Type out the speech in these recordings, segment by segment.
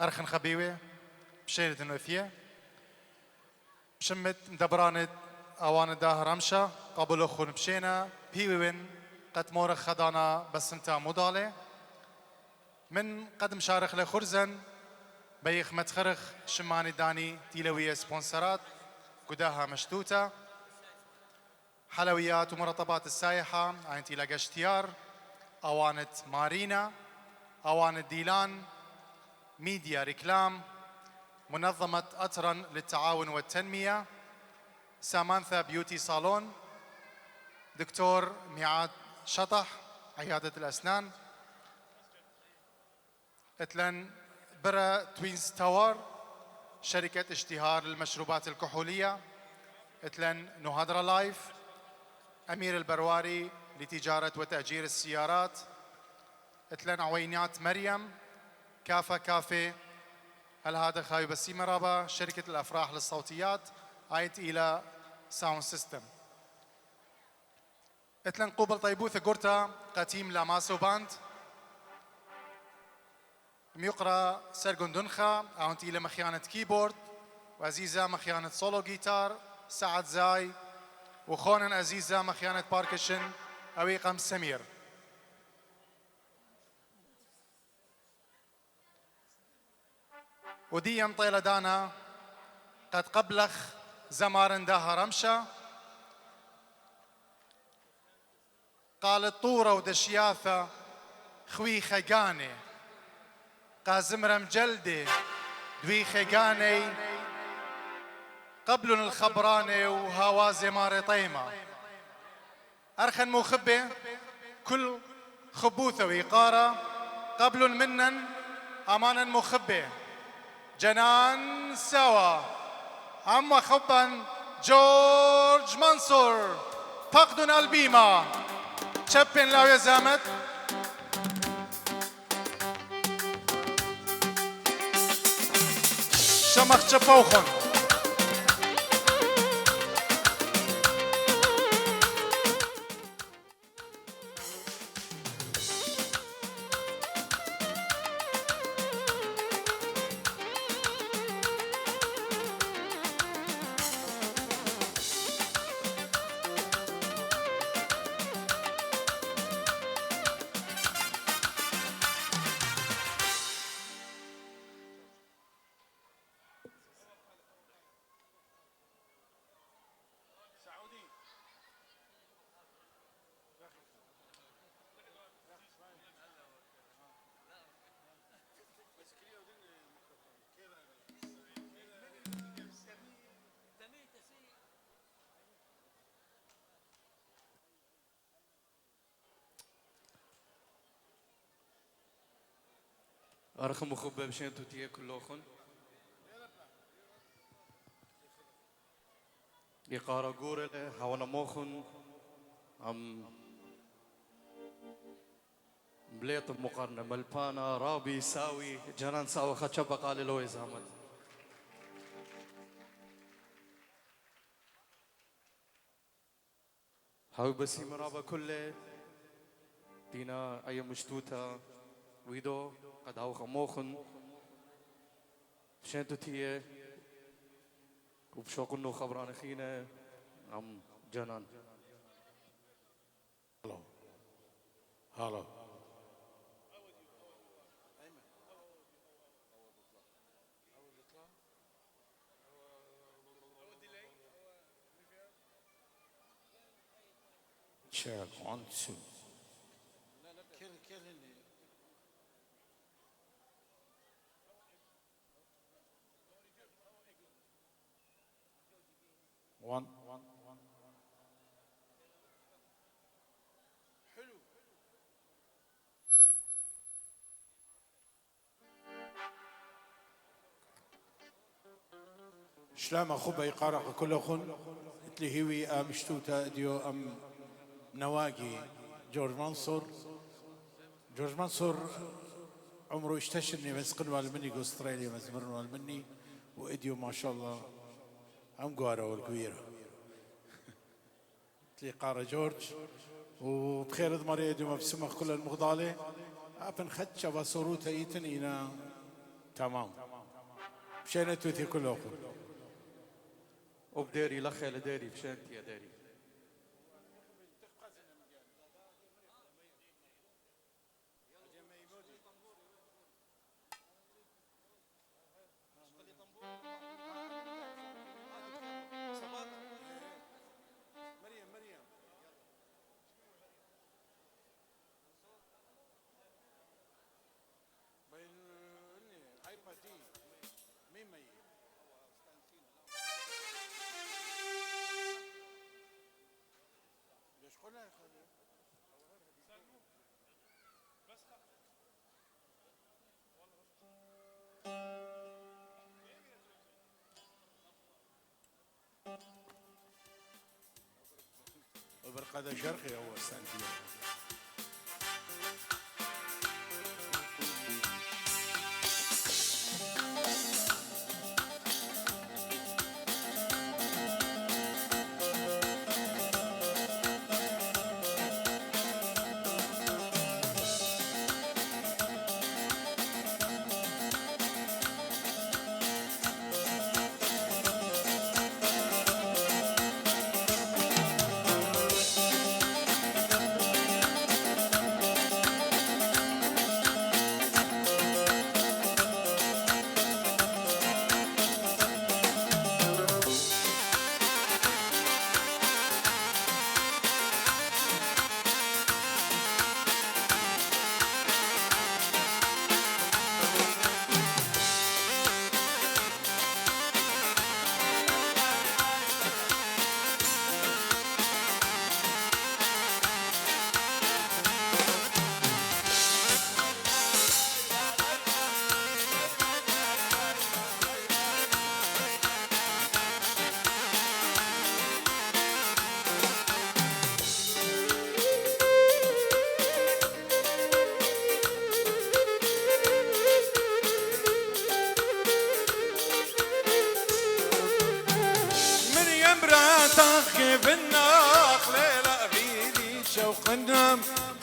أرخن خبيوة بشيرة نوثية بشمت مدبرانت أوان داه رمشة قبل أخون بشينا بيوين قد مورخ خدانا بسنتا مضالة من قد مشارخ لخرزن بيخ متخرخ شماني داني تيلوية سبونسرات قداها مشتوتة حلويات ومرطبات السايحة عين تيلاقى اشتيار أوانت مارينا أوانت ديلان ميديا ريكلام منظمة أترن للتعاون والتنمية سامانثا بيوتي صالون دكتور ميعاد شطح عيادة الأسنان اتلن برا توينز تاور شركة اشتهار للمشروبات الكحولية اتلن نهادرا لايف أمير البرواري لتجارة وتأجير السيارات اتلن عوينات مريم كافة كافي هل هذا خاوي بسي مرابا شركة الأفراح للصوتيات آيت إلى ساوند سيستم اتلن قوبل طيبوثة قرطة قتيم لاماسو باند ميقرا سرقون دنخا آونت إلى مخيانة كيبورد وعزيزة مخيانة سولو جيتار سعد زاي وخونن عزيزة مخيانة باركشن أويقم سمير وديم طيلة دانا قد قبلخ زمارن داها رمشة قالت طورة ودشياثة خوي خقاني قازمرم جلدي دوي خقاني قبلن الخبراني وهوازي ماري طيمة أرخن مخبة كل خبوثة ويقارة قبل منن أمانا مخبة جنان سوا عم خبا جورج منصور فقدنا البيمة شبن لو يزامت شمخ شبوخن أرخم مخبة بشين توتيه كلوخن يقارا قورة هوانا موخن أم بليط مقارنة ملبانا رابي ساوي جنان ساوي خشبة قال له إزامت هاوي بسي مرابا كله دينا أي مشتوتة ويدو قد هاو خموخن شنتو تيه وبشوق انه خبران اخينا عم جنان هلو هلو check 1 2 1 شلام أخوبا يقارق كل أخن إتلي هوي أم شتوتا ديو أم نواقي جورج منصور عمره اشتشرني مسقن والمني أستراليا مزمرن والمني وإديو ما شاء الله أم قوارة والكويرة إتلي قارة جورج وبخير ضمري إديو مبسمة كل المغضالة أبن خدشة وصوروتا إيتن إنا تمام مشينا توتي كلكم وبداري لخي لداري بشانتي يا داري. وبرقادة شرقي هو استنتي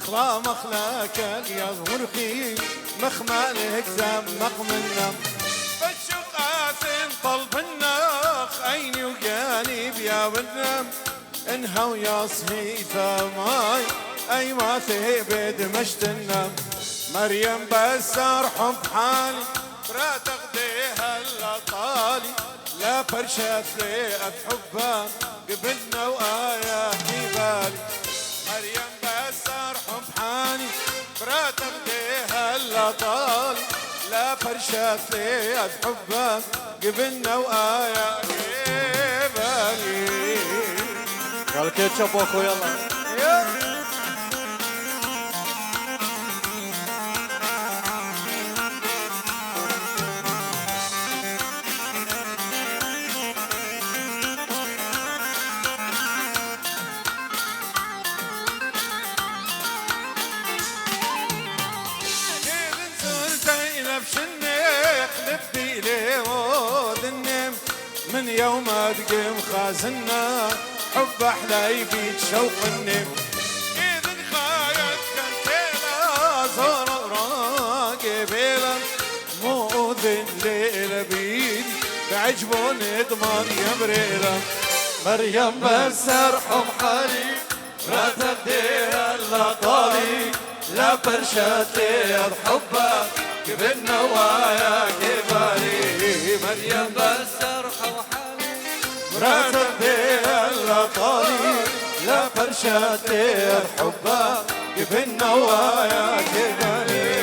خلا مخلاك يا ظهرخي مخمالك زمق منم بالشقات طلب النخ عيني وجانب يا ونم انها ويصهي فماي اي ما ثبت مشتنم مريم بس ارحم حالي را تغديها الا طالي لا فرشت لي حبها قبلنا وآياتي بالي مريم بس ارحم حالي را تغديها الا طالي لا فرشت لي حبها قبلنا وآياتي بالي قال كيتشب اخو يلا من يوم تقيم خازنا حب احلى يبيت شوق النم اذن خايت كنتيلا زور راقبيلا مو اذن ليلة بيدي بعجبون اضمر يا بريلا مريم بس ارحم حالي لا تبديها الا طالي لا برشاتي حبك قبل نوايا كبالي مريم بس ارحم حالي لا تبديها الا طالي لا برشاتي حبك قبل نوايا كبالي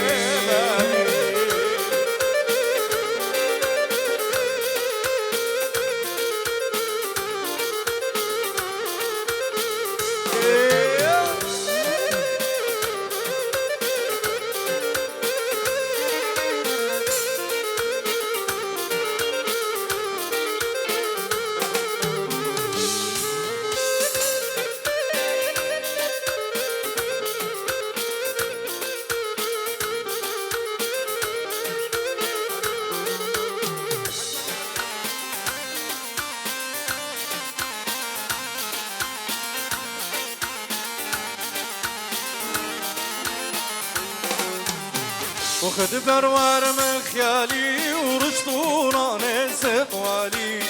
وخد بروار مخيالي ورشت وراني سقوالي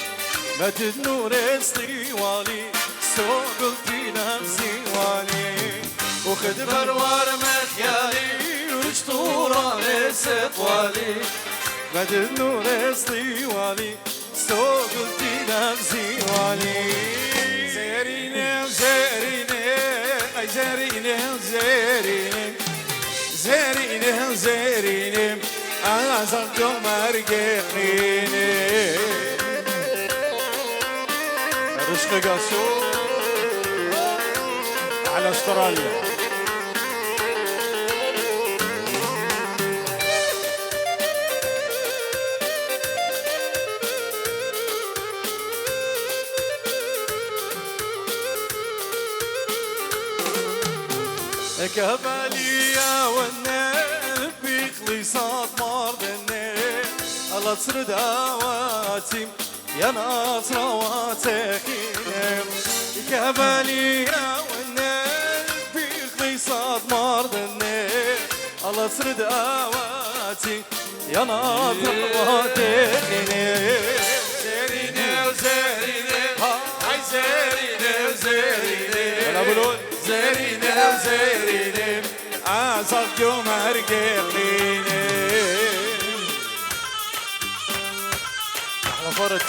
مدد نور استوالي سو قلتي نفسي والي وخد بروار مخيالي ورشت وراني سقوالي مدد نور استوالي سو قلتي نفسي والي زيريني زيريني اي زيريني زيريني زيريني زيريني انا صرت مرقيني رشق قاسو على استراليا كبالية والنب بخليصات مرضني الله تصر دعواتي يا ناصر واتخيم كبالية والنب بخليصات مرضني الله تصر دعواتي يا ناصر واتخيم زيريني وزيريني هاي زيريني وزيريني ولا بلون زيريني وزيريني صرت مرقيني أحلى فرج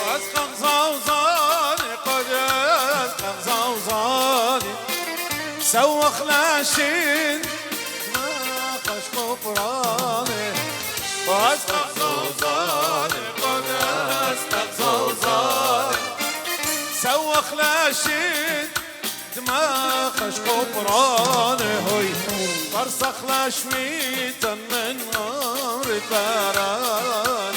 واسقم زوزاني قد اسقم زوزاني سوخ لاشين ما خش قفراني واسقم زوزاني قد اسقم زوزاني سوخ لاشين دماغش قفراني هوي فرسخ لاشميتا من نار الباران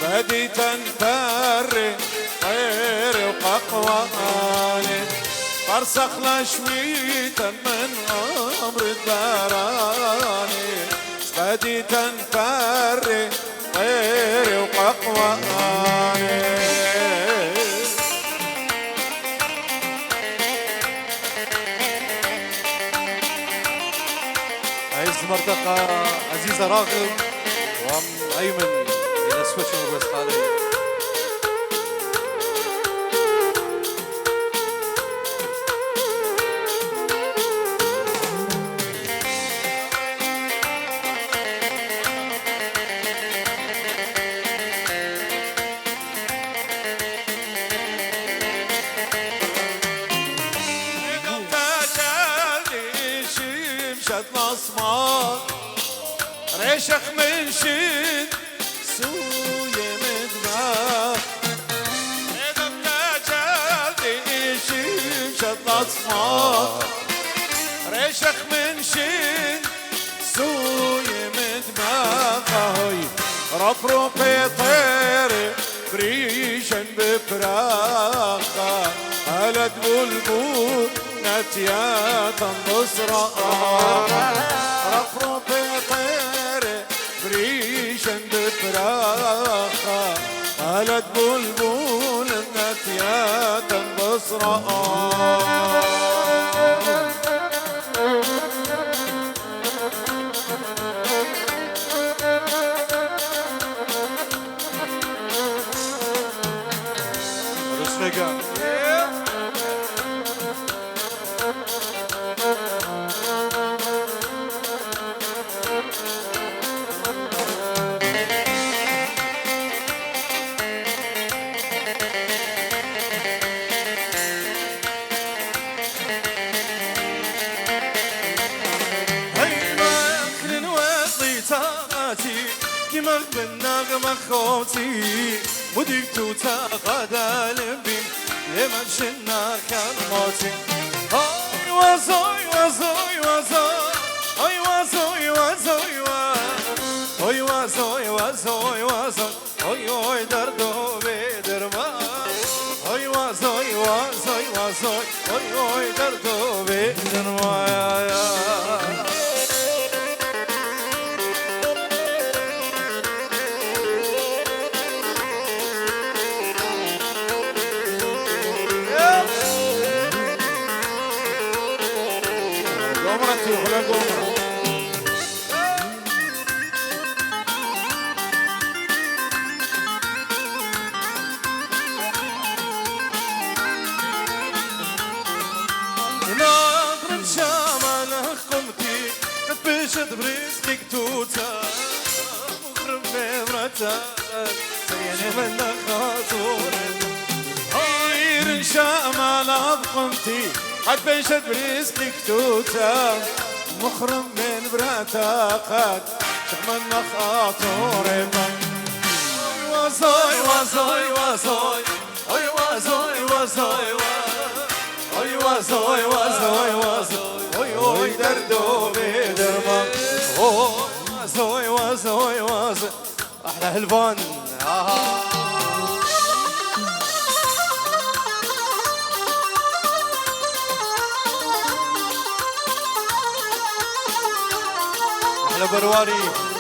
بدي تنفري طير وققواني فرسخ لشميتا من أمر الداراني بدي تنفري طير وققواني عز مرتقى عزيزة راغب وعم أيمن إلى سويتشن وبس علي ريشخ من شد سوية مدماغ إذا بتاجالي شمشة الأصمار ريشخ من شد سوية مدماغ رفرف طير بريشن بفراخة هلد بلبول نتيات النصرة رفرف طير بريشن بفراخة هلد بلبول نتيات النصرة رشقة مخ بالنغمة خوتي مديك توتا غدا لبين لمن شنا كان موتي هاي وزوي وزوي وزوي هاي وزوي وزوي هاي وزوي وزوي وزوي هاي هاي دردو بدرما هاي وزوي وزوي وزوي هاي هاي دردو بدرما بريسك توتا مخرب بمرتا سيني من خاطور غير ان شاء ما لابقمتي قد بيشت بريسك توتا مخرب من براتا قد شمن خاطور من وزاي وزاي وزاي اي وزاي وزاي اي وزاي وزاي وزاي اي دردو بدرما وزوي وزوي وزوي احلى هالفن احلى برواري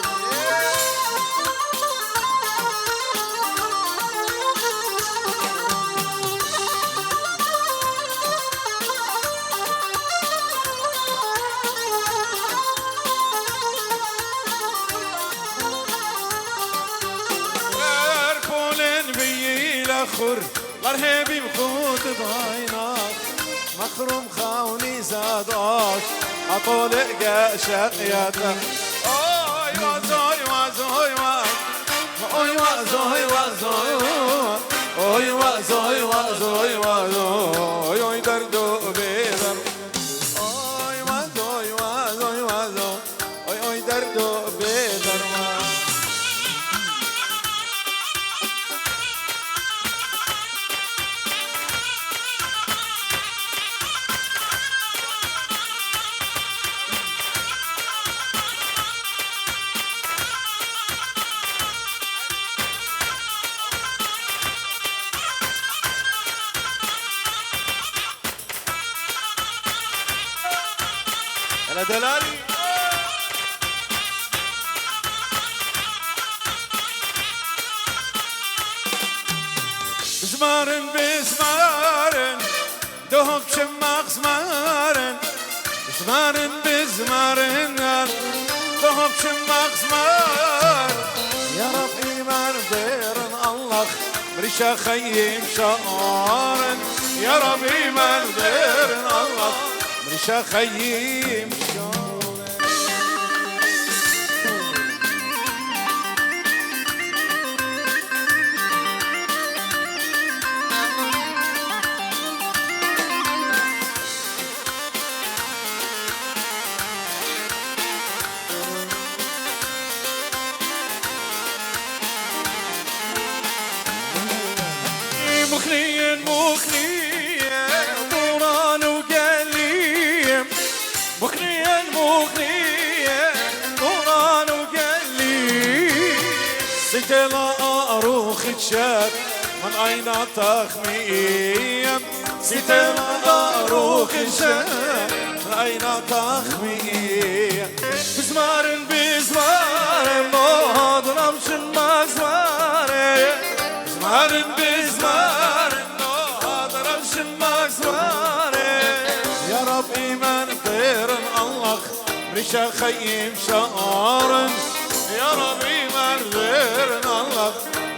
مرهبي بخوت ضاينا مخروم خاوني زاداش عطولق شقياته اوي وازوي وازوي اوي وازوي وازوي اوي وازوي وازوي وازوي اوي دردو بيدر اوي وازوي وازوي وازوي اوي دردو بيدر أنا دلالي زمارن بزمارن دوك شماق زمارن زمارن بزمارن دوك شماق زمار يا رب إيمان ديرن الله مريشا خيم شارن يا رب إيمان ديرن الله مريشا خيم شارن مخلين مخلين طوران وقليم مخلين مخلين طوران وقليم سجل أروخ تشاد من أين تخميم سجل أروخ تشاد من أين تخميم بزمارن بزمارن نهض نمشن مزمارن بزمارن بزمارن نهض نمشن مزمارن يا رب إيمان طيرن الله ريشا خيم شارن يا رب إيمان طيرن الله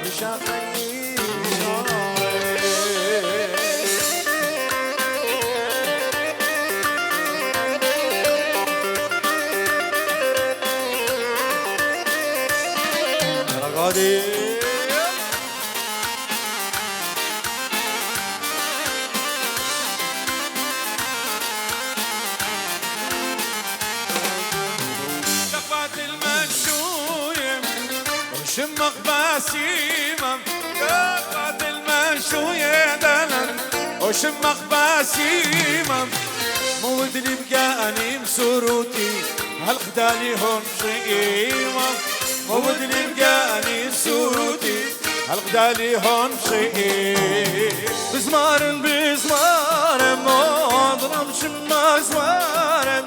ريشا خيم شارن غادي وشمق باسيمة قد المشوية دلن وشمق باسيمة مود اللي بقاني مسروتي هالخدالي هون شقيمة مود اللي بقاني مسروتي هالخدالي هون شقيمة بزمار بزمار ما اضرب شماك زمار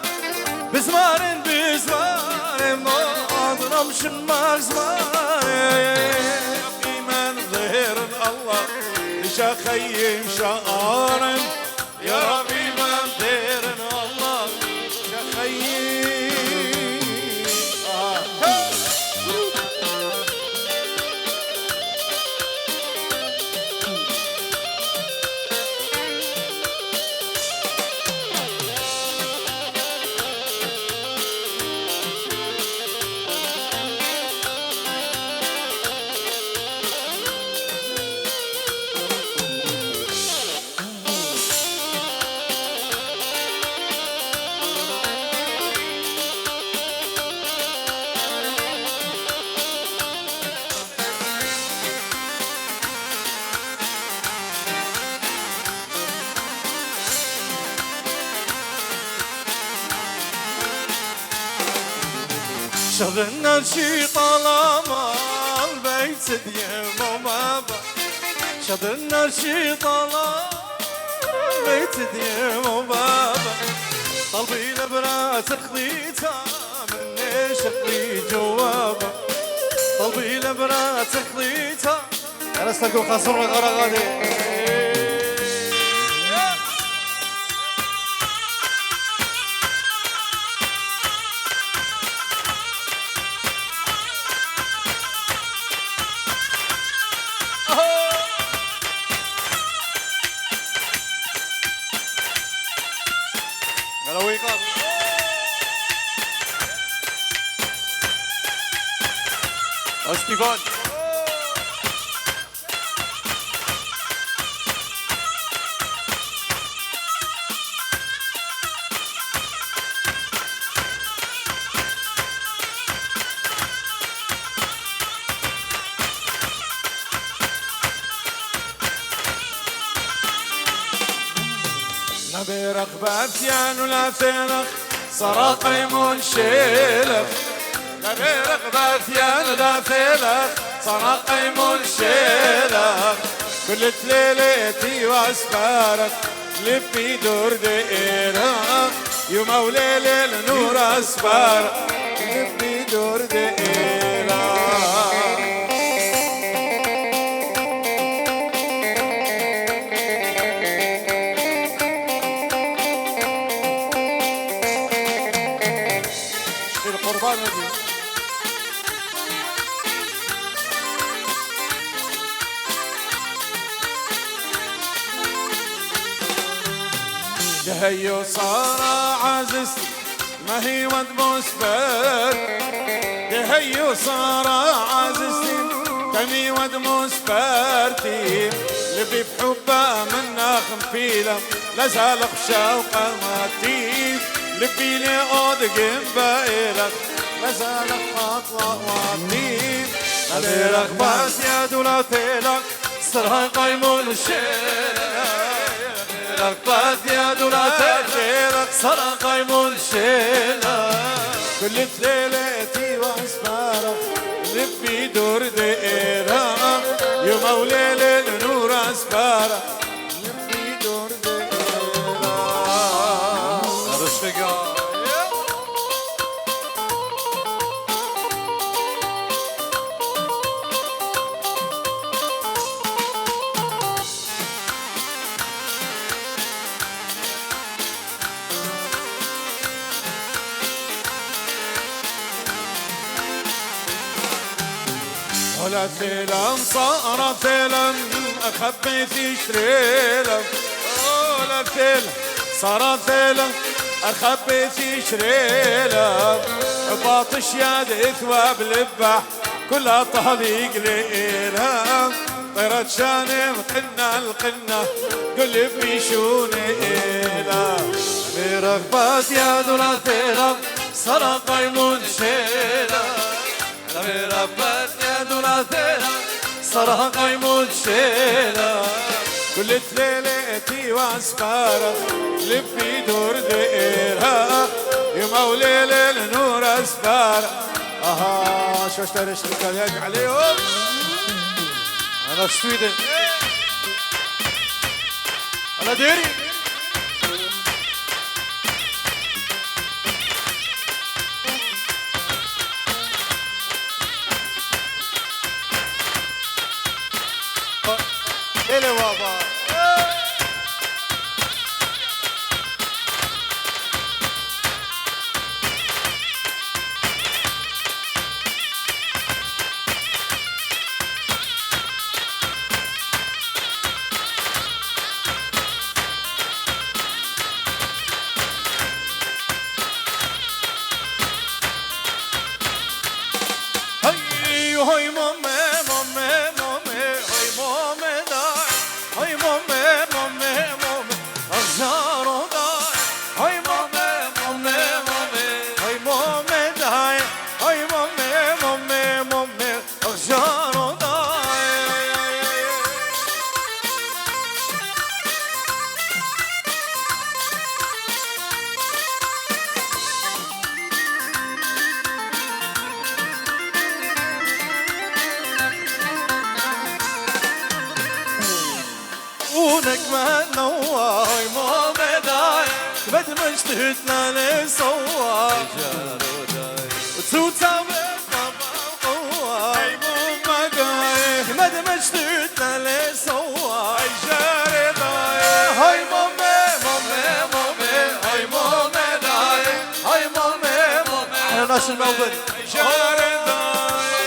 بزمار بزمار ما اضرب شماك زمار في منظر الله لشا خيم شعارم يا ربي منظر الله لشا خيم شغلنا شي طالما البيت ديم وبابا شغلنا شي طالما البيت ديم وبابا قلبي لبرات خليتها مني شقلي جوابا قلبي لبرات خليتها انا استلقوا خاصر غرغدي Esteban. لا برغبات يان ولا فينخ صار قيمون شيلخ لا برغبات يان ولا فينخ صار قيمون شيلخ كل ليلتي واسبارك لفي دور دائرة يوم وليل النور اسبارك لفي دور دائرة القربان هذه دهيو صار عزيزتي ما هي ود مسبر دهيو صار عزيزتي كمي ود مسبرتي لبي بحبه منا خنفيله لازال شوقه ماتي لبي لي اود جنبايلك لازال خطوه واتي أبيرك بس يا دولتيلك صرها قيمون الشيلة ركبت يا دولتيلك صرها قيمون الشيلة كل ليلتي واسبارك لبي دور دائرة يوم وليل النور اسبارك لبي دور دائرة رشقا ولا فيلم صار فيلم أخبيت شريلم ولا فيلم صار فيلم أخبيت شريلم باطش يد ثواب لبح كلها طليق ليلها طيرت شانم قلنا القلنا قل بيشوني إله برغبات يا دولتيلك صرها قيمون الشيلة ربت يا دولاتنا صرها قيمون شيلا كل ليلتي واسفارة لفي دور ديرها يوم وليل النور اسفارة اها شو اشتريش الكلام عليهم أنا سويدن أنا ديري إلي بابا هاي مامي مامي مامي هاي مامي داي هاي مامي مامي مامي أخزارو داي هاي مامي مامي مامي هاي مامي داي هاي مامي مامي مامي أخزارو داي ونك ما نواي مامي داي بد مجتهدنا لسواي وتوتا بابا قواي ماما داي بد مجتهدنا لسواي جاري داي هاي مامي مامي مامي هاي مامي داي هاي مامي مامي احنا ناس الموبل جاري داي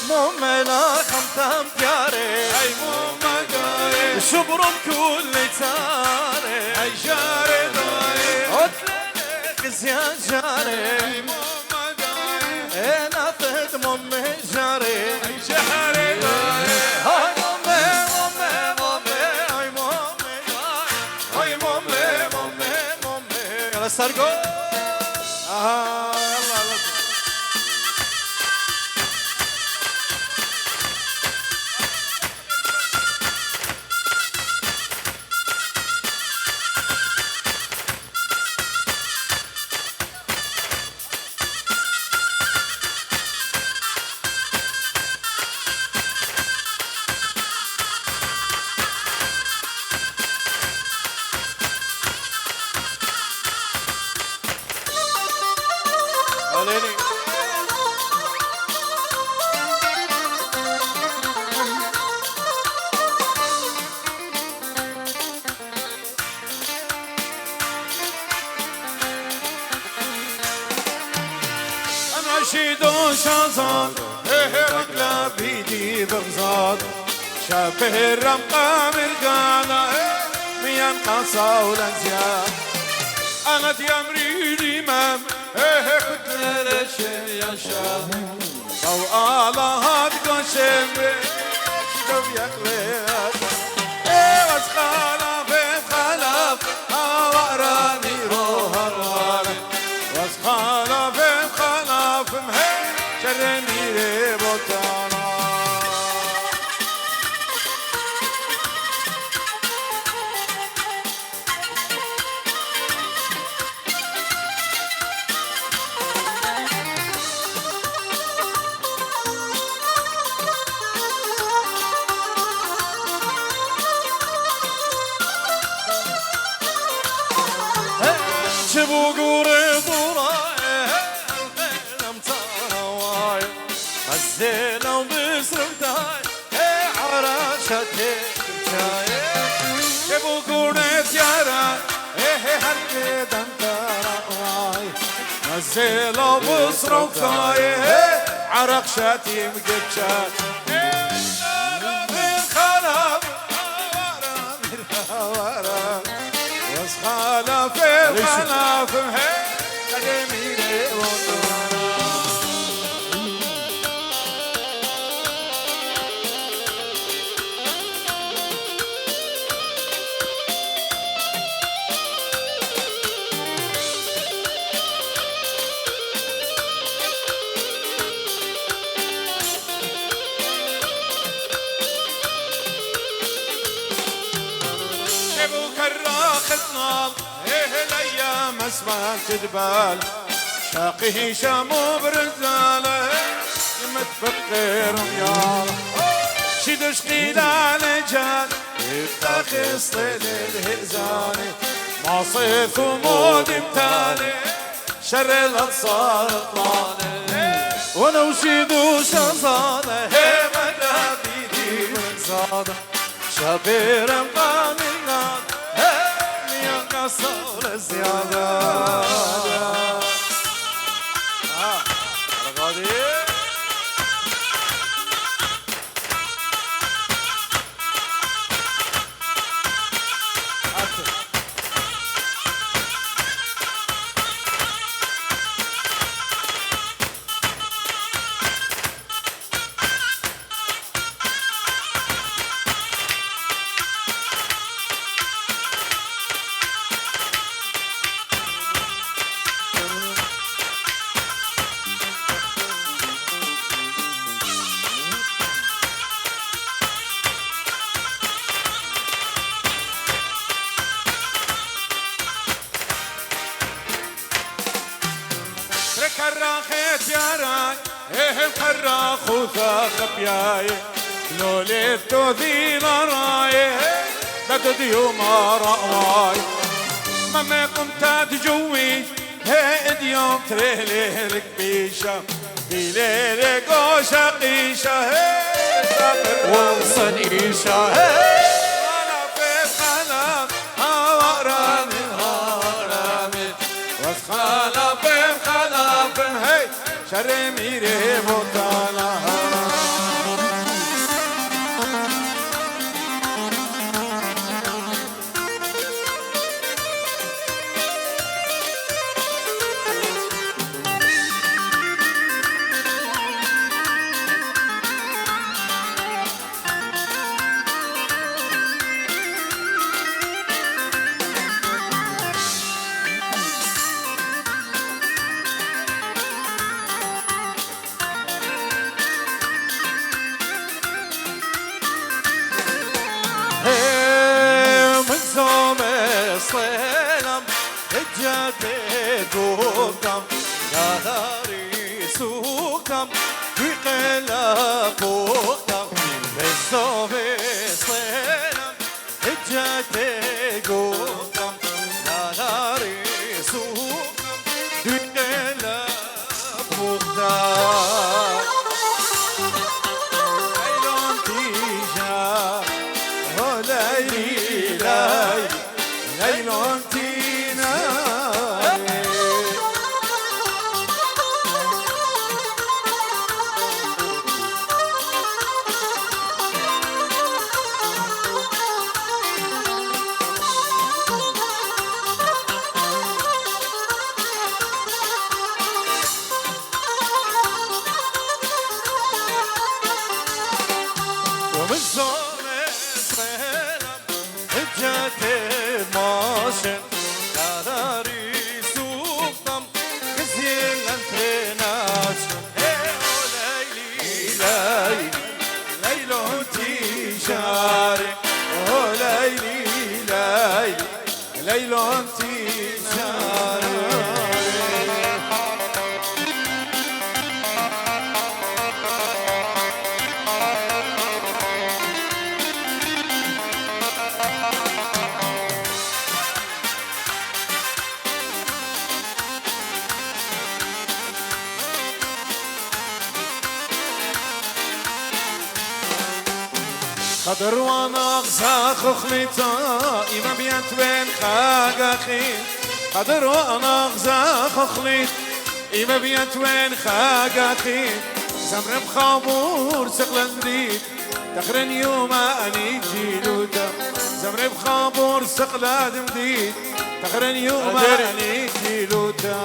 ماما خمتم دياري اي ماما داي شبرم كل تاري اي جاري داي عطلك زياد جاري اي ماما داي انا فد مامي جاري اي جاري داي هاي مامي مامي مامي هاي مامي هاي مامي مامي مامي يلا سرقو اها يلا يلا عليني نشيد وشازان رجلا بيدي بغزاد شابه الرمقة مرقانا ميان قصا والانزياد انا ديامري الامام كتلة لشم يا شاب او الله هاد قشم شدو يقليات واسخالف خلاف وقراني روح الوالد واسخالف خلاف مهي شرمي بوتانا شبو قوري ضراي الخيلم تراواي الزينة وبصرف داي عراشتي بشاي شبو قوري تيارا هرقي دنتراواي نزيلو بصرف داي عرق شاتي مقبشات خلاف خلاف هي قدمي خطنال الايام اسمها تدبال شاقي هشام وبرزاله متفكر ريال شدش قيلان جان يفتخ صيد الهزاني ما صيف ومود امتاني شر الانصار اطلاني وانا وشيدو شزانه مدى بيدي من زاده شبير مقامنا يا قصر الزياده كراخيت يا راي الكراخ وثاق بياي لو لفتو ذي راي بدد يوم رأواي ما قمت تجوي هيد يوم ترهلي ركبيشة بليل قوشة قيشة وصل إيشة وانا في خلاف هوراني هوراني واسخالا في خلاف هي شرميري بطالا صيلم هجاتي دوكم داري سوكم وقلا بوكم بالصوبي صيلم هجاتي دوكم داري سوكم وقلا بوكم عيلون تيجا وليلي لاي ليلون تينا ومن زومي سلام هجتي ماشن داري سوقم خزين الانترينات ليلي ليلي ليلو تيجاري ليلي ليلي ليلو تيجاري قدر وانا اغزاخ خليتا إما بيت بين خاقاخي قدر وانا اغزاخ خليت إما بيت بين خاقاخي زمر بخابور سقلن ديد تخرن يوم اني جيلوتا زمر بخابور سقلن ديد تخرن يوم اني جيلوتا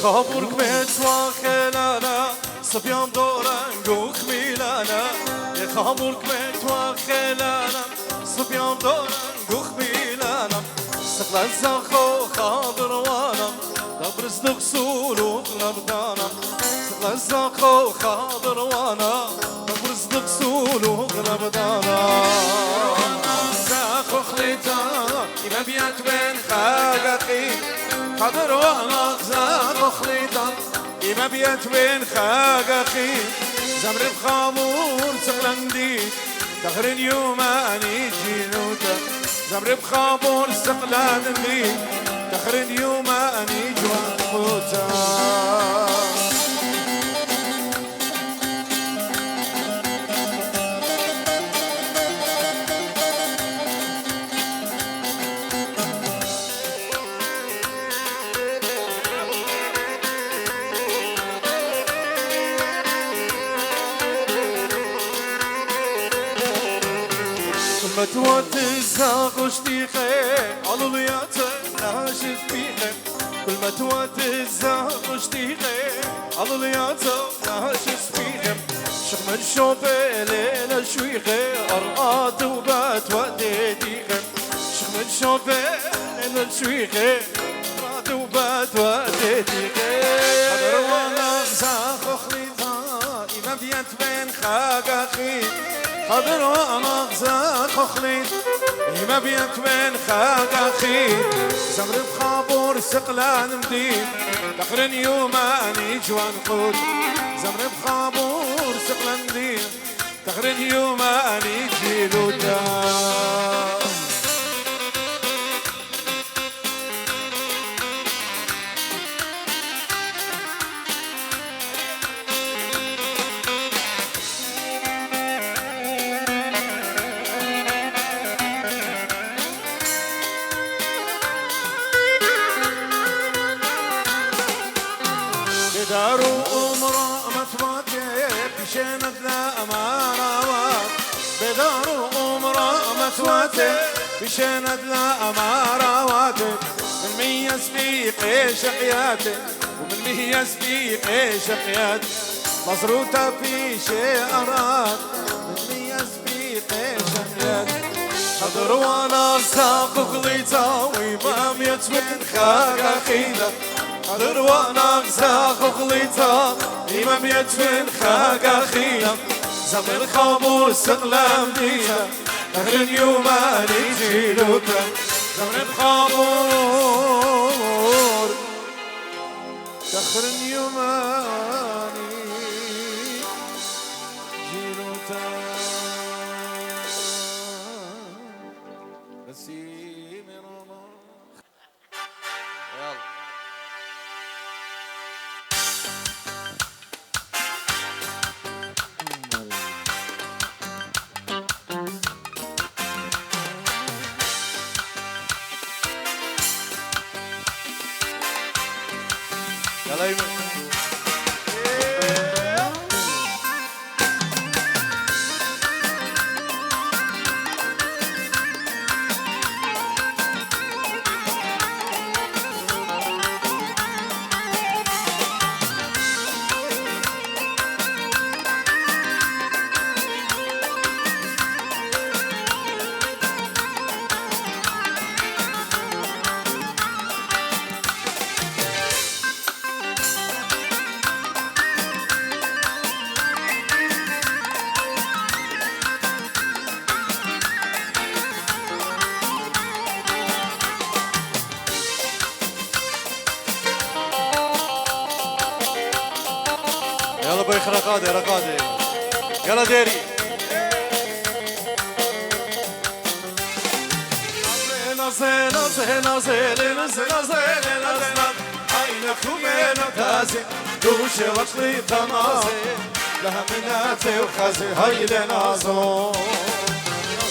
خابورك بيت واخلانا صبيان دوران قوخ ميلانا يخامل كمت وخلانا صبيان دوران قوخ ميلانا سقلا الزاخو خاضر وانا دبرز دغسول وغلبدانا سقلا الزاخو خاضر وانا دبرز دغسول وغلبدانا زاخو خليتا إما بيات بين خاقاقي خاضر وانا زاخو خليتا إما بيات بين خاقاقي زمر بخامور سقلندي تخرين يوم أني جينوتا زمر بخامور سقلندي تخرين يوم أني جوان خوتا متوت الزاغ وشتيخي علوليات ناشف بيخي كل متوت الزاغ وشتيخي علوليات ناشف بيخي شخ من شوفي ليلة شويخي أرقات وبات وديديخي شخ من شوفي ليلة شويخي أرقات وبات وديديخي قدر وانا زاغ وخليطا إما بيت بين خاقاخي قدر وانا غزاق خليت إما بيك من خاقاخي زمر بخابور سقلان مدين تقرن يوم أني جوان قوت زمر بخابور سقلان مدين تقرن يوم أني جيلوتا دارو أمرا متواتي بشينت لا أماراوات بدارو أمرا متواتي بشينت لا أماراوات من مية سبيق إيش حياتي ومن مية سبيق إيش حياتي مصروطة في شيء أراد من مية سبيق إيش حياتي حضر وانا ساق غليتا وإمام يتمن خاقا خيلا حضر وانا زاخ خليتا إمام يدفن خاقا خيلا زمر خامور سقلام دينا تخرن يوماني جيلوتا زمر خامور تخرن يوماني جيلوتا نسيم رمضان يلا يلا يمين يلا بيخ رقادي رقادي يلا ديري زينة زينة زينة زينة زينة عينك ومينة تازي دوش وقلي تنازي لها مناتي وخزي هاي لنازو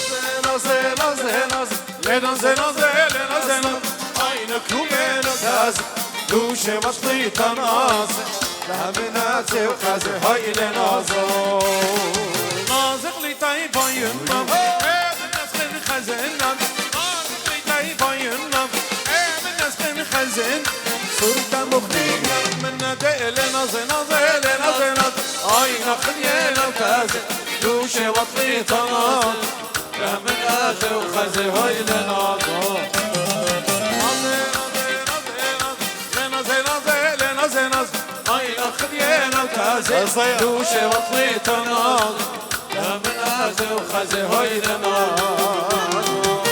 زينة زينة زينة زينة زينة زينة زينة عينك ومينة تازي دوش وقلي تنازي لها مناتي وخزي هاي لنازو نازق لي طيبة ينم الناس من خزنم صرت مخلينا من ديل نزنا زيل نزنا عين خلينا وتازي دوشي وطلي طناز من آخر وخزي هاي لنازو عين خلينا وتازي دوشي وطلي طناز من آخر وخزي هاي لنازو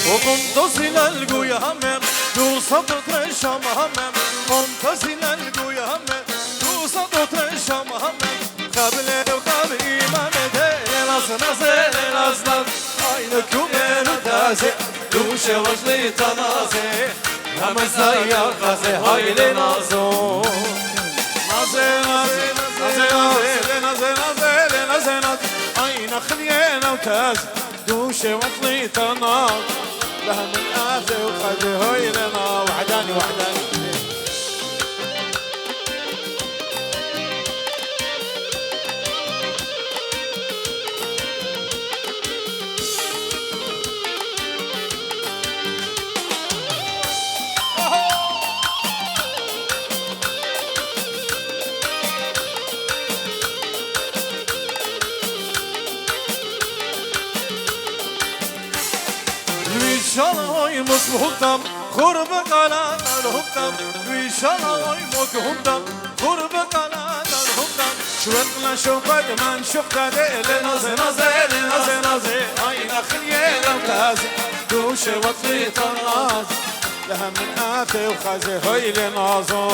ومنتصل القويا همم دو صدق الشام همم منتصل القويا همم دو صدق الشام همم قبل وقبل إمام دين نص نص عينكم تازي دوش وجلي تنازي هم الزايا غازي هاي لنازو نازي نازي نازي نازي نازي نازي نازي عين خلينا وتازي دوش وجلي تنازي لها من آخر وخذي هاي لنا وحداني وحداني Şalay musmuhtam kurbe kalalar huktam Wi şalay musmuhtam kurbe kalalar huktam Şuetna şubad man şukta dele naze naze naze naze Ayna khliye lawtazi دوش وطلي طناز لها من آتي وخازي هاي لنازو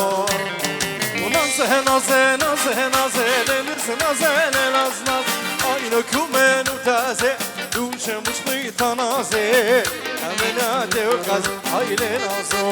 ونازه نازه نازه نازه لنز نازه لنز ناز Ayna kumen وتازي دوش مشطي طنازي أمناتي وغازي هاي لنازو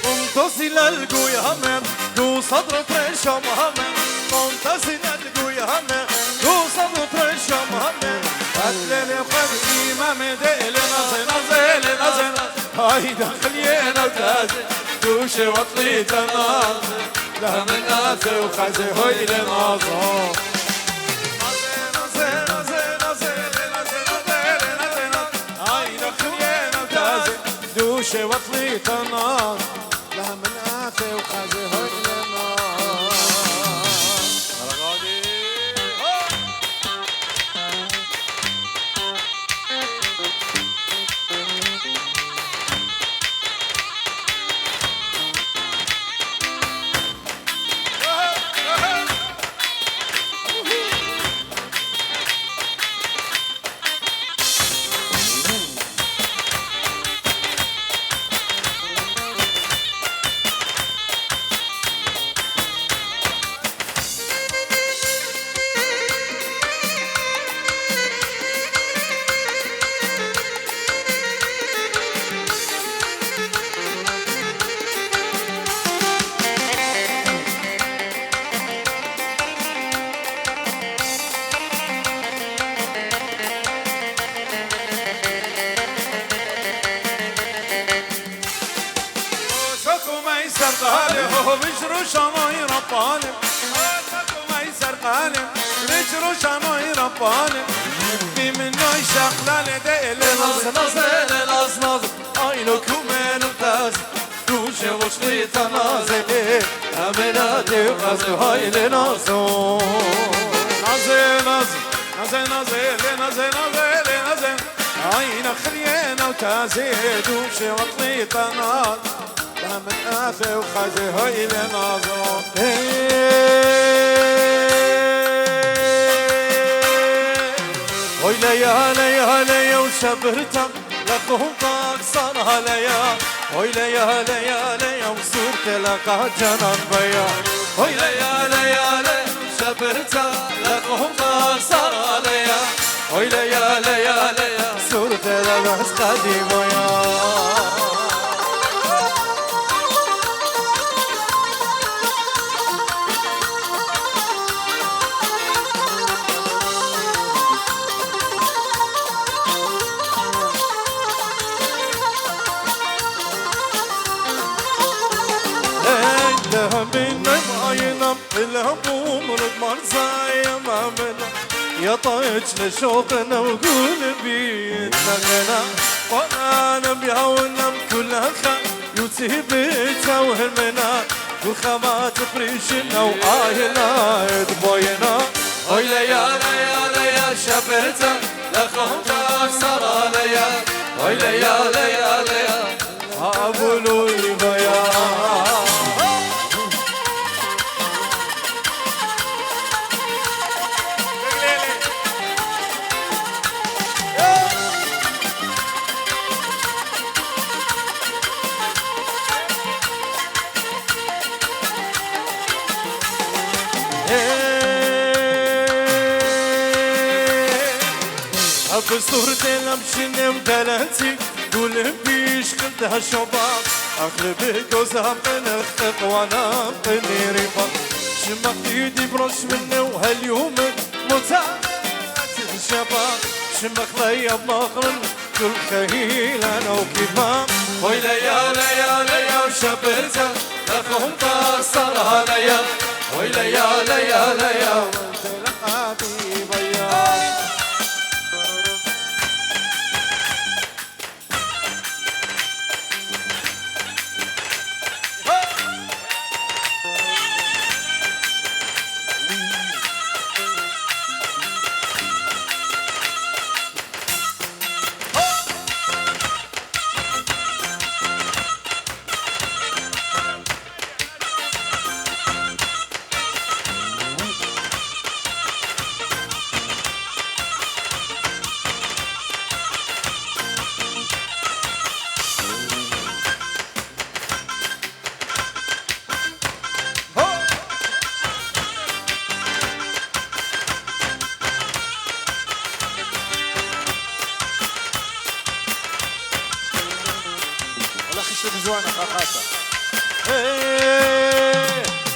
منتصل القويا همم دو صدر الشام همم منتصل القويا همم دو صدر الشام همم قتل وخذ إمام ديل نازي نازي نازي هاي دخلينا وتازي دوش وطلي تنازي لها من آتي وخزي هاي لنازو هاي دخلينا وتازي دوش وطلي تنازي لها من آتي وخازي هاي لنا رغادي هو بيشرو شماي ربانم هاتكو ما يسر قالم بيشرو شماي ربانم في منو يشغلان ديل ناز ناز ناز ناز عينو كومن وتاز دوش وشلي تنازي أمناتي وغازي هاي لنازو نازي نازي نازي نازي نازي نازي نازي عين خلينا وتازي دوش وطلي تناز من آفة وخازي هاي لنازو هاي ليا ليا ليا وشبرتم لخهم طاق صار ليا هوي ليا ليا ليا وصورت لقى جنان بيا هوي ليا ليا ليا شبرتا لخهم طاق صار ليا هوي ليا ليا ليا صورت لبس قديم يا الهموم رضمر زي ما منا يا طيش لشوقنا وقول بيتنا غنى وانا نبيها ونم كلها خان يوتيبتها وهمنا وخامات فريشنا وآينا يدبوينا هوي ليا ليا ليا شبرتا لخهم تكسر ليا هوي ليا ليا ليا أبو يبيا بصورة لمشنم دلتي قول بيش خدها شباب أغلب جوزها بنخق وانا بني رفاق شمق ايدي برش منه وهاليوم متعات الشباب شمق ليا بمغرن كل خيل انا وكفام هوي ليا ليا ليا وشبرتا لخهم طاصرها ليا هوي ليا ليا ليا وانت لحبيبي يا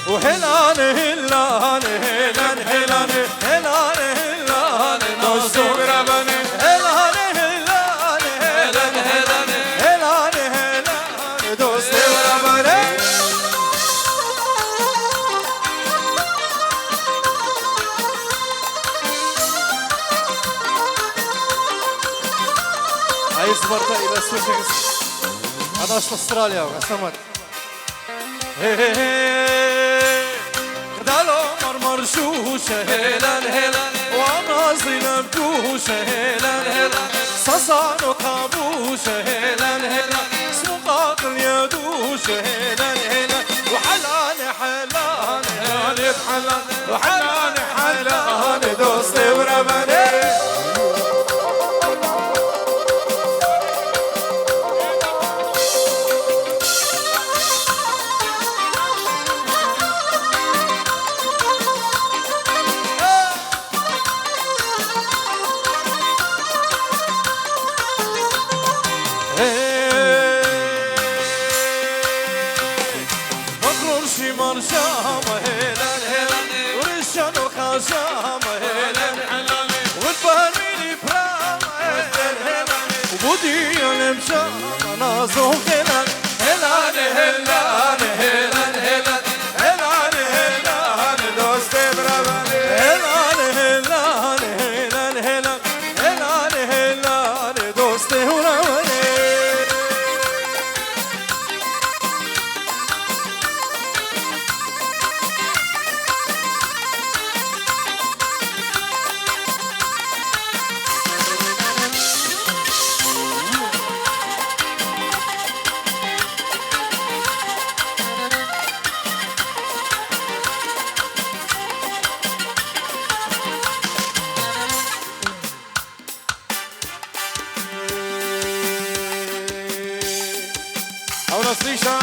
وهلان هلان هلان هلان هلان هلان نوسو ربني هلان هلان هلان هلان هلان هلان دوستي ربني هاي صبرت الى سوشيس انا في استراليا وقسمت دالو مرمر شوشة هلان هلان ونازل بجوشة هلان هلان صصان وقابوشة هلان هلان سوقات اليدوشة هلان هلان وحلان حلان هلان حلان وحلان حلان دوستي وربني نازوم هلان هلان هلان هلان هلان هلان هلان دوستي بربني هلان هلان هلان هلان هلان هلان دوستي بربني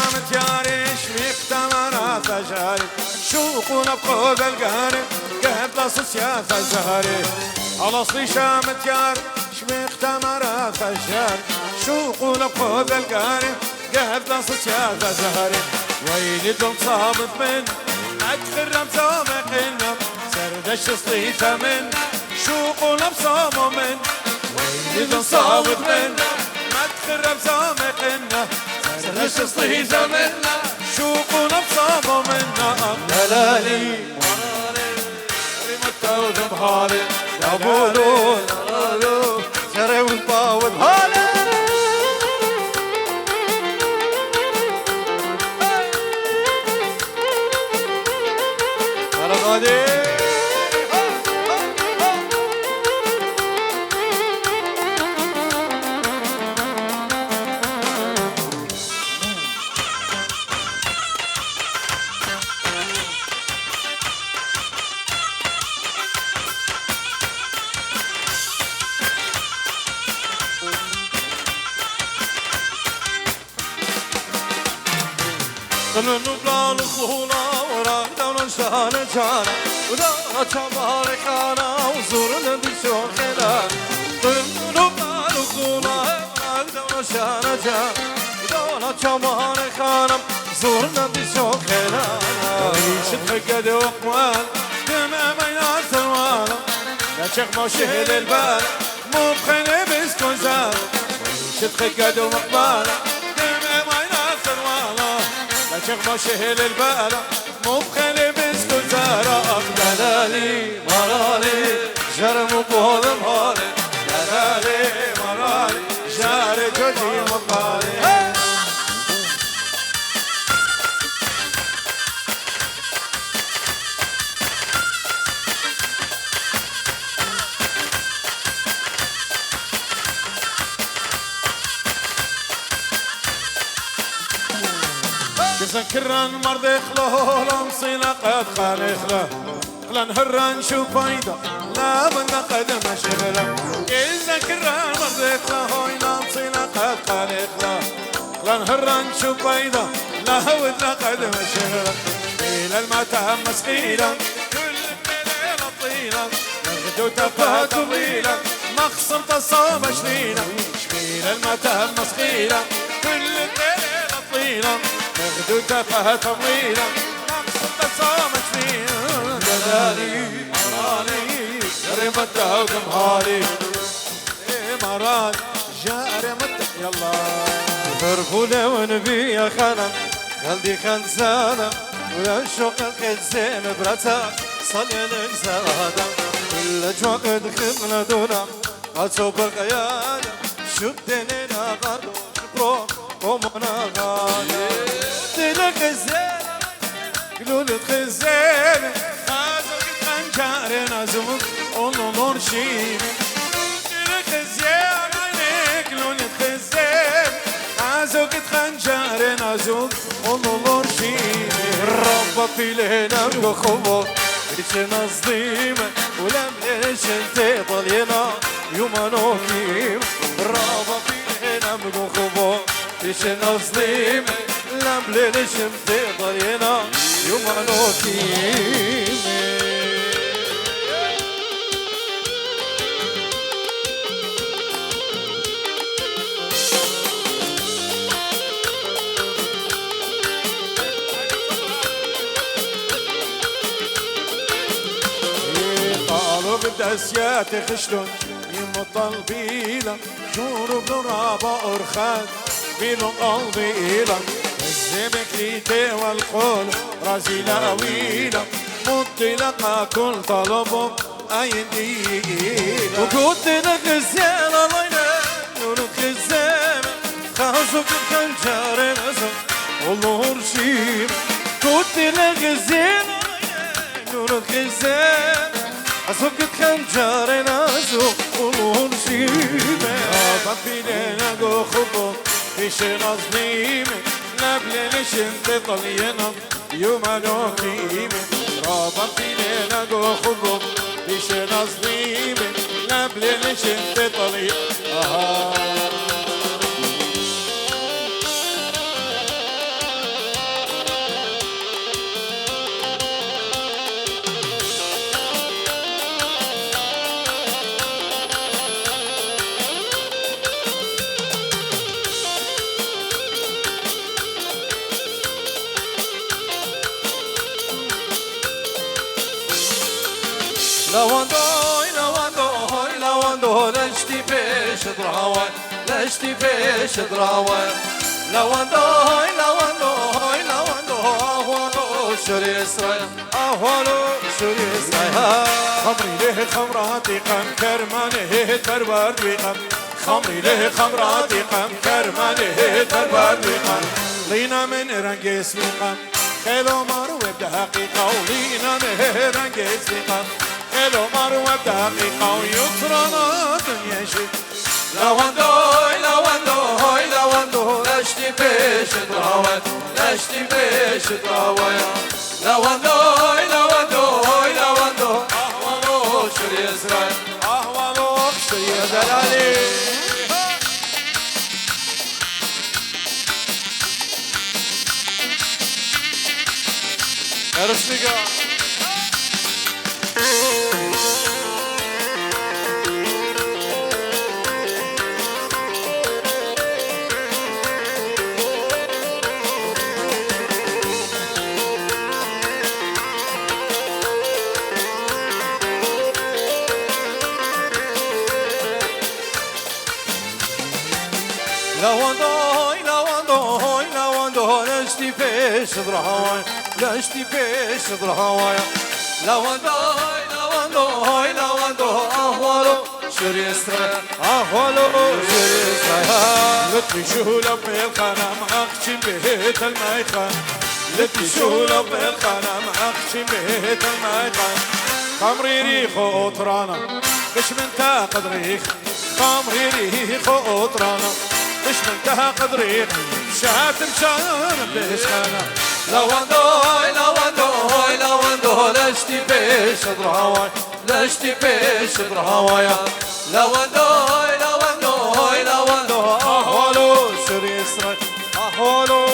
شامت يارش مختمرات جاري شوقنا بقود القاري قهد لصص يا زهري الأصلي شامت يارش مختمرات جاري شوقنا بقود القاري قهد لصص يا زهري ويلي دم صابت من أكثر رمزة مقنا سردش صليته من شوقنا بصامه من ويلي دم صابت من أكثر رمزة مقنا سردش صليته من شوقنا بصامه من دلالي رمت بحالي يا بولو شري والباول هالي قلنا نبلا الخونا وراك دونا شانا جانا ودانا تبارك انا وزورنا بشوق خلال قلنا نبلا الخونا وراك دونا شانا جانا ودانا تبارك انا زورنا بشوق خلال شد وقوال تمام يا سوالا لا شيخ ما شهد البال مو بخيني بسكون زال شد وقوال شيخ ما شهل البالة مو بخلي مسكو زهرة دلالي مرالي جرم بوض مهالي دلالي مرالي جاري جوجي مقالي كران مرض يخلو لمصينا قد خانخله قلن هران شو فايدة لا من قد مشغله إذا كران مرض يخلو لمصينا قد خانخله قلن هران شو فايدة لا ود قد مشغله إلى المتهم مسقيلا كل الليلة طويلة نغدو تفاه طويلة مخصم تصاب شليلة إلى المتهم مسقيلا كل الليلة طويلة نغدو تفاه طويلة مقصد تصامت فيها جدالي مرالي رمت داود مهالي مرالي جاري مت يلا فرفولة ونبي يا خانم خلدي خنزانة ولا شوق الخزين برتا صلي الزادة كل جوق دخلنا دونا أتصوب القيادة شوف ديننا غادو برو ومنا غادي لك الزين قلولة خزين خازوك خنجار نازوك ونور شيم لك الزين قلولة خزين خازوك خنجار نازوك ونور شيم ربا في لينا بخبر إيش نصديم ولم ليش انت ضلينا يوم نوكيم ربا في لينا بخبر إيش نصديم لم ليش انت ضلينا يوم نوكيم بدأسيات خشلون يمطل بيلا جورو بنرابا أرخان بيلو قلبي إيلا الزمك ليتي والقول رازيلا ويلا مطي لقى كل طلبه أين إيلا وقلت لك الزيالة ليلة نورك الزيالة خازوك الخنجار نزم والله رشيم قلت لك الزيالة نورك الزيالة أسوق خنجر نازو أمور شيمة أبى لنا جو خطو فيش نظليمة نبلي ليش انت طلينا يوم نوكيمة أبى لنا جو خطو فيش نظليمة نبلي ليش انت طلينا لواندوی لواندوی لواندو لشتی پیش دراوی لشتی پیش دراوی لواندوی لواندوی لواندو آهوالو شوری اسرائیل آهوالو شوری اسرائیل خمري له خمراتي قم كرمانه تربار ويقم خمري له خمراتي قم كرمانه تربار ويقم لينا من رنگ اسمي قم خيلو مارو بدقيقة ولينا من رنگ اسمي قم خيلو مارو بدقيقة ويطرنا دنيا شي لواندوی لواندوی لواندو لشتی پیش دراوی لشتی پیش دراوی لواندوی لواندوی لواندو آهوالو شوری اسرائیل أهوالو شي دلالي ارشقا لواندوی لواندوی لواندو لشتی پیش دراوی لشتی پیش دراوی لواندوی لواندوی لواندو آهوالو شوری اسرائیل آهوالو شوری اسرائیل لتلي شهولة بالقنم أقشم بهت الميخان لتلي شهولة بالقنم أقشم بهت الميخان خمري ريخ وطرانا مش من تا قدريخ خمري ريخ وطرانا مش من تا قدريخ شات مشان بشخانة لواندوی لواندوی لواندو لشتی پیش دراوی لشتی پیش دراوی لواندوی لواندوی لواندو آهوالو شوری اسرائیل آهوالو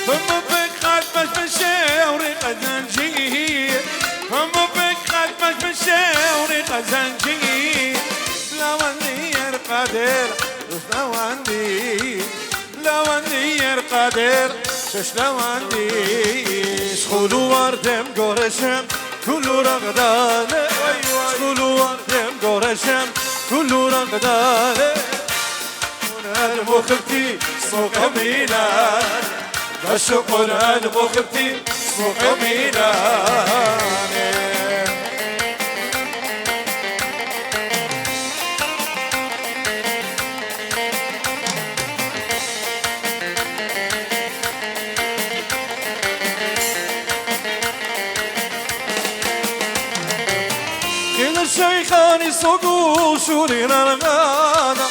هم بك قلبك بالشاوري قزنجير هم بك قلبك بالشاوري قزنجير لا وندير قادر لا وندير لا وندير قادر شش لا وندير شخولو وردم گورشم کلو رقدانه شخولو وردم گورشم کلو رقدانه المخبتي سوق ميلان بشقنا المخبتي سوق ميلان كل الشيخان سوقو شورينا الغانا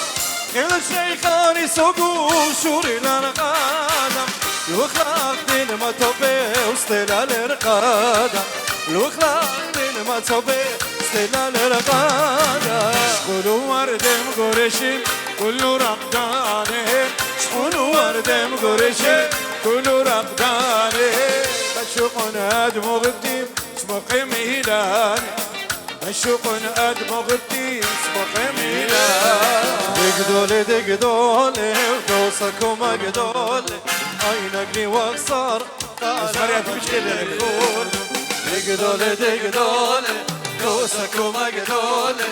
كل الشيخان سوقو شورينا الغانا الوخلاق دين ما توبي وستيلا الرقادة الوخلاق دين ما توبي وستيلا الرقادة شكولو وردم قرشين كله رقدانه شكولو وردم قرشين كله رقدانه بشقنا دمو غديم اسمه ميلان بشقنا دمو غديم اسمه ميلان دقدولي دقدولي ودوسكم اقدولي عينك واقصر اسمريات مشكلة الكون دقدولي دقدولي دوسكم اقدولي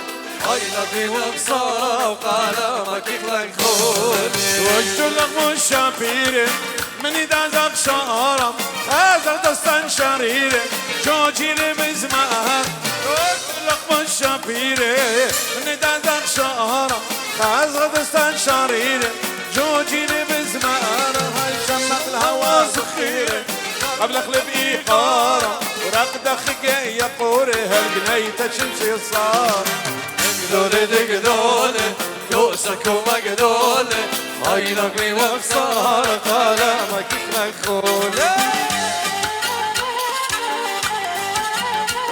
عينك واقصر وقلمك يخلق خوني وجه لغم الشابير منی دازق شارم خزر دستان شریره جوجیره بزمان لقمه شبیره منی دازق شارم خزر دستان شریره جوجيني بزمان هاي شمق الهوا زخيره قبل اخلب ايقاره ورقد خقي يقوره هالقنيته شمسي صار دقدولي دقدولي كوسك ومقدولي هاي نقلي وخسارة قلمك مخولي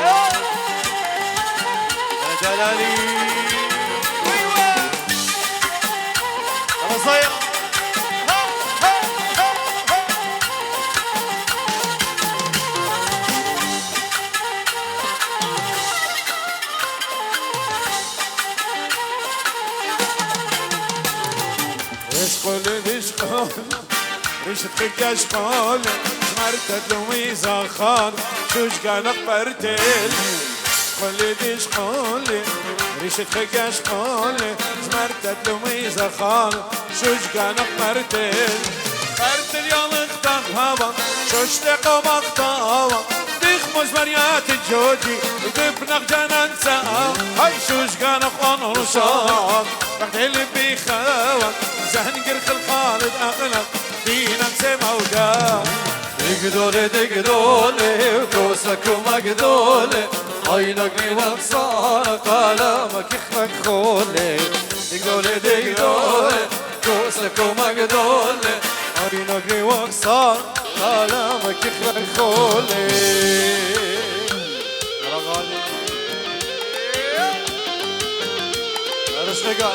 يا جلالي أنا صاير اشقل ريشت خيك اشقل مرتد لوميزا خان شوش قانق برتل اشقل اشقل ريشت خيك اشقل مرتد لوميزا خان شوش قانق برتل برتل يالق تنهبا شوش تقو مقطاوا ديخ مزمريات الجوجي ودبنق جنان ساعة هاي شوش قانق ونرشان بقتل بيخاوة زهن قرخ الخالد أغلق دينا مسمى ودا دقدولي دقدولي وكوسك ومقدولي هاي نقلي وخسارة قلمك مخولي دقدولي دقدولي كوسك ومقدولي هاي نقلي وخسارة قلمك مخولي يا غالي رشقا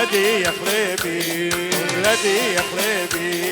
ولدي يا خليبي ولدي يا خليبي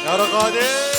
يا رغادي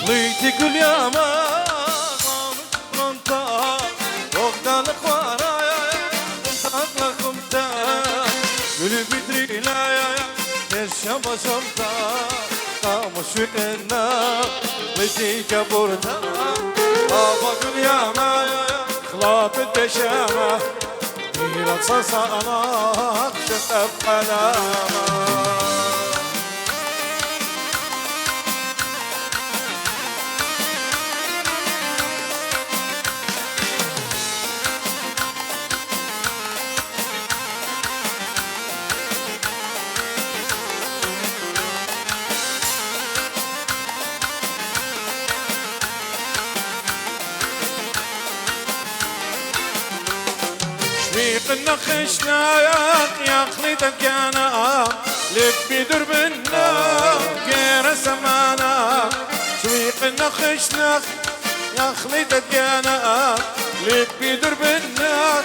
خليتي كل يا ما فرنتا وقتا الخوارا انت لكمتا قولي بدري لا يا الشمس شمتا قاموش وإنا خليتي كبرتا بابا كل يا ما خلاف الدشامة إلى صصانات شتف قلامة شويق نخشنا يا خليتك انا لبي دربنا غير سمانا شويق نخشنا يا خليتك انا لبي دربنا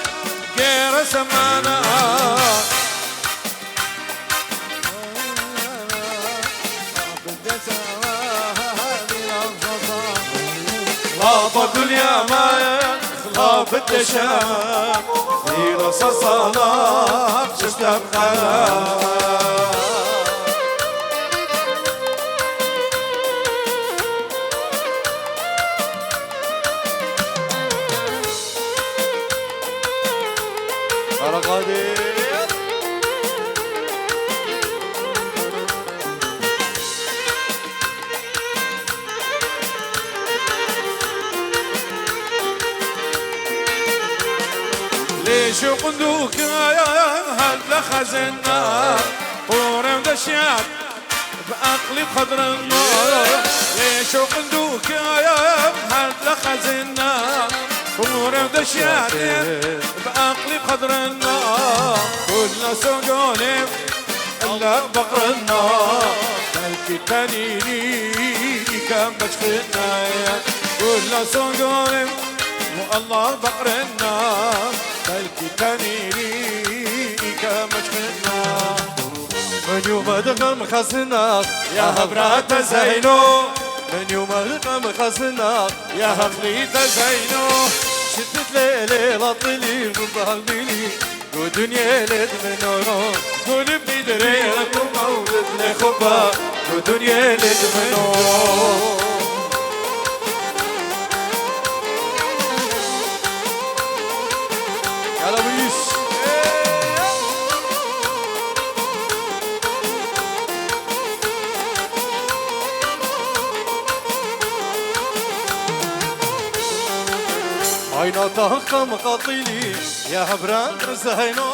غير سمانا لا بقول يا ما خلاف الدشام في رصاصنا شتم قلم ليش قندوك يا هل خزنا ورم دشيات بعقلي بقدر النار ليش قندوك يا هل خزنا ورم دشيات بعقلي بقدر النار كلنا سوقوني الا بقر النار بلكي تاني كم بشخنا كلنا سوقوني والله بقر النار بلكي تنيري كمشخنا من يوم دقم خسنا يا هبرات زينو من يوم دقم خسنا يا هبليت زينو شتت ليلي لطلي وبهلبيلي ودنيا لد منو قول بدري لكم مولد لخبا ودنيا لد منو عينا ضهقم قاطيلي يا هبران زهينو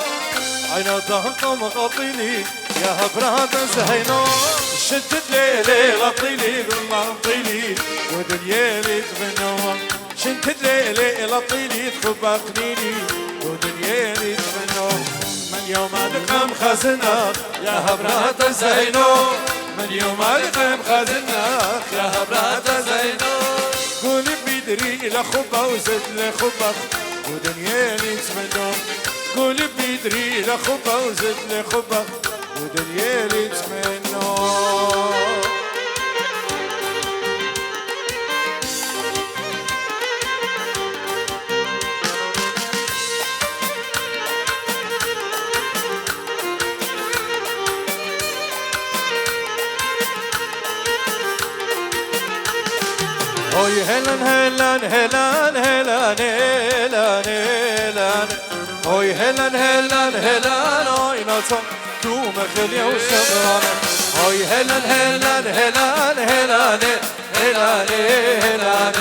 عينا ضهقم قاطيلي يا هبران زهينو شدت ليلي لطيلي بالمنطيلي ودنيا لي تمنو شدت ليلي لطيلي تخبى قنيني ودنيا لي تمنو من يوم دقم خزناك يا هبران زهينو من يوم دقم خزناك يا هبران زهينو قولي بدري لخبة وزد لخبة ودنيا لي تمنو قولي بدري لخبة وزد لخبة ودنيا لي تمنو هوي هلن هلن هلن هلن هلن هلن هوي هلن هلن هلن هوي نصم توم خليا وشبران هوي هلن هلن هلن هلن هلن هلن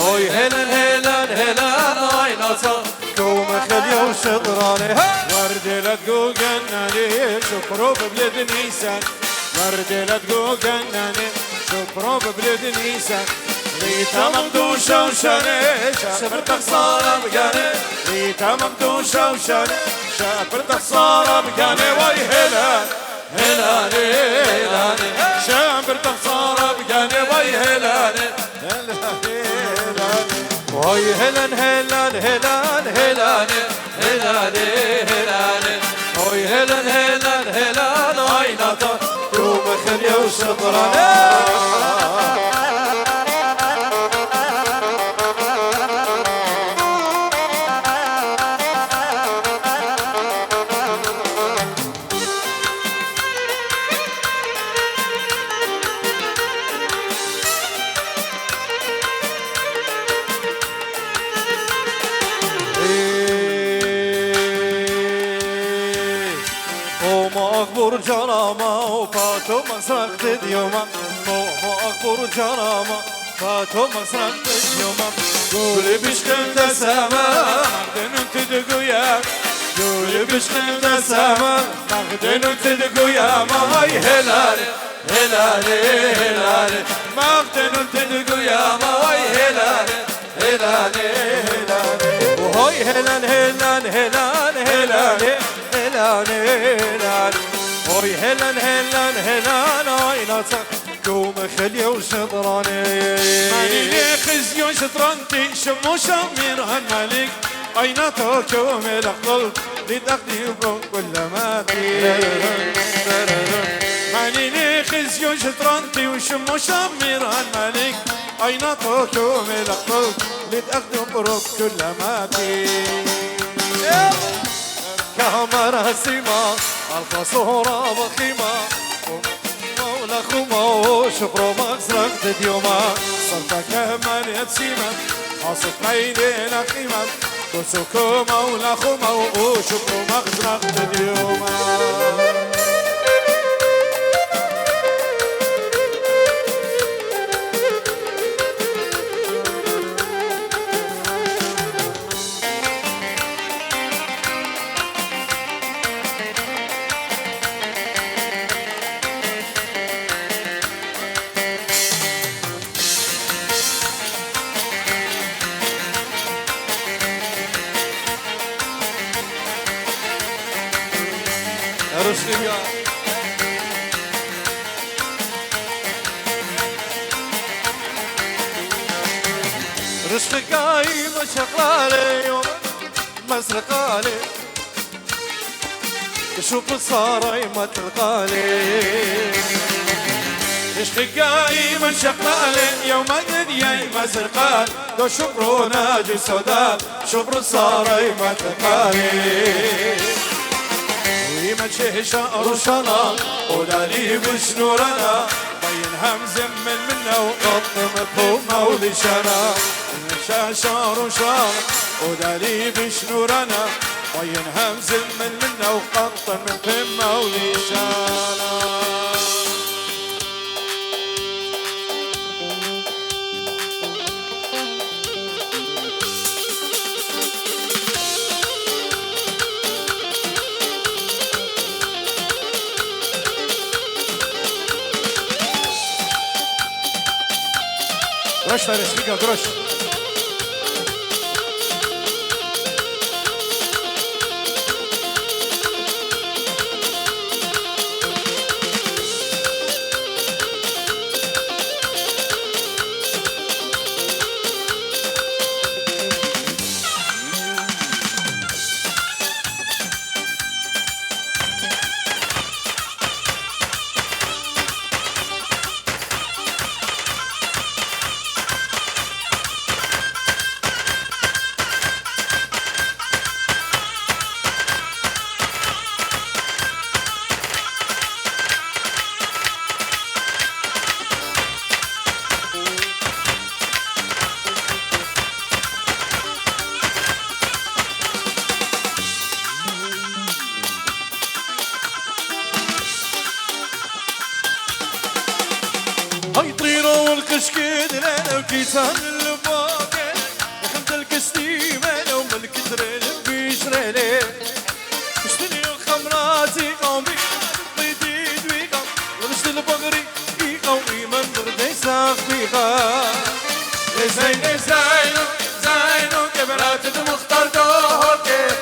هوي هلن هلن هلن هوي نصم توم خليا وشبران ورد لا تقول جناني شكروا ببلد نيسان ورد لا تقول جناني شكروا ببلد نيسان ليتا ممدوشة وشاني شابرتك صارة مكاني ليتا ممدوشة وشاني شابرتك صارة مكاني واي هلان هلاني هلاني شابرتك صارة مكاني واي هلاني هلاني واي هلان هلان هلان هلاني هلاني هلاني واي هلان هلان هلان واي ناطر يوم خليا وشطراني جراما وفاتو مسرقت اليوم مو أكبر جراما فاتو مسرقت اليوم قولي بشكل سما مغدن تدقويا قولي بشكل سما مغدن تدقويا ماي هلالي هلالي هلالي مغدن تدقويا ماي هلالي هلالي هلالي وهاي هلال هلال هلال هلالي هلالي هلالي وهاي هلال هلال هلال عيناتك قوم خلي وشطراني ماني خزي وشطرانتي شمو شامير هالملك عيناتك يوم الأقل لتقديم كل ما ماني خزي وشطرانتي وشمو شامير هالملك عيناتك يوم الأقل لتقدم كل ما كاميرا سيما الفصورة بخيمة مولا خوما وشكرا مكسرك ديوما صرت كمان يتسيما حاصل بيننا قيمة كسوكو مولا خوما وشكرا مكسرك ديوما رشدي يا رشدي قايم شغالي يوم مسرقالي شوف الصاري ما تلقالي عشقي قايم شغالي يوم الدنيا مسرقال لو شبرو ناجي سوداء شبرو صاري ما تلقالي ما تشهش رشنا ودالي بشنورنا بين همز منا وقط مفهوم ولشنا شاشار وشار ودالي بشنورنا بين همز منا وقط مفهوم ولشنا درش فارس بيقى درش هاي طيروا والكشكيد لنا وكيسان الباقي خمت الكستيمة لو ملك ترين بيشريلي اشتني الخمراتي قومي بيدي دويقا ونشت البغري قومي من بردي ساق بيقا زين زينو كبرات المختار دوكي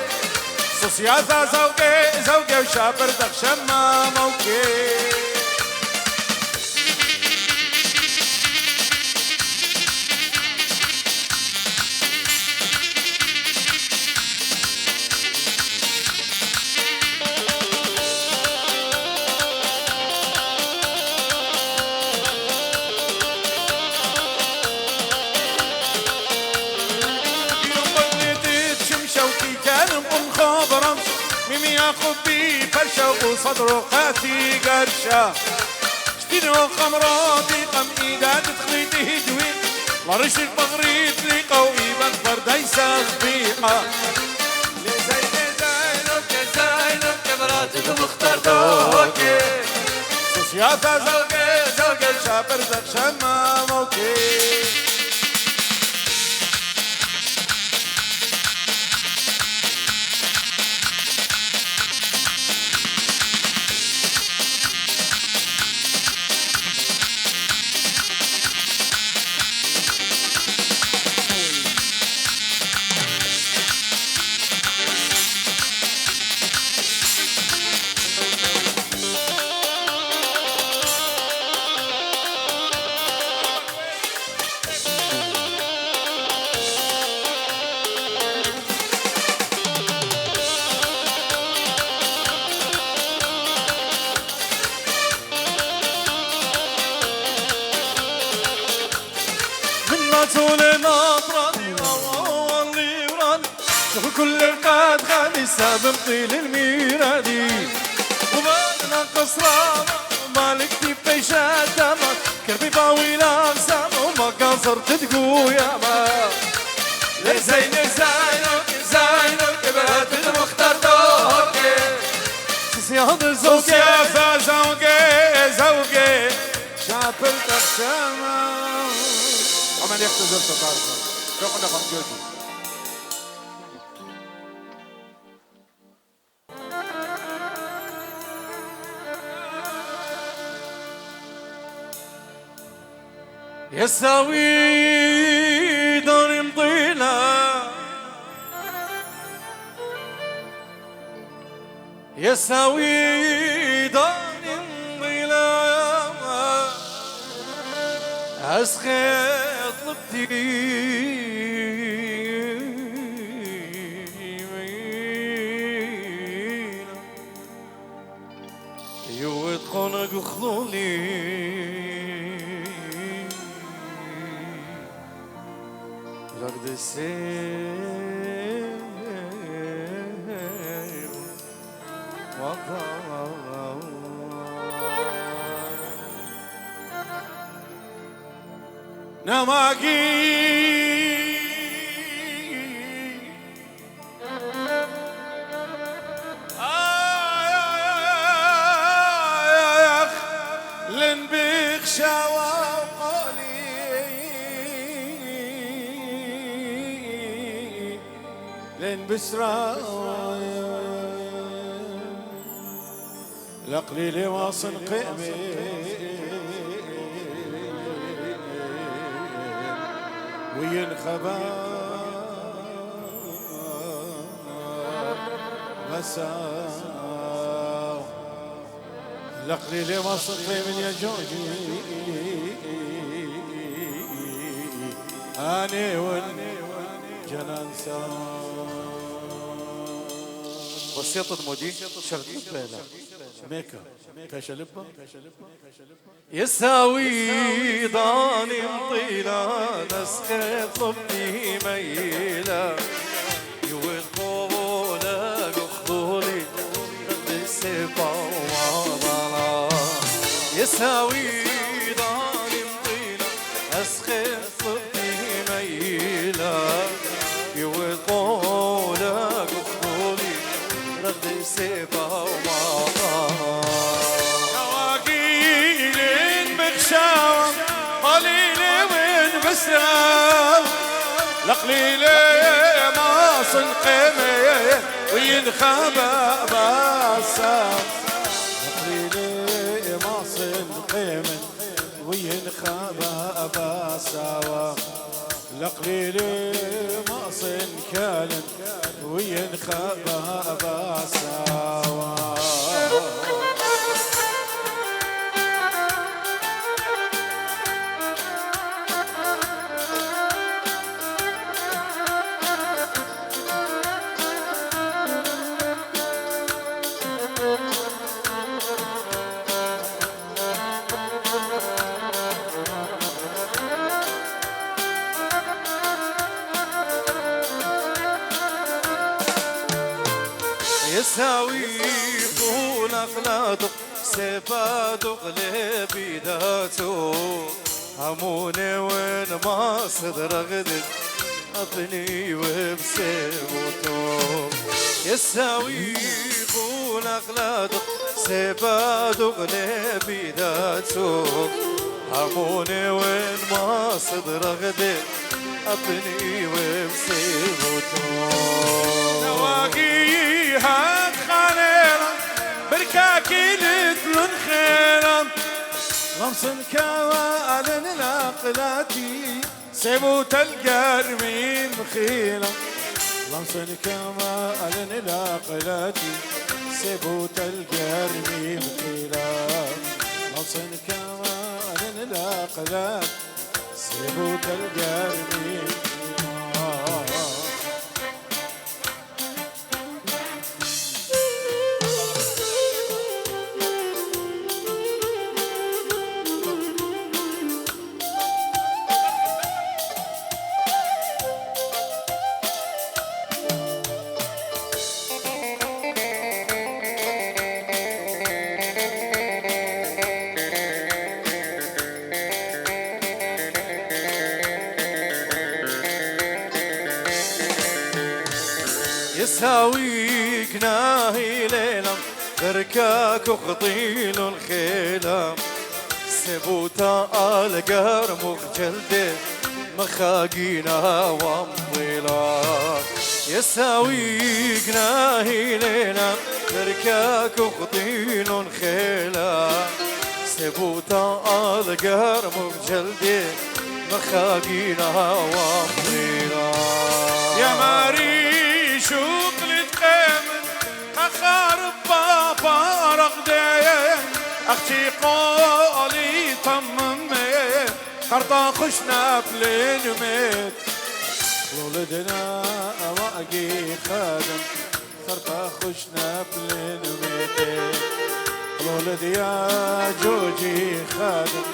سوسيازا زوجي وشابر دخشما موكي خبي فرشة وصدره قاسي قرشة شتينو خمراتي قم إيداد تخليتي هدوين لرش البغريت لي قوي بكبر دايسة خبيقة زينو كبرات المختار دوكي سوسياتا زوجي زوجي شابر زك شما موكي طولنا براني واللي وراني شوف كل القاد خاني سابم طيل الميرادي وما قصرة مالك في بيشات داما كربي باويلا ساما وما قصرت تقويا ما لزين زينك زينك بهات المختار دوكي سياد زوجي سياد زوجي زوجي شابل تخشما عمل يختزل تطارسا شو قلنا خمجوتي يساوي دار مطيلة يساوي دار مطيلة أسخيط لبتي يوت خونك وخذولي رقد السير نماكي لن بيك شوا وقولي لن بسرا لقليلي واصل قيمي وينخبى مساء لقليلي واصل قيمي يا جوجي اني والجنان سوا وسيطة مودي شرط بيلا ميكا كشلبة يساوي ضاني مطيلة نسخة طبي ميلة يوقفولا يخضولي بالسبا ومضلا يساوي ضاني مطيلة نسخة طبي ميلة يوقفولا يخضولي رد سبا ومضلا قليلي وين بسراب لقليلي ما صنقمي وينخبى باسام لقليلي ما صنقمي وينخبى باسام لقليلي ما صنكالن وينخبى باسام يساوي طول أخلاطه سباد قلبي ذاته هموني وين ما صدر غدد أبني وبسيبوتو يساوي قول أغلادك سيبادو غلبي داتوك هموني وين ما صدر غدي أبني وبسيبوتو نواقي هاد خانيرا بركاكي لتلون خيرا لمسن كوالن العقلاتي سيبوت القرمين مخيلة لمسن كوالن العقلاتي سيبوت القرمين مخيلة لمسن كوالن العقلات سيبوت القرمين يساويك ناهي ليلة بركاك وخطيل الخيلة سبوتا القرمخ جلدي مخاقينا ومضيلا يساويك ناهي ليلة بركاك وخطيل الخيلة سبوتا القرمخ جلدي مخاقينا ومضيلا يا ماري شوق لتقامن أخارب بابا رغدين أختي قولي طممي خرطة خشنا بلينميت ولدنا أواقي خادم خرطة خشنا بلينميت ولد يا جوجي خادم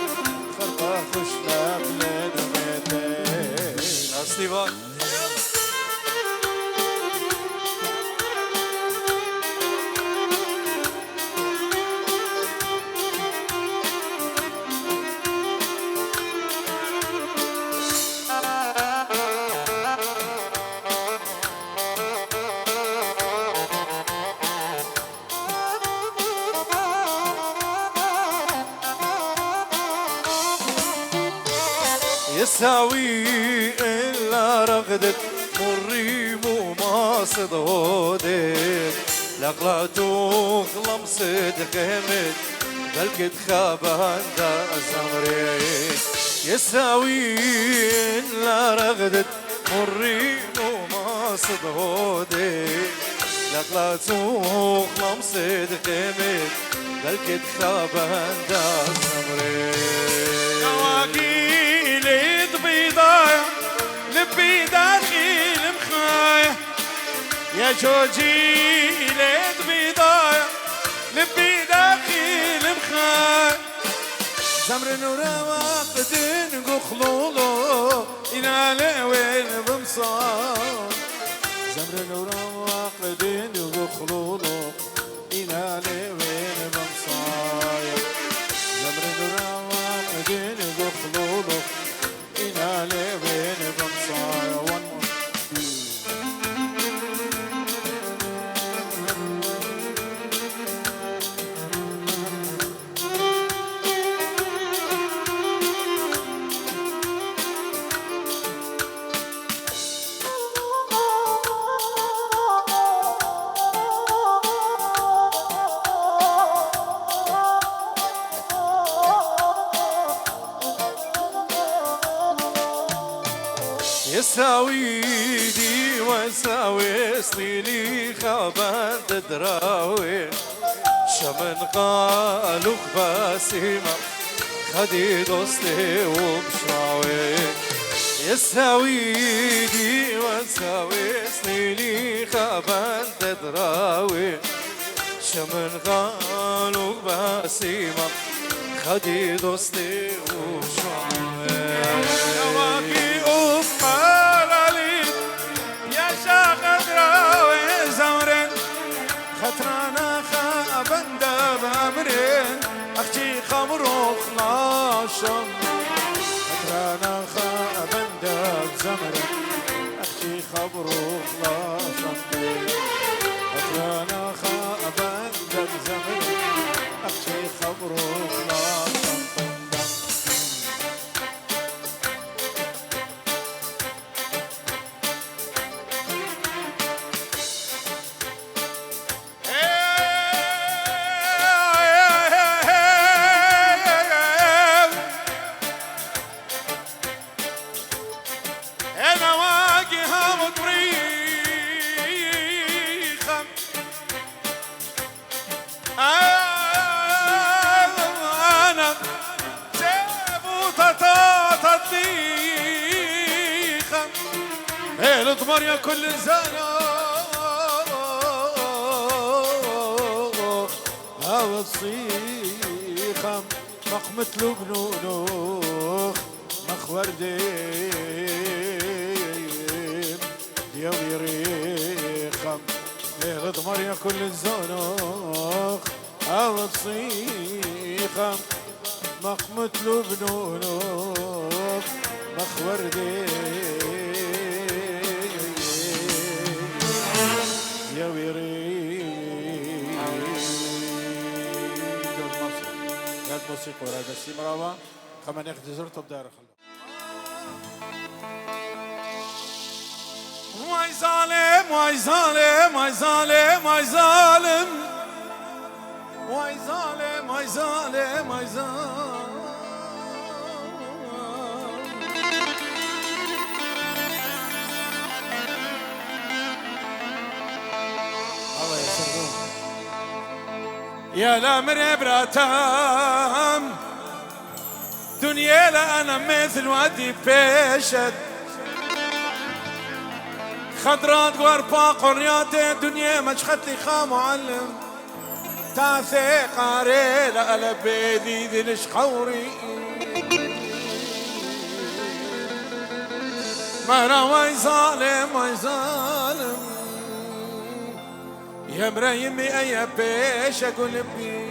خرطة خشنا بلينميت أصلي يساوي إلا رغدت مريم وما صدودت لقلاتو خلم صدق همت بلكت خابان دا زمري يساوي إلا رغدت مريم وما صدودت لقلاتو خلم صدق همت بلكت خابان دا زمري لبي داخل مخايا يا جوجي ليد بيضايا لبي داخل مخايا زمر نورا واقدين قخلولو إنا وين بمصار زمر نورا واقدين قخلولو إنا وين بمصار زمر نورا واقدين قخلولو إنا وين بمصار يساوي دي وساوي سنيني خابان تدراوي شمن قالوا خباسيما خدي دوستي وبشراوي يساوي دي وساوي سنيني خابان تدراوي شمن قالوا خباسيما خدي دوستي وبشراوي خطرانا خابن داب أمرين أختي خمروخ ناشم خطرانا خابن داب زمرين خبر وخلاصا أطلانا خابا زمزم أخشي خبر وخلاصا اضمر يا كل انسان هاو الصيخم مخ مثل بنونوخ مخ ورديم ديوي ريخم اضمر يا كل انسانوخ هاو الصيخم مخ مثل بنونوخ مخ ورديم يا ويري قد موسيقى ورا بسيم راوا كمان ياخذ زرته بدار خلو واي ظالم واي ظالم واي ظالم واي ظالم واي ظالم واي ظالم واي ظالم يا لامر براتام دنيا لا انا مثل وادي بيشت خضرات واربا قريات دنيا مشخت لي خا معلم تعثي قاري لا لبيدي ذي خوري مرا واي ظالم واي ظالم يا مريمي يا بيش اقول بي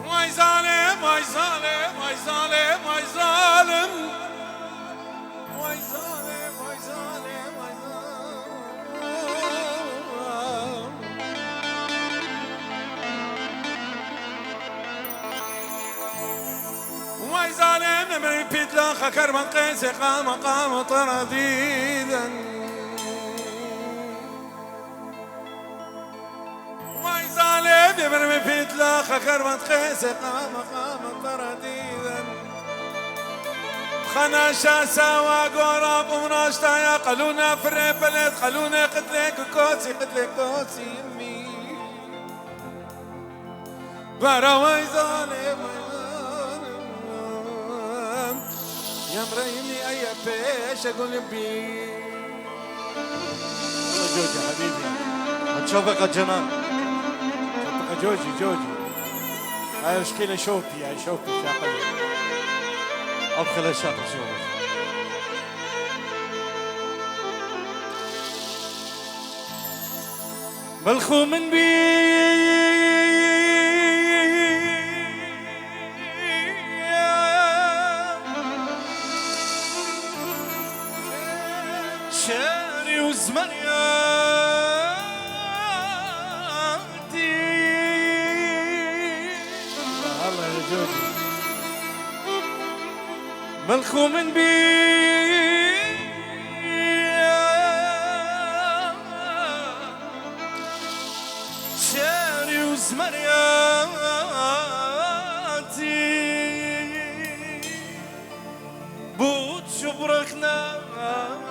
واي ظالم واي ظالم واي ظالم واي ظالم واي ظالم واي ظالم واي ظالم نمري بيتلا خكر من قيس قام طرديدا واي ظالم نمري بيتلا خكر من قيس قام طرديدا خنا شاسا وقرب وناشتا يا قلونا في الريبلت قلونا قتلك كوسي يمي برا واي ظالم يا مريمي اي بيش اقول بي جوجي حبيبي نشوفك الجنان شوفك جوجي هاي مشكلة شوقي شاقلي ادخل الشاطئ شوف ملخوم من بي شاري وزمرياتي الله يا جوجي ملخوم من بي شاري وزمرياتي بوت شبرك ناجب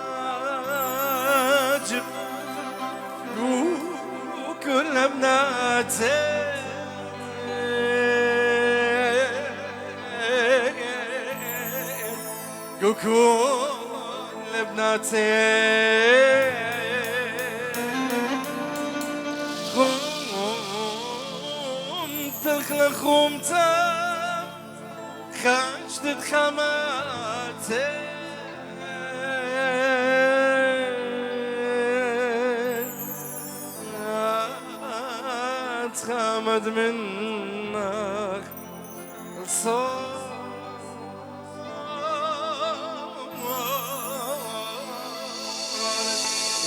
وكل بناتي وكل بناتي خمت الخلق خمتا خشت خماتي اتخمد منك الصوت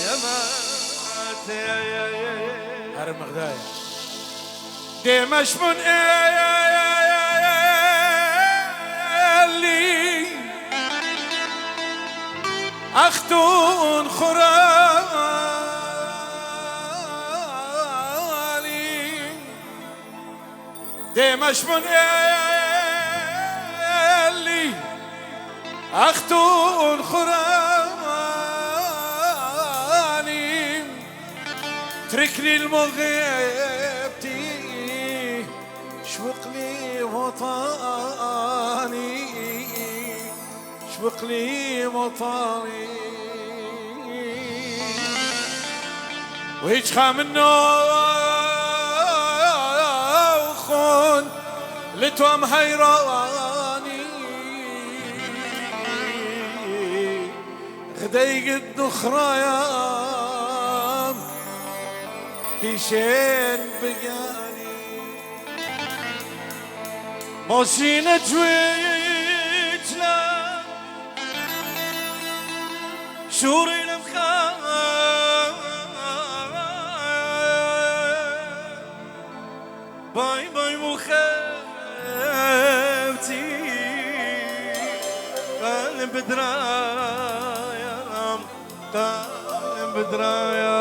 يا مات يا هرم مغدايا ديمش من اللي أختون خرالي ديمش من اللي أختون خرالي ترك لي المغيبتي شوق لي وطني شوق لي وطني وهيج خامنو خون لتوام حيراني غداي قد خرايام في شين بقاني ماشينا جويتنا شوري الافخار باي باي مخابتي قلب درايا قلب درايا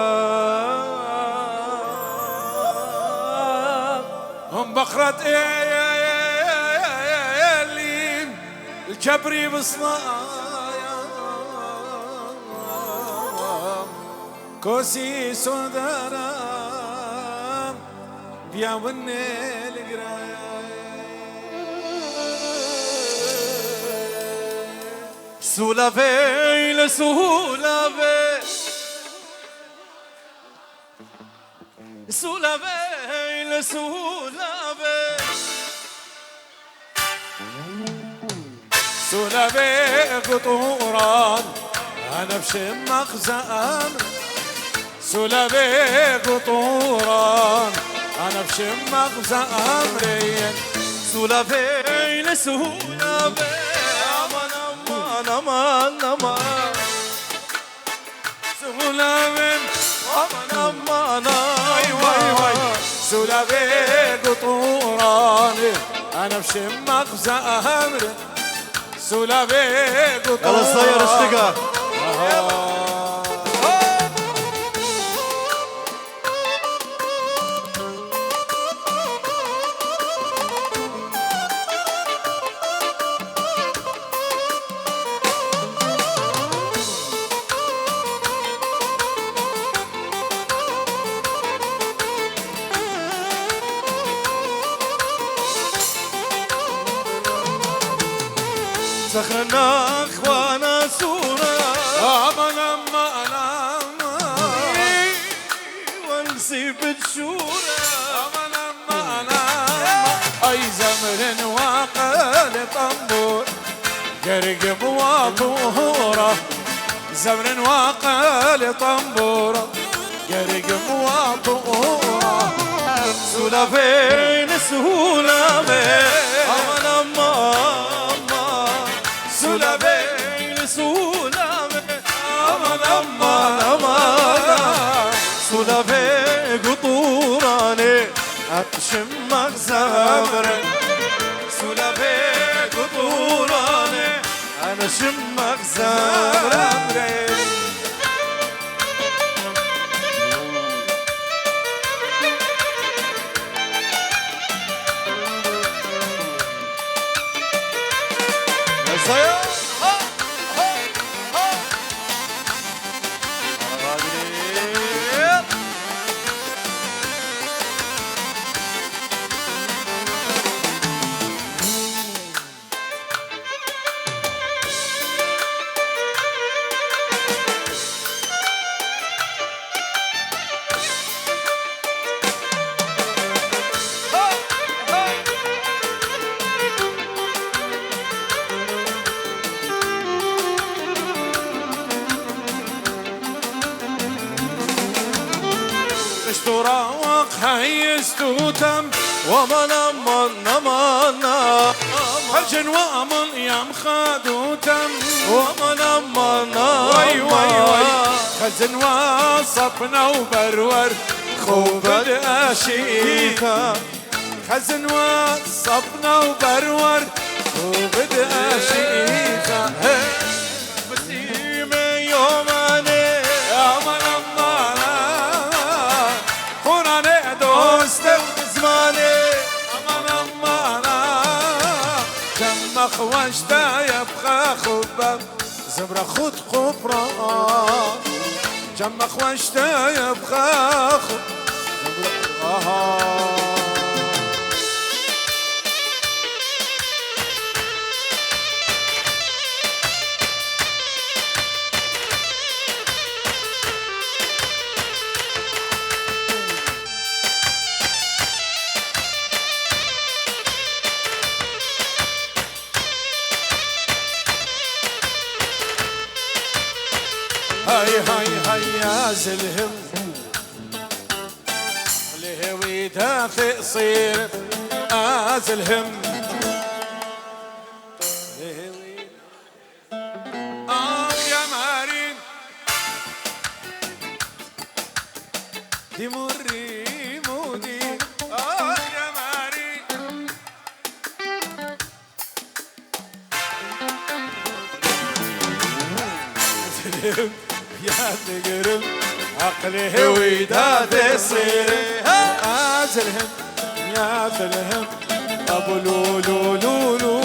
هم بقرة اللي الكبري بصنايا كوسي سودارام بيا وني القرايا سولافي لسولافي سولافي لسولافي سلبي قطوران أنا بشمخ زأمر سلبي قطوران أنا بشمخ زأمرين سولافي لسولافي أمان أمان أمان أمان سلبي أمان أمان سلبي قطوران أنا بشمخ زأمر سلبي قطوران يلا صير اشتقى سخنا اخوانا سورة أمان أمان أمان ونسيب الشورى أمان أمان أي زمر وقال طنبور قرقب وطهورة زمر وقال طنبورة قرقب وطهورة سولافين سولافين أمان أمان سولافين سولافين أمان أمان أمان سولافين قطوراني أشمك زمرك سولافين قطوراني أنا شمك زمرك صير براوق هيستوتم ومن أمان أمان حجن وامن يم خادوتم ومن أمان وي وي وي خزن وصفنا وبرور خوب الاشيثة خزن وصفنا وبرور خوب الاشيثة بسيمة يوماني يا من امانا قراني دوست زماني من امانا جم خوشتا يبقى خوبم زمرة خود خبرة جم خوشتا يبقى خوب زمرة هاي هاي هاي يا زلهم لهوي دافئ صير ازلهم لهوي يا مارين دي مري مودي يا مارين زلهم يا تقرب عقلي وداد يصير ازلهم يا تلهم ابو لولو لولو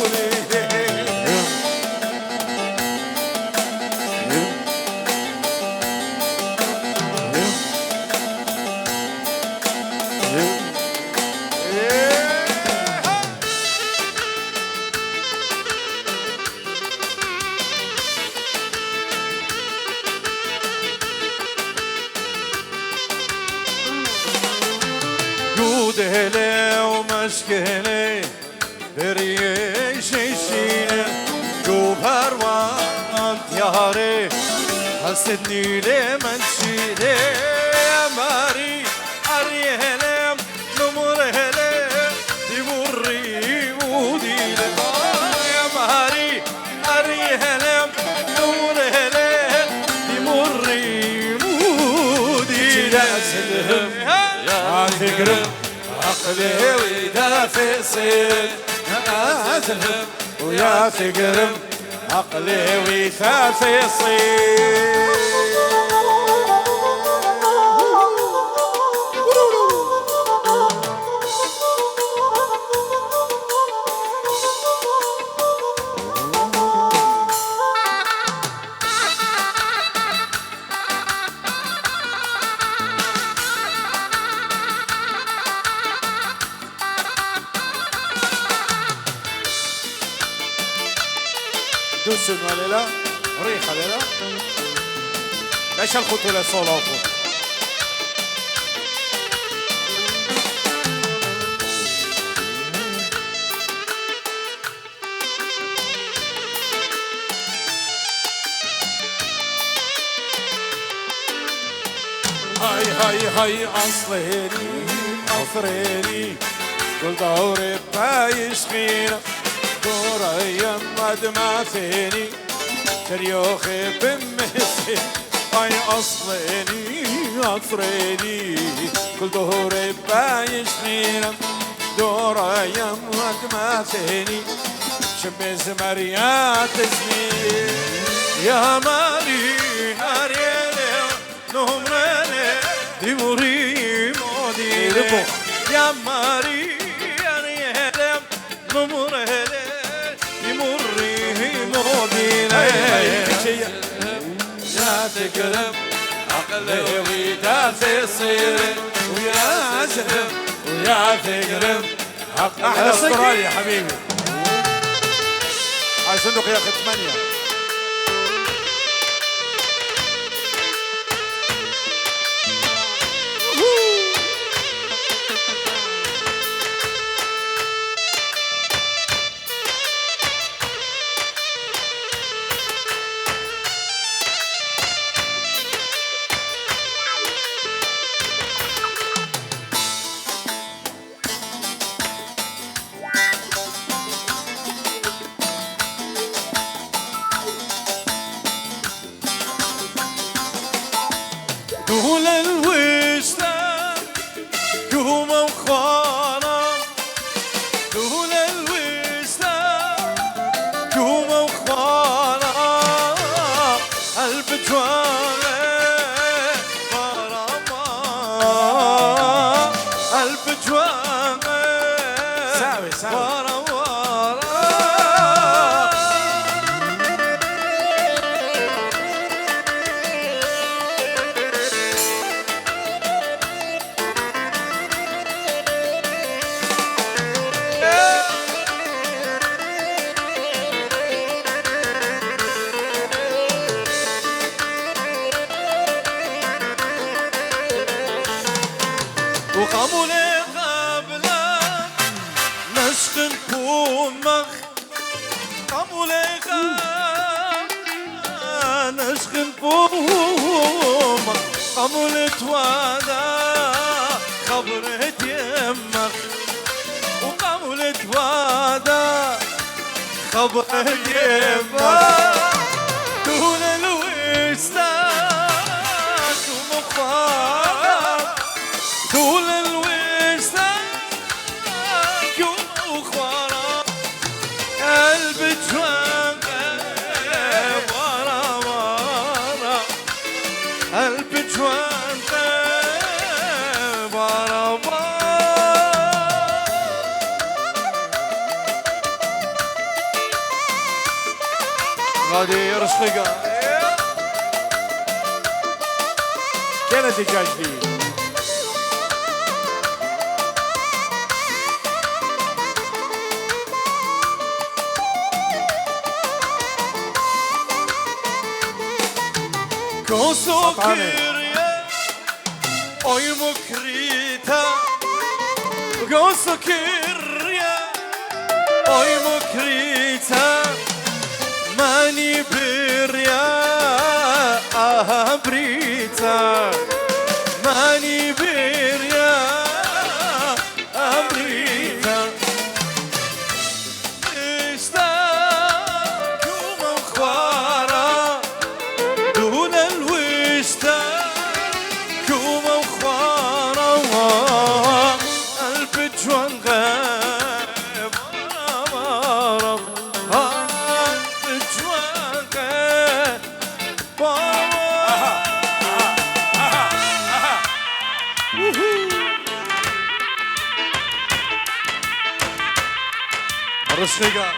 دهلي ومشكلي بريش الشينة جوهر وانت يا هاري حسدني لمن شيلي يا ماري أريهلم نمرهلم دمري موديلي يا ماري أريهلم نمرهلم دمري موديلي يا تقرب عقلي ودافئ صير ازلهم ويا تقرب عقلي وثافي صير دوسن ولا لا ريحة لا ليش الخطولة صولوكم هاي هاي هاي أصليني أفريني كل دوري بايش خينا دور أيام مدمعتيني تريوخي بمسي هاي أصليني أفريني كل دوري بايش خينا دور أيام مدمعتيني شمس مريات زميل يا مالي أريلي نمرلي دمري موديلي يا مالي أريلي نمرلي دمري موديلي يا تقرب عقلي وداس يصير ويا زلم ويا تقرب عقلي احلى استراليا حبيبي على صندوق ياخذ 8 يا دول الوسطى قوم وخوانا قلب جوانا مرمى قلب جوانا ساوي ساوي وقاموا لي قبلا نسخن بومخ قاموا لي قبلا نسخن بومخ قاموا لي توادا خبرت يمخ وقاموا لي توادا خبرت يمخ دون الوسطى ومخفاض دول الوسطى يوم وخوارا قلب جوان ورا ورا قلب جوان ورا ورا غادي رشقة كانت الدجاج دي Koso kirje, oj mokrita. Koso kirje, oj mokrita. Mani birja, abrita. Mani birja, abrita. Ista kuma khwara. دون الوسطى كوم وخوارا قلب جوان غاب ورا قلب جوان غاب رشقة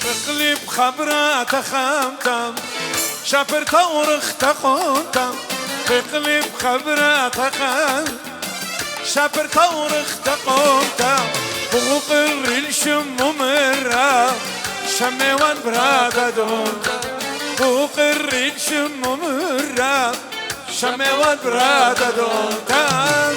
بقلب خبرات خامتم شابر تورخ تقونتم بقلب خبرات خام شابر تورخ تقونتم بغقر الشم مرة شموان برادة دونتم بغقر الشم مرة شموان برادة دونتم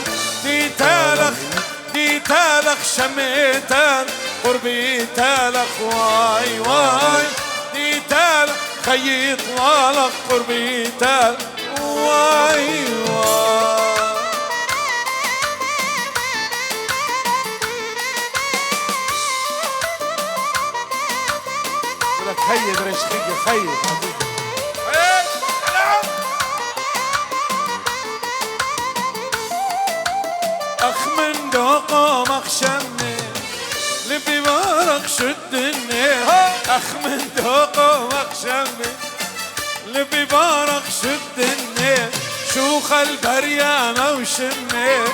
دي تالخ شميتان قربي تالخ واي واي دي تالخ خيط والخ قربي تالخ واي واي لك خيط رشقية خيط أخ من دوقه مخشمني لبي بارق شدني أخ من دوقه مخشمني لبي بارق شدني شوخ البريا موشمني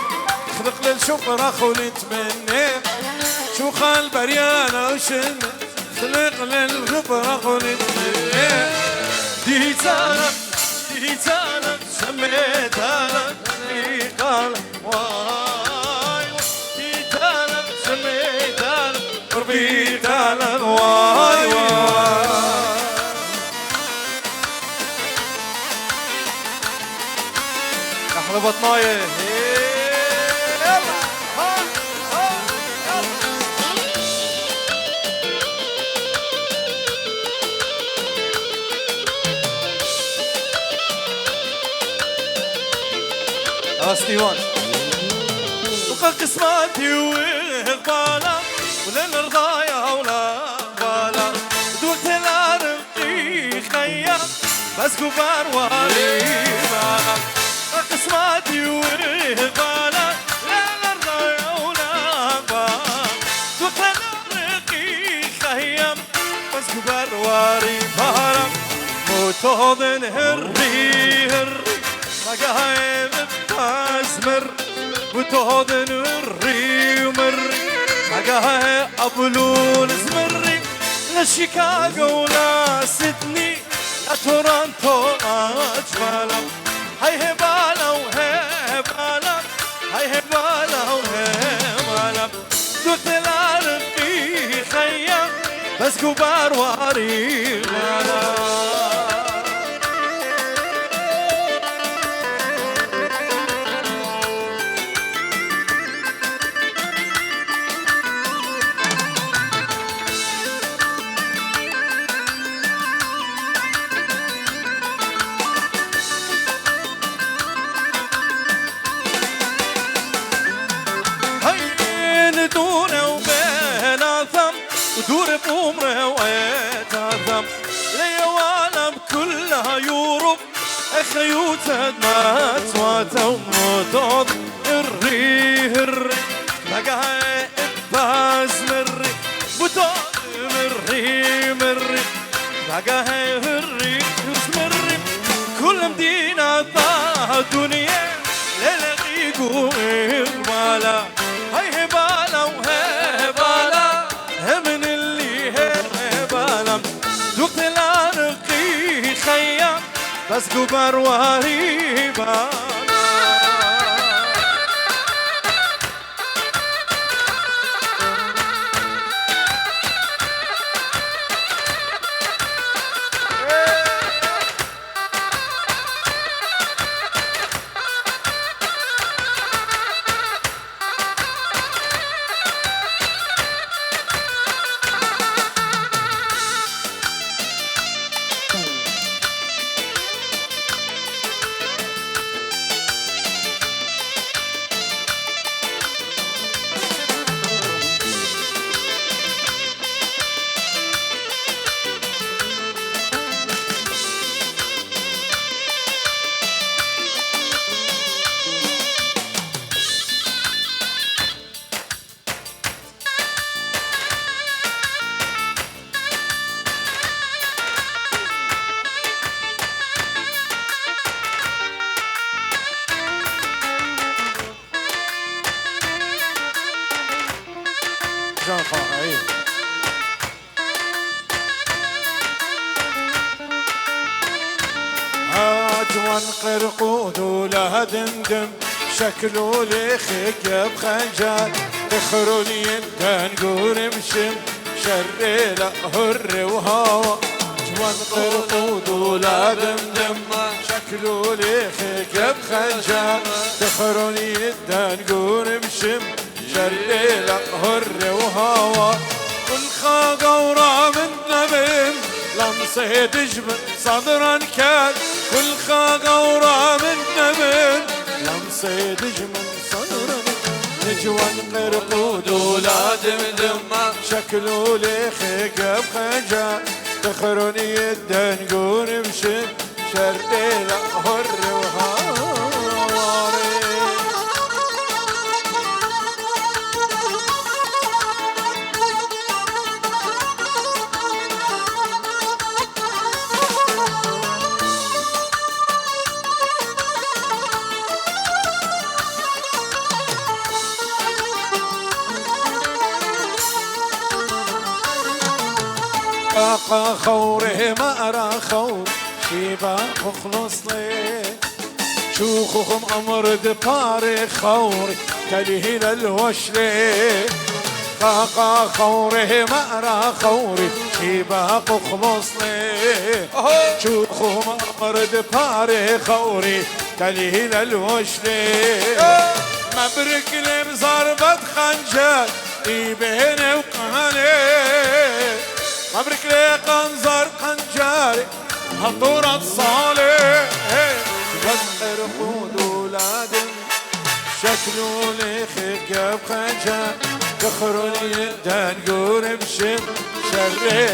خلق للشفرة خلت مني شوخ البريا موشمني خلق للشفرة خلت مني دي تالك شمي على بطنايه ستيوان وقع قسماتي وإقبالا ولن رضايا ولا قبالا دولت الأرقي خيام بس كبار وريبالا وقع قسماتي وإقبالا لن رضايا ولا قبالا دولت الأرقي خيام بس كبار وريبالا موتوضن هري هري مقايم بتازمر وتوضن الري ومري مقاهي أبلون زمري لشيكاغو ولا سيدني يا تورنتو أجمالا هاي هبالا وهبالا هاي هبالا وهبالا دوت الأرقي خيام بس كبار واريغالا ودور بأمره ويتعظم ليا وعالم كلها يوروب خيوط ما تواتو موتوض الري هري مقاهي إباز مري بوتوض مري مري مقاهي هري مري كل مدينة طاها دنيا للغيقو إغمالا هاي هبالا وهبالا من اللي هبالا دوقت الأرقي خيام بس كبر وهيبالا جان خواهی عجوان قرقود ولا دندم شكلو ليخك بخنجان تخروني تنقور مشم شري لا هر وهوا جوان قرقود ولا دندم شكلو ليخك بخنجان تخروني تنقور مشم شري لا هر وهوا والخاقة ورا من نبم لمسه تجبن صدرا كان كل خاقة ورا من نبم لمسه تجبن صدرا نجوان قرقود ولا دمدم شكلو ليخيك بخنجان تخروني الدنقور مشم شري لا هر وهوا باقا خوره ما أرى خور شيبا خلص لي شوخهم أمر دباري خوري تلهيل الوشلي باقا خوره ما أرى خوري شيبا خلص لي شوخهم أمر دباري خوري تليل الوشلي مبرك لي بضربة خنجر بين وقهني مبرك لي قنزر خنجري هطورة صالح بسحر خود ولادي شكلوا لي خيك بخنجر دخلوا لي الدنقور بشم شري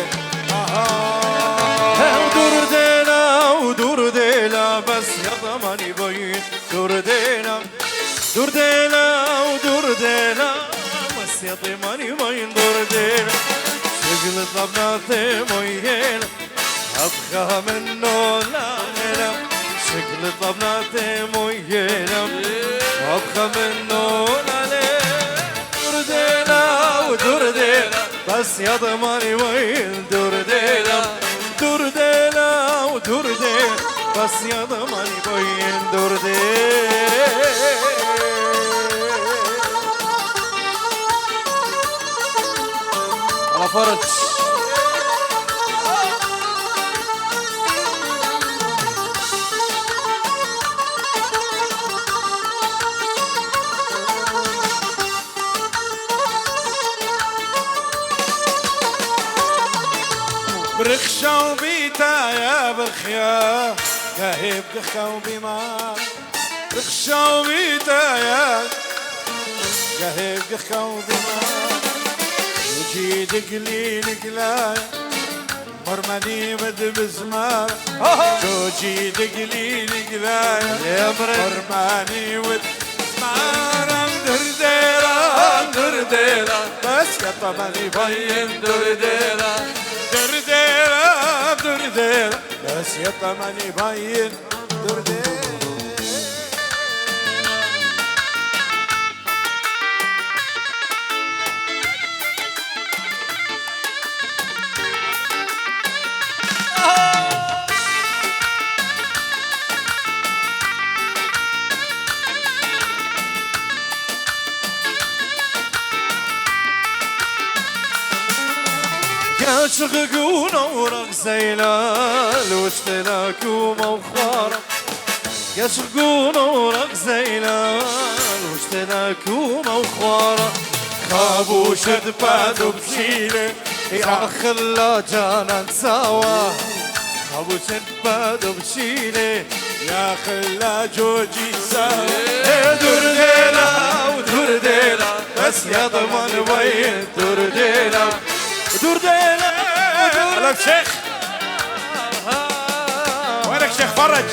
ودور ديلا بس يا ضماني بين دور ديلا ودور ديلا بس يا ضماني بين دور ديلا شغل طبناتي مويل ابخى منه لا لا شغل طبناتي مويل ابخى منه لا لا ودور ديلا بس يا ضماني وين دور ديلا ودور ديلا بس يا ضماني وين دور ديلا على فرج برخشة وبيتا يا بخيا قاهب قخة وبما برخشة وبيتا يا قاهب قخة وبما وجي دقلي نقلاي مرمني مد بزمار جوجي دقلي نقلاي مرماني ود زمار درديرا بس يا طبني بين درديرا درديرا بس يا طمني باين درديرا شغقون ورق زيلال واشتلاك وموخارة يشغقون ورق زيلال واشتلاك وموخارة خابو شدباد وبشيله يا خلا جانا نساوا خابو شدباد وبشيله يا خلا جوجي ساوى درديلا ودرديلا بس يا ضمان وين درديلا درديلا لك شيخ وينك شيخ فرج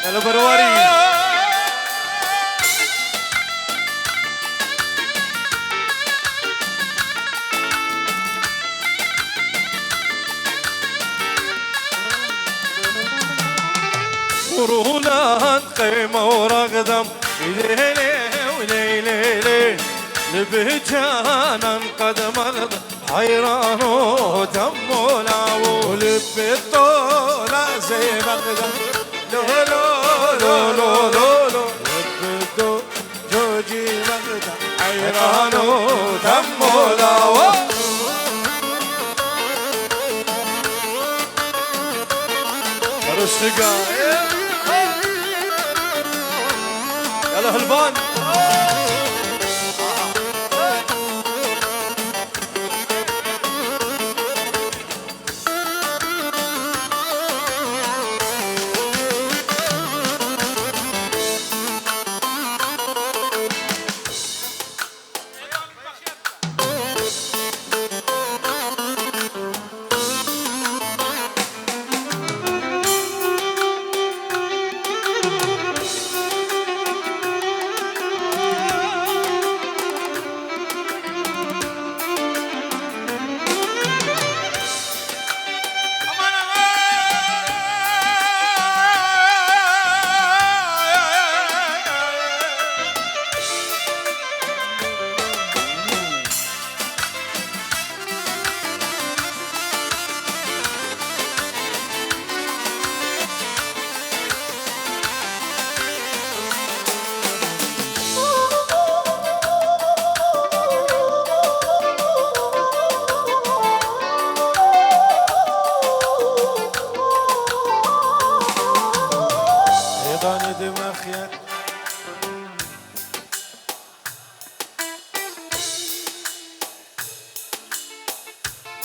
البرواري ورونان قيمة ورقدم ليلي وليلي لبهجانا قدم حيران ودم ولاو ولب الطولة زي مقدم لو لو لو لو لو لب الطولة جوجي مقدم حيران ودم ولاو رشقا يلا هلبان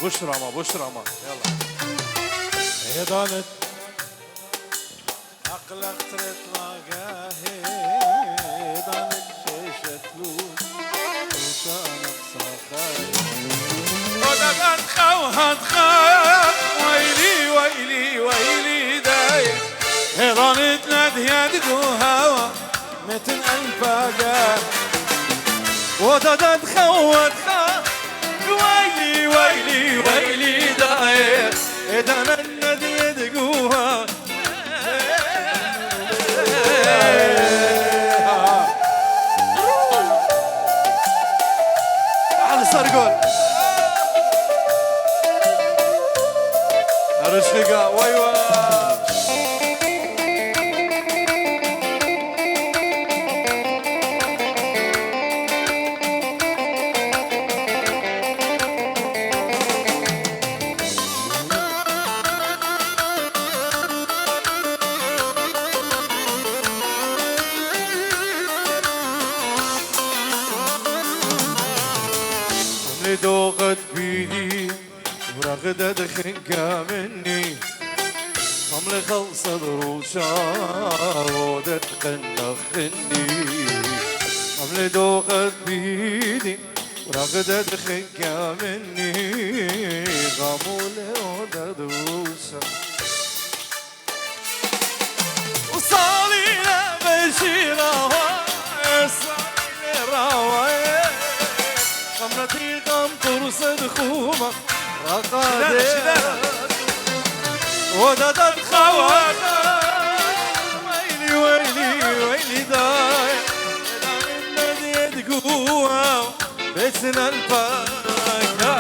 بشرمة بشرمة يلا هضانت عقلك تطلقاه هضانت شيشة لوز وشانك صخاي ودقت خوهت خاف ويلي ويلي ويلي دايم هضانت ندهيت هوا متن الفاقة وددت خوت ويلي ويلي ويلي داير إذا الندي يدقوها على سرقول رشقة ويوا دوقت بيدي ورغدت خنقة مني عمري خلص دروشا ودت قنخني عمري دوقت بيدي ورغدت خنقة مني غمولي ودت دروشا وصالي بشيرة وصالي راوي خمرتي قم ترصد خومة رقادة وددت خواتا ويلي ويلي ويلي داي الذي يدقوها بسنا الفاكهة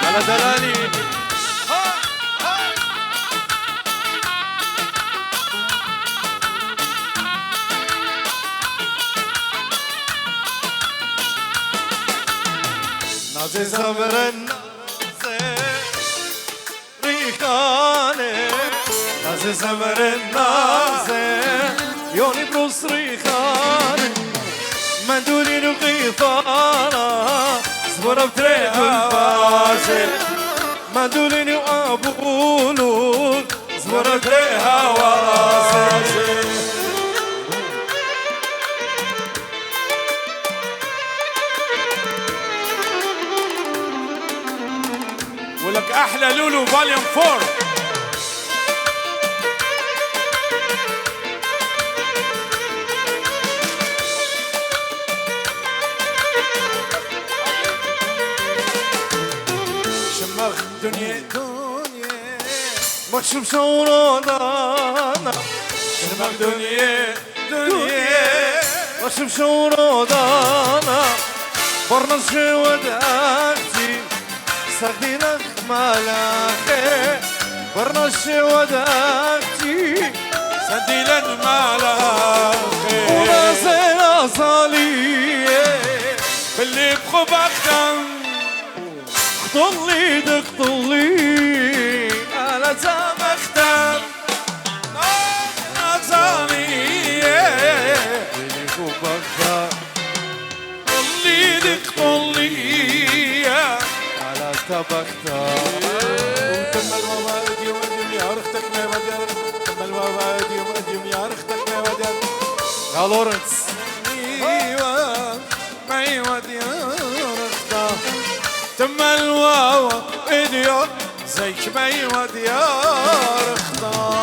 على دلالي نازي زمرن ريخاني نازي زمرن نازي يوني بروس ريخاني مندولي نقيطانا زبرة بتريق الفاشل مندوليني وابولون زبرة بتريقها واسل ولك احلى لولو فوليوم 4 دنيا دنيا مكشوف شورودانا شمك دنيا دنيا مكشوف شورودانا برنس وداكتي سردي لك ملاخي برنس وداكتي سردي لك ملاخي وراسنا صالية باللي بخبختم اقتلي دقتلي على تمختم نظامية بيني وبكا قلي دقتلي على تمختم وكمل ووالد يوم اديم يا رختك ما ودر كمل ووالد يوم اديم يا رختك ما ودر يا لورنس ما يودي رختك تم الواو إديو زيك ما يودي رختك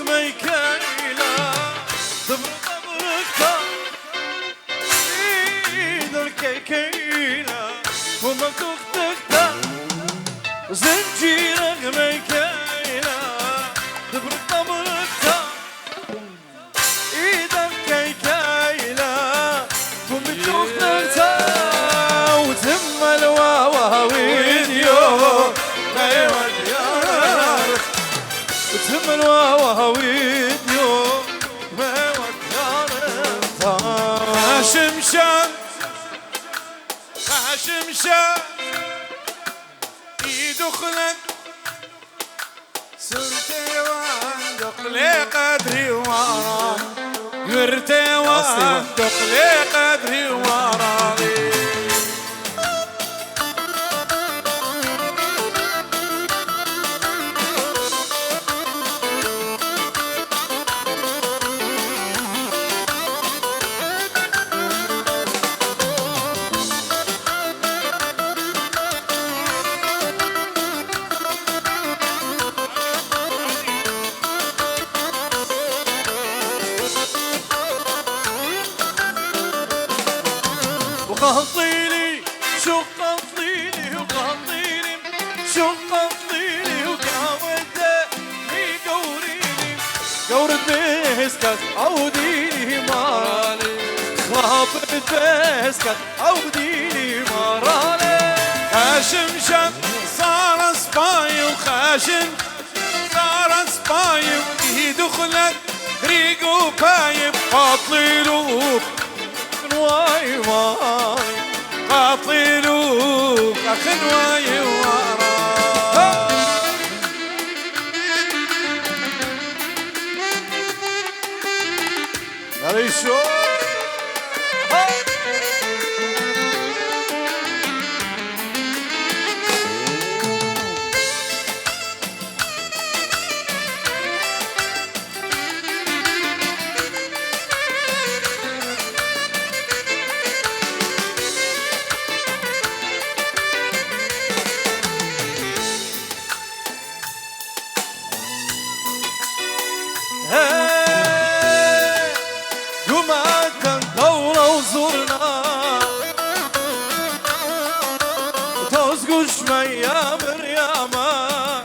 ميكايلا دبرق برقتا إيدر كيكيلا ومفتوح تختا زنجيرك ميكايلا دبرق برقتا إيدر كيكيلا ومفتوح تختا وتم الواواويديو وتم الواواويديو شمشان شمشان يدخلك سرتي واندق لي قدري ورا قرتي واندق لي قدري ورا وقهطيلي شق طيلي وقهطيلي شق طيلي وقاوده في قوريني قورد بيسكت عوديني مارالي خافت بيسكت عوديني مارالي خاشم شم صار سباي وخاشم صار سباي يدخلك ريق وبايب قاطليلوك واي واي قاطلوك اخن واي ورا علي شو قمعة دورة وزورنا وتوزقش ميا مرياما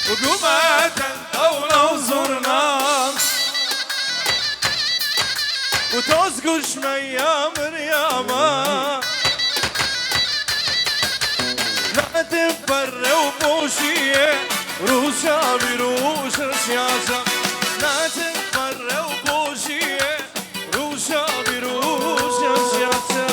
وقمة دورة وزرنا وتوزقش ميا مرياما لا تفر وبوشية روشا بروش رشياشا لا تفر وبوشية روشا بروش رشياشا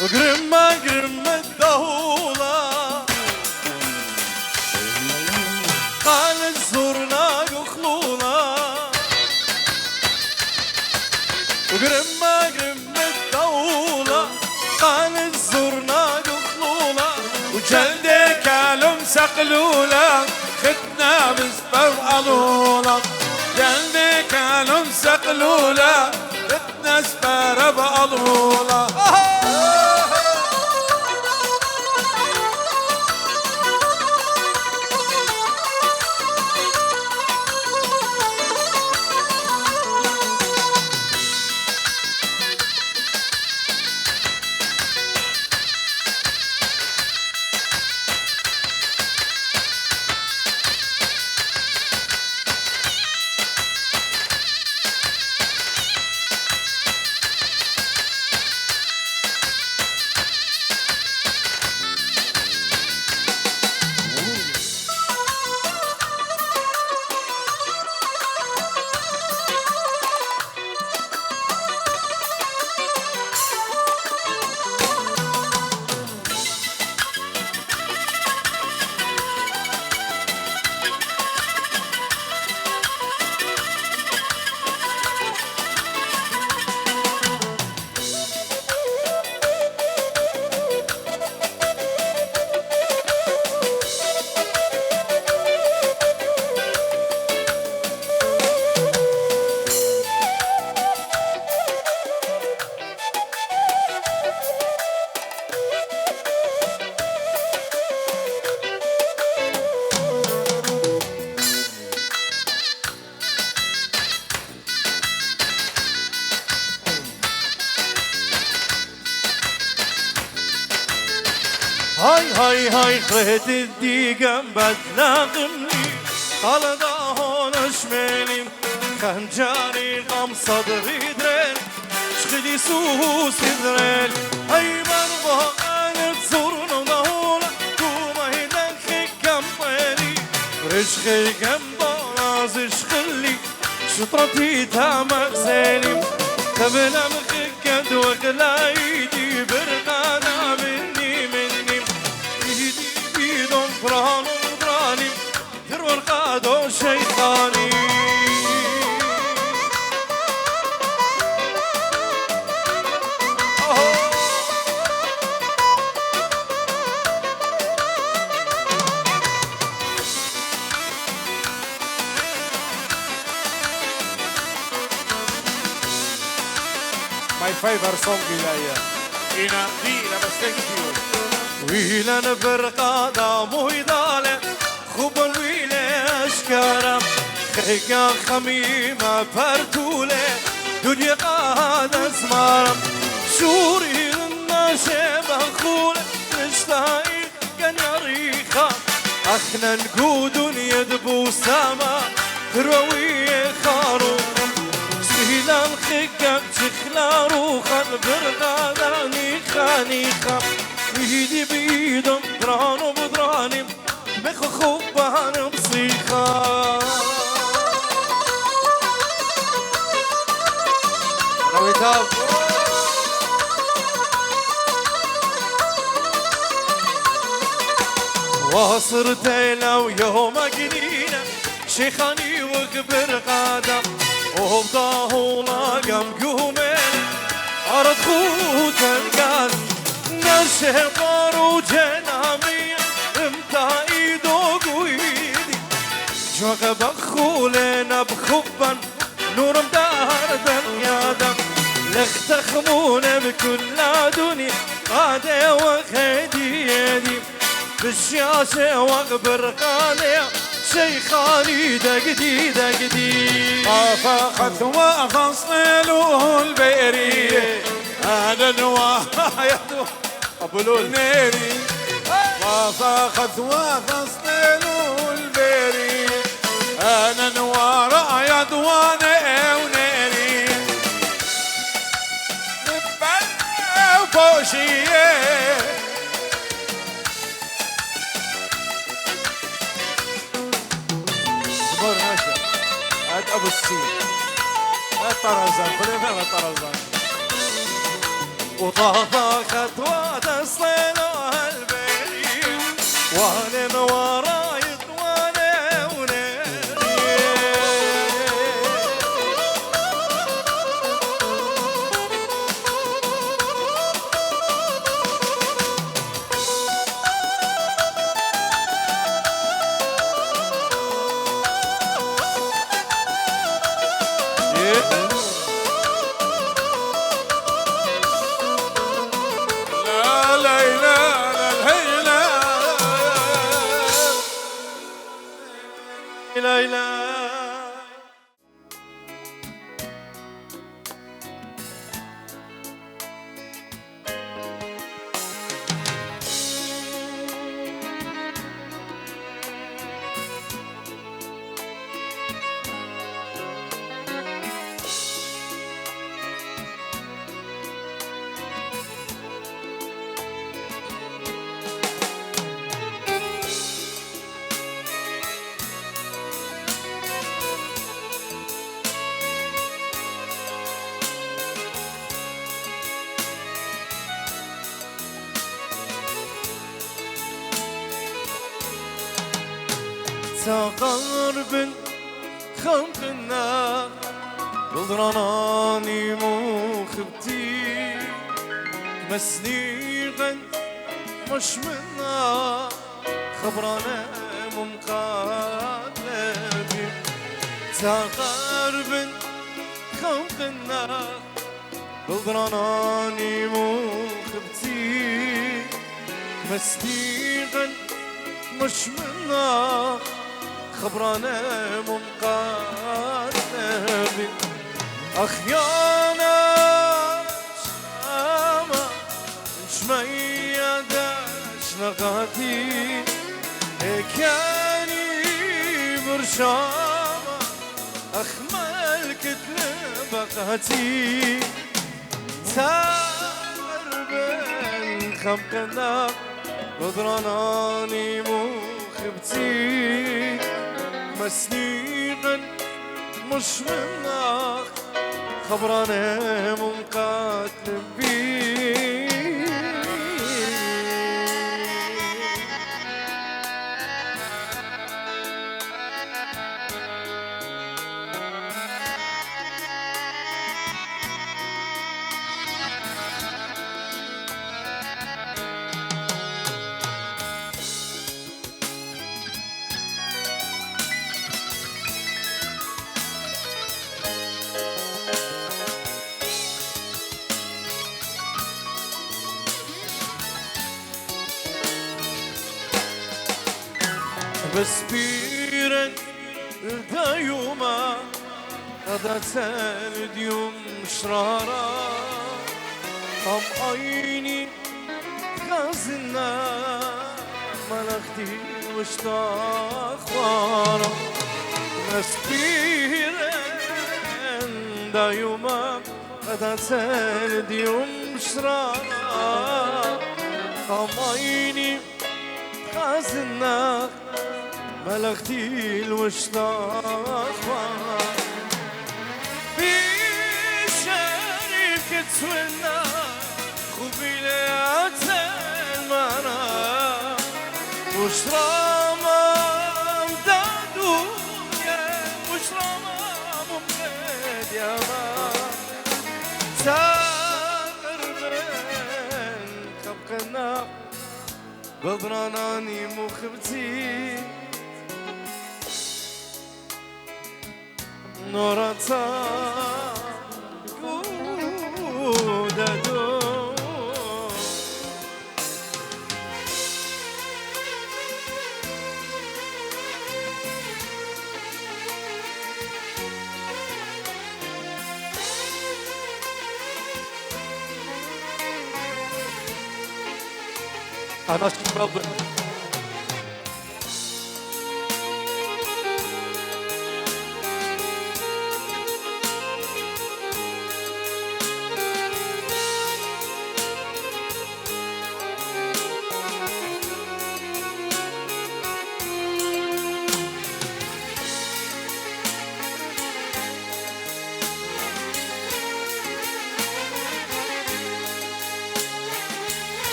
وقرمة قرمة الدهولة قال زورنا قخلولة وقرمة قرمة الدهولة قال زورنا قخلولة وجلدك علم سقلولة ختنا بزبر ألولة جلدك علم سقلولة ختنا سبر بألولة هاي خريت الديقة بتلاقمني قال دا هون اشمالي خنجاري غم صدري درين شخدي سوس درين هاي برضه انا تزورنا ونهولا كوما هيدا خيكم طيري رشخي جنبا شخلي شطرتي تامك زيني تبنا مخكد وغلايدي برغانا مني ايدي بيدون فران ومدراني ترور قادو شيطاني My favorite song إلهي إنا دينا بس thank you ويلان برقادا مويدالة خوبن ويلة أشكارا خيكا خميمة برتولة دنيا قادة سمارا شوري الناشي بخولة نشتاي كان يريخا أخنا نقود يدبو سما تروي خارو سهلا الخيكا تخلا روخا برغادا نيخا ايدي بيدم درانو بدراني مخو خوبان بصيخا رويتاب واصرت لو يوم قنينة شيخاني وقبر قادم وبضاهو لاقم قومين أرد خوت القاد نشهر وجنامي امتا ايدو قويدي جوغ بخولنا بخبا نور مدار دنيادا لختخمون بكل دنيا قادة وخدي يدي بالشاشة واغبر قانية شيخاني دقدي فاخذ وفصلوا البيري انا نوايا ابو لول نيري فاخذ وفصلوا البيري انا نوار يا دوانه ونيري نبل وفوشيه زبور ماشي هات ابو السين هات طرزان كلنا هات طرزان وطافا خطوات صلينا البيري وانا من وراي وانا ونيري لا لا قرب خلقنا بلدراني مخبتي مسنيغا مش منا خبرانا ممقالبي قرب خلقنا بلدراني مخبتي مسنيغا مش منا خبرانا ممقالبي أخيانا شاما شمية داشنا بغاتي كاني برشامة أخمل كتل بغاتي تامر بين خمقنا بدراناني مخبتي مسنيغا مش منك خبراني مقاتل بي بس بيرن الدايوما قد تلد يوم شرارا طم عيني غازنا ملختي واشتاق وارا بس بيرن دايوما قد تلد يوم شرارا طم عيني غازنا ملختي الوشطاق في شركة سوينا خبيلات المنام وش راما مدادويا وش راما ممكن يا ما تامر بين خبقنا بدراناني مخبتي نورتا قوددو أنا شباب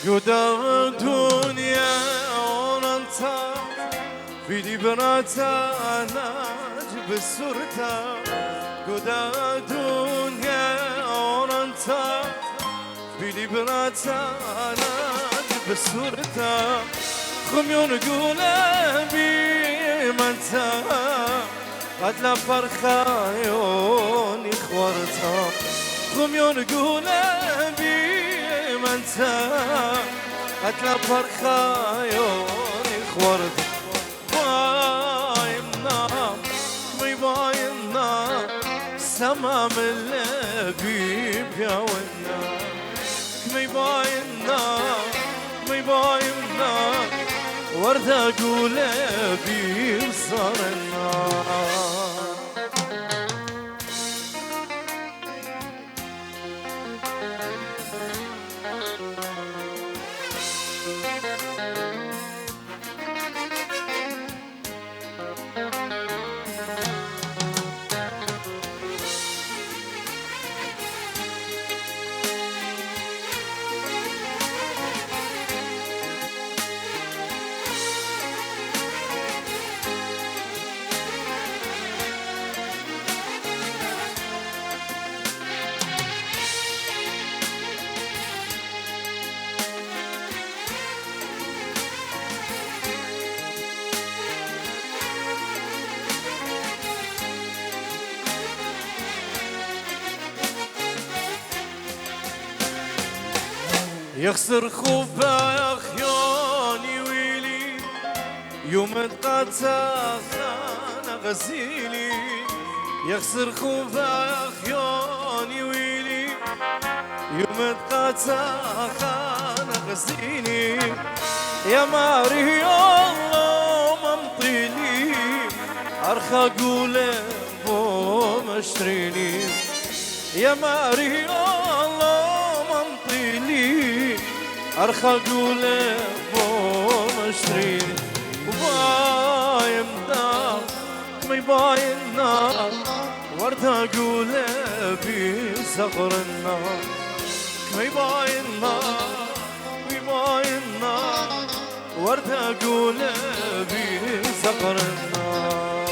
قدام الدنيا وننتا في دبرتا نجب السرتا قدام الدنيا وننتا في دبرتا نجب السرتا خميون قلبي منتا قد لا فرخايون اخورتا خميون قلبي منتا قتل فرخايون خورد بايمنا مي بايمنا سما من اللبيب يا ونا مي بايمنا وردة قلبي صارنا يخسر خوفا خياني ويلي يوم تقاتا خانا غزيلي يخسر خوفا خيوني ويلي يوم تقاطع خانا غزيني يا ماري الله ممطيني أرخى قوله بو مشتريني يا ماري الله ممطيني أرخى قوله بو مشتريني وبايم دار ما يباين نار وردها قوله بصغر النار ما يباين نار يباين نار وردها قوله بصغر النار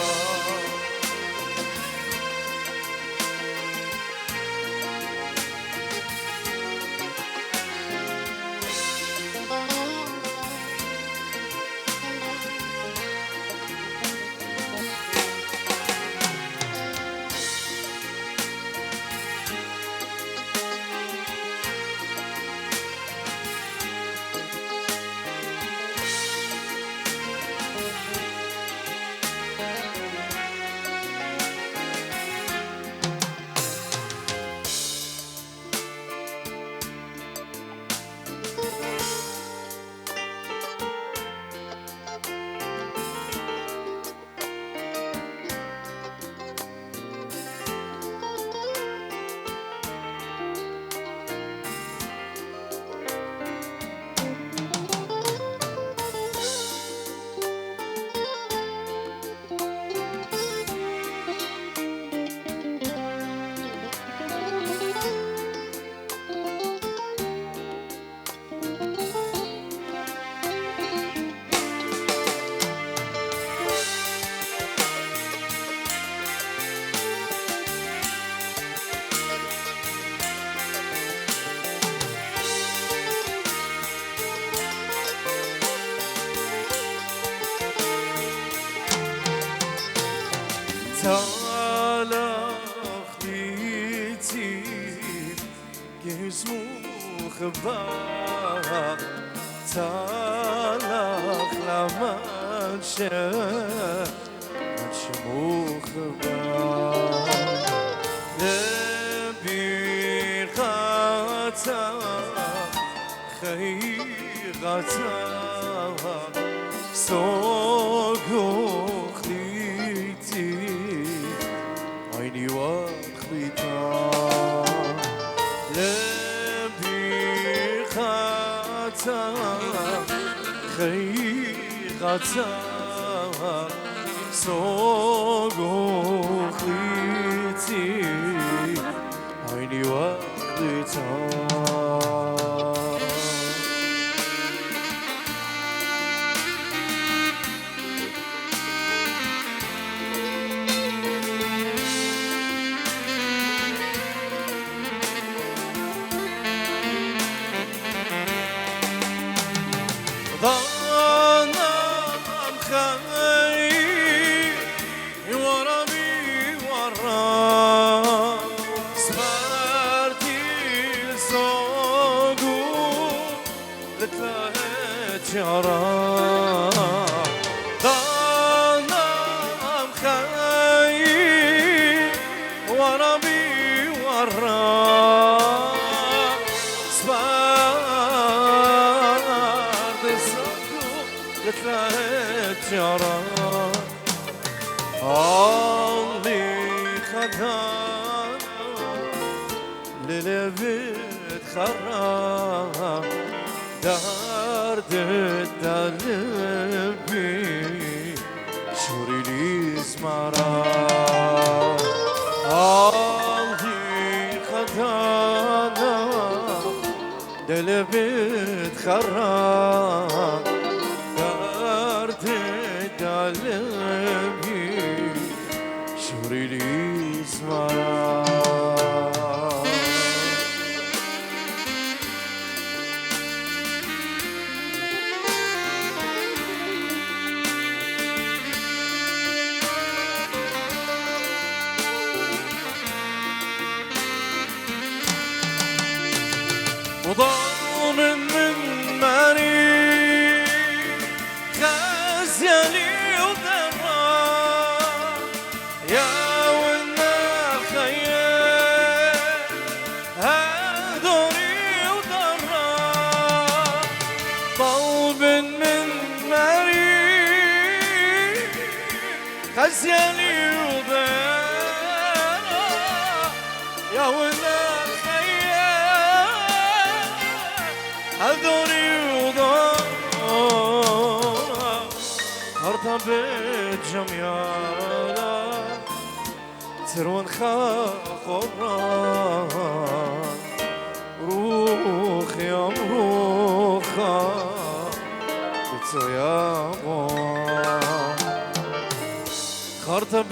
تعالى خليتي جسمو خبار تعالى خلما شمو خبار نبي غاتا خي غاتا سوقو عيني واخويتا لبي خاتا خي غاتا سوقو خيتي عيني واخويتا ظنام خير وربي ورا سفرتي لسوقو لثلاث شهرات ظنام خير وربي ورا ثلاث شهرات اللي خدها للبيت خراب درد الدلبي شوري لي زمرا اللي خدها للبيت خراب قلبي شوري لي زمرا وضامن من ماني خزياني ودرا يا والناس أزياني وضينا يا ولا الخيال هذوني وضينا ارتبط جميانا ترون خاقران روخ يا روخا بتسو يا ارتبط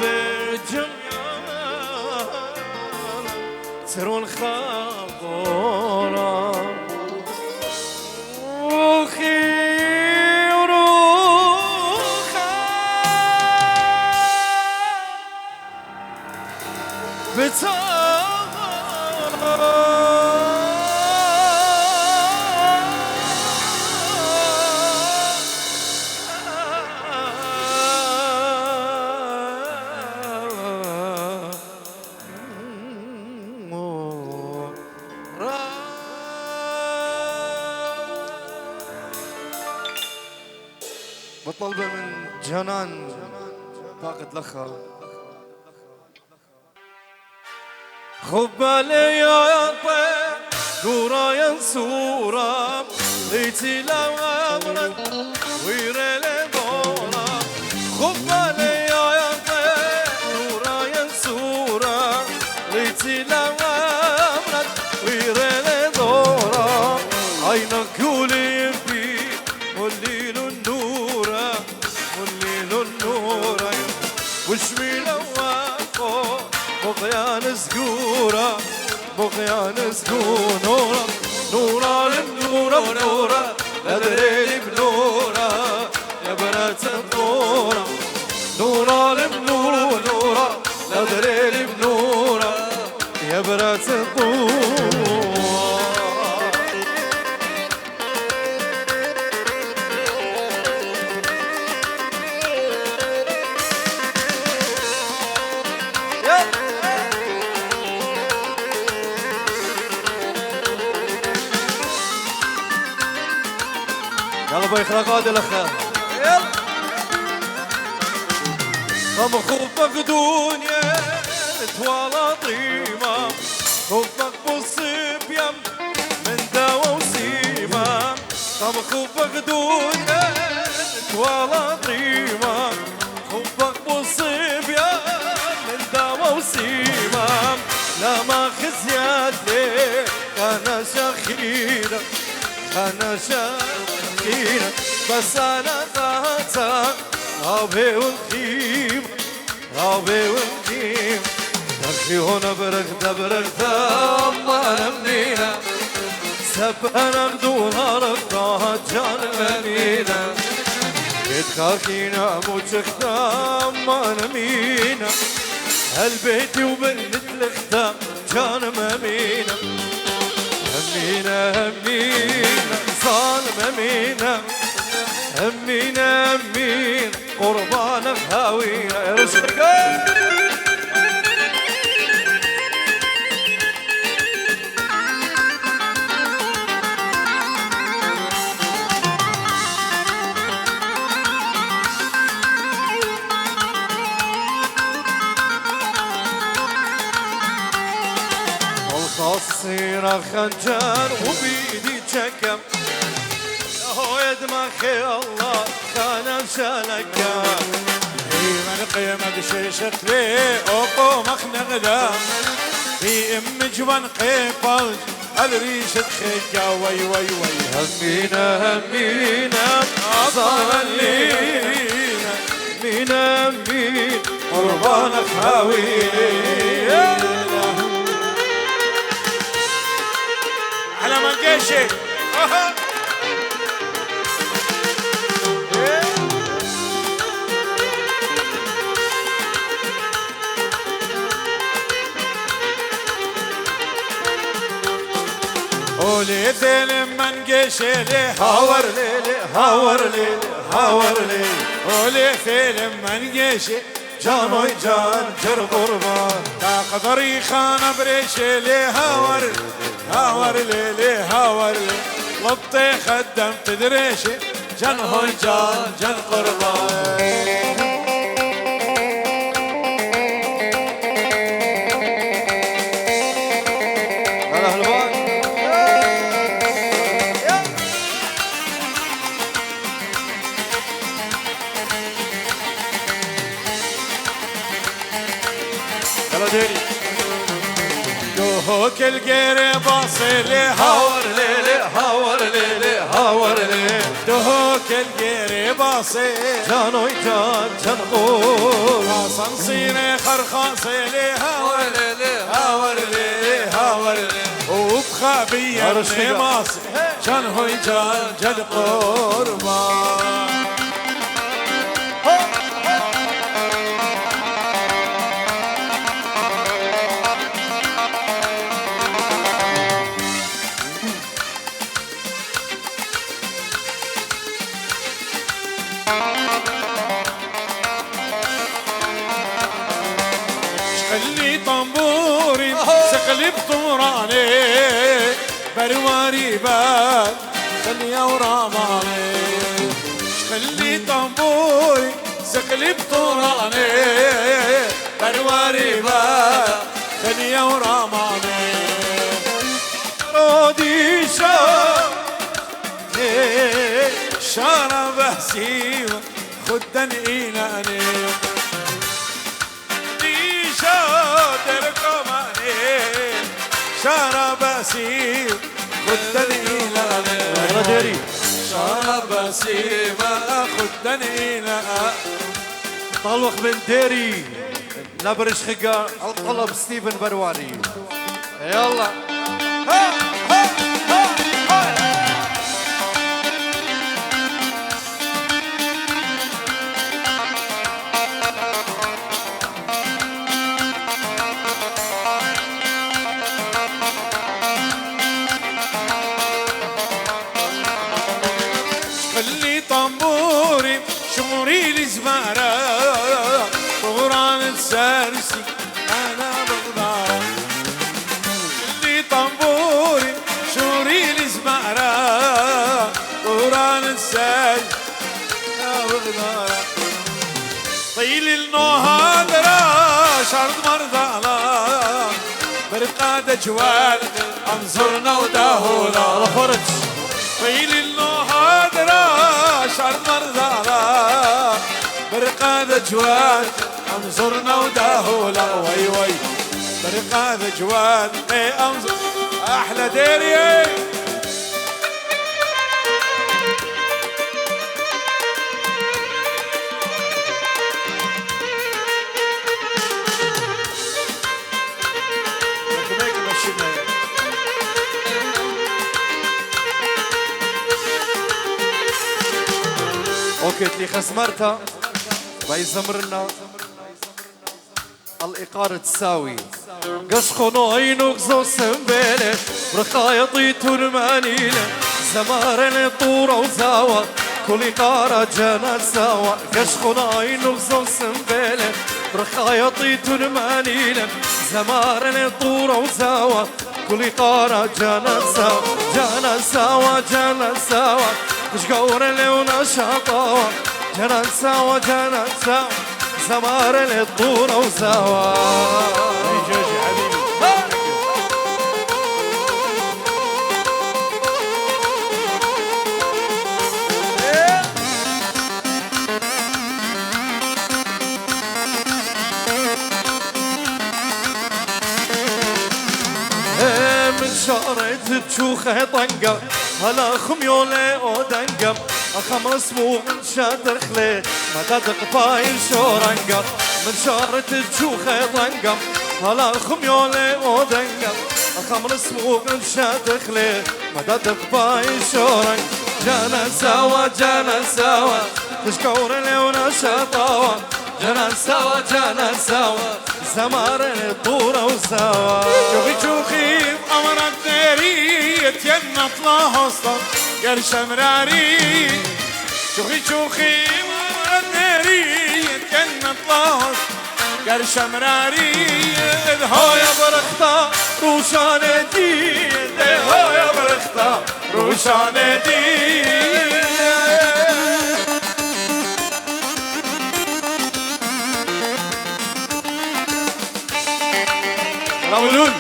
جميانا ترون خاقران روخي بطلبه من جنان فاقد لخا خب عليا طيب دورا ينصورا ليتي لامرا ويري دورا خب عليا طيب دورا ينصورا ليتي لامرا ويري دورا عينك يولي في والليل النورا والليل النورا وشمي لواقو بغيان زقورة بغيان زقورة نورا للنورا ونورا لدريلي بنورا يا بنات النورا نورا للنورا ونورا لدريلي بنورا يا بنات النورا يلا بيخرق هذا الاخ هم خوفك دنيا توالا طيمة خوفك بالصبيان من دوا وسيمة هم خوفك دنيا توالا طيمة خوفك بالصبيان من دوا وسيمة لا ما خزيات ليك انا شخيرة انا شخيرة بس انا غاتا غابي والخيم غابي والخيم نرخي هنا برغدة برغدة ما نمنينا سبقنا بدونها رغدة جان المنينة يتخاكينا موجختا ما نمينا هالبيتي وبنت الختام جان ممينا همينا همينا ظالم همينا همينا همين قربانك هاوينا يا رشدك والخصيرة خنجر وبيدي تشكم هو يدمخي الله كان شلكا من قيمة شيشت لي أوقو مخنغدا في ام جوان قيفل الريشة خيجا وي وي وي همينا همينا صار اللينا همينا همين قربانك هاوينا على منقشي ولي ذل منقشي لي هاور ليلي هاور ليلي هاور ليلي ولي ذل منقشي جانوي جان جر قربان قدري خان بريشي لي هاور هاور ليلي هاور لي لطي خدم تدريشي جن هوي جان جن قربان يلا ديري دوهوك القير باصلي هاور ليلي هاور ليلي هاور ليلي دوهوك القير باصي جانوي جان جنقول حسن صيني خرخاصي لي هاور ليلي هاور لي هاور لي وبخابية هرش فيها. ماصي جان هوي جان جد قربان شغلي طنبوري سقلي بطمراني برواري بال خلي وراماني شغلي طنبوري سقلي بطمراني برواري بال خلي وراماني رودي شارة بهسيوة خدن إيلاني شربسي خدني يلا ديري شربسي ما خدني طلق من ديري نبرش خقا القلب ستيفن برواني يلا خلي طنبوري شموري لي زمارة قران السارسي انا بغدارة خلي طنبوري شموري لي زمارة قران السارسي انا بغدارة طيل النهاضرة شرط مرضانا برقادة جوال انظرنا وداهولا فرج طيل النهاضرة شرط مرضانا برقادة جوال انظرنا وداهولا وي وي برقادة جوال انظر احلى ديري اوكي تلي خسمرتها باي زمرنا الإقارة تساوي قشخنو عينوك زو سنبيلة برخايطي ترمانيلة زمارة طورة وزاوة كل إقارة جانا سوا قشخنو عينوك زو سنبيلة برخايطي ترمانيلة زمارة طورة وزاوة كل إقارة جانا سوا جانا سوا جانا سوا مش قور لونا شطاوة جانا سوا جانا سوا زمار للطورة وسوا جوجي حبيبي من شارة تشوخة طنقة هلا خميولة ودنقة خمر سموع شاتر خلي ما تدق باين شورنقة من شارة تشوخة طنقة هلا خميولة ودنقة خمر سموع شاتر خلي ما تدق باين شورنقة جانا سوا جانا سوا تشكور لونا شطاوة جانا سوا جانا سوا زمار الطورة وسوا شوخي شوخي أمرك ناريت ينا طلع هصة قرش مراري شوخي شوخي أمرك ناريت ينا طلع هصة قرش مراري هو يا برختا روشانتي هو يا برختا روشانتي راولون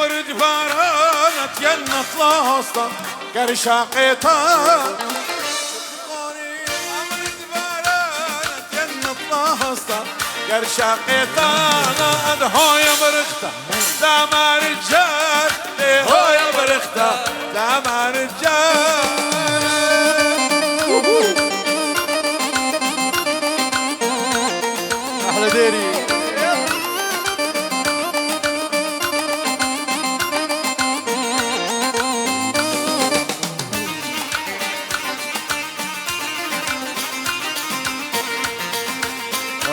برد فارانت ينط لهستا كرشاقيتا قرشاقيتا هو يا برختا لا ما رجال هو يا برختا لا ما رجال احلى ديري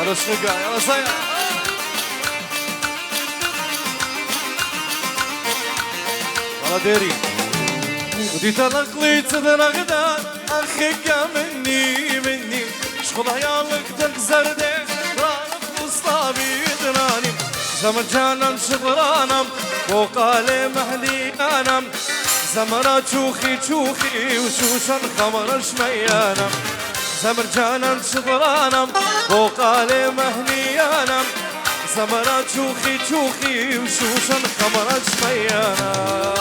يلا شقا يلا صيا يلا ديري ودي تلقليت درغدان اخيك مني شغل عيالك تكسر رانك مصطابي دراني زمر جانم شغرانم فوق علي محلي انم زمرة شوخي وشوشن خمر شميانم زمر جانم شغرانم فوق علي مهني انم زمرة شوخي وشوشن خمر شميانم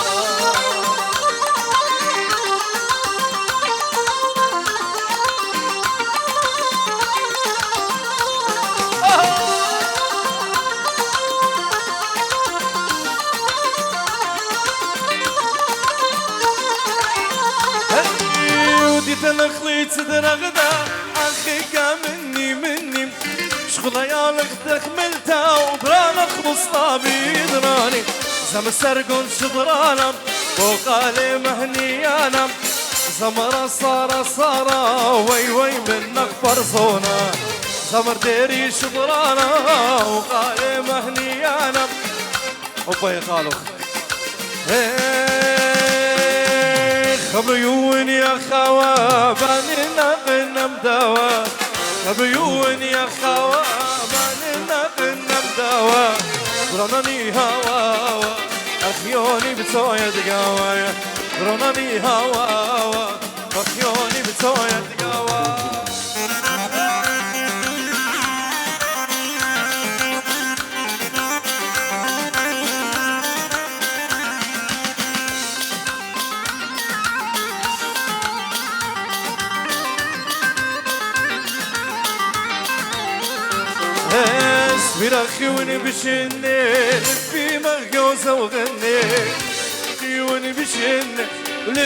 تنخليت درغدا أخيك مني شغل عيالك تخملتا وبرانك مصطابي دراني زم سرقون شبرانم فوق علي مهنيانم زمرة صارة وي منك فرزونا زمر ديري شبرانا وقالي مهنيانم وبي خالوخ خبريون يا خوا باننا قنم دوا خبريون يا خوا باننا قنم دوا برانني هوا أخيوني بتويا دقاوا برانني هوا أخيوني بتويا دقاوا خيوني بشني في مرقوزة وغني خيوني بشني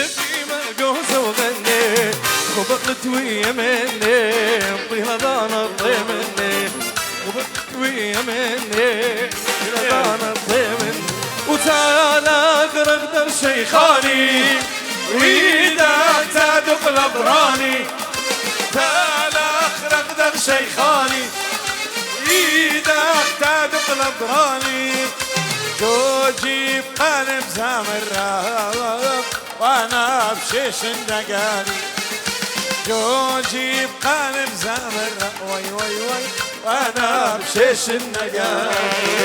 في مرقوزة وغني وبقلت ويا مني طيها دانا طي مني وبقلت ويا مني طيها دانا طي مني وتعالى اقدر شيخاني ويدك تدق الابراني تعالى اقدر شيخاني ايدك تدق الابراني جوجي بقلب زمر وانا بشيش النقالي جوجي بقلب زمر وي وانا بشيش النقالي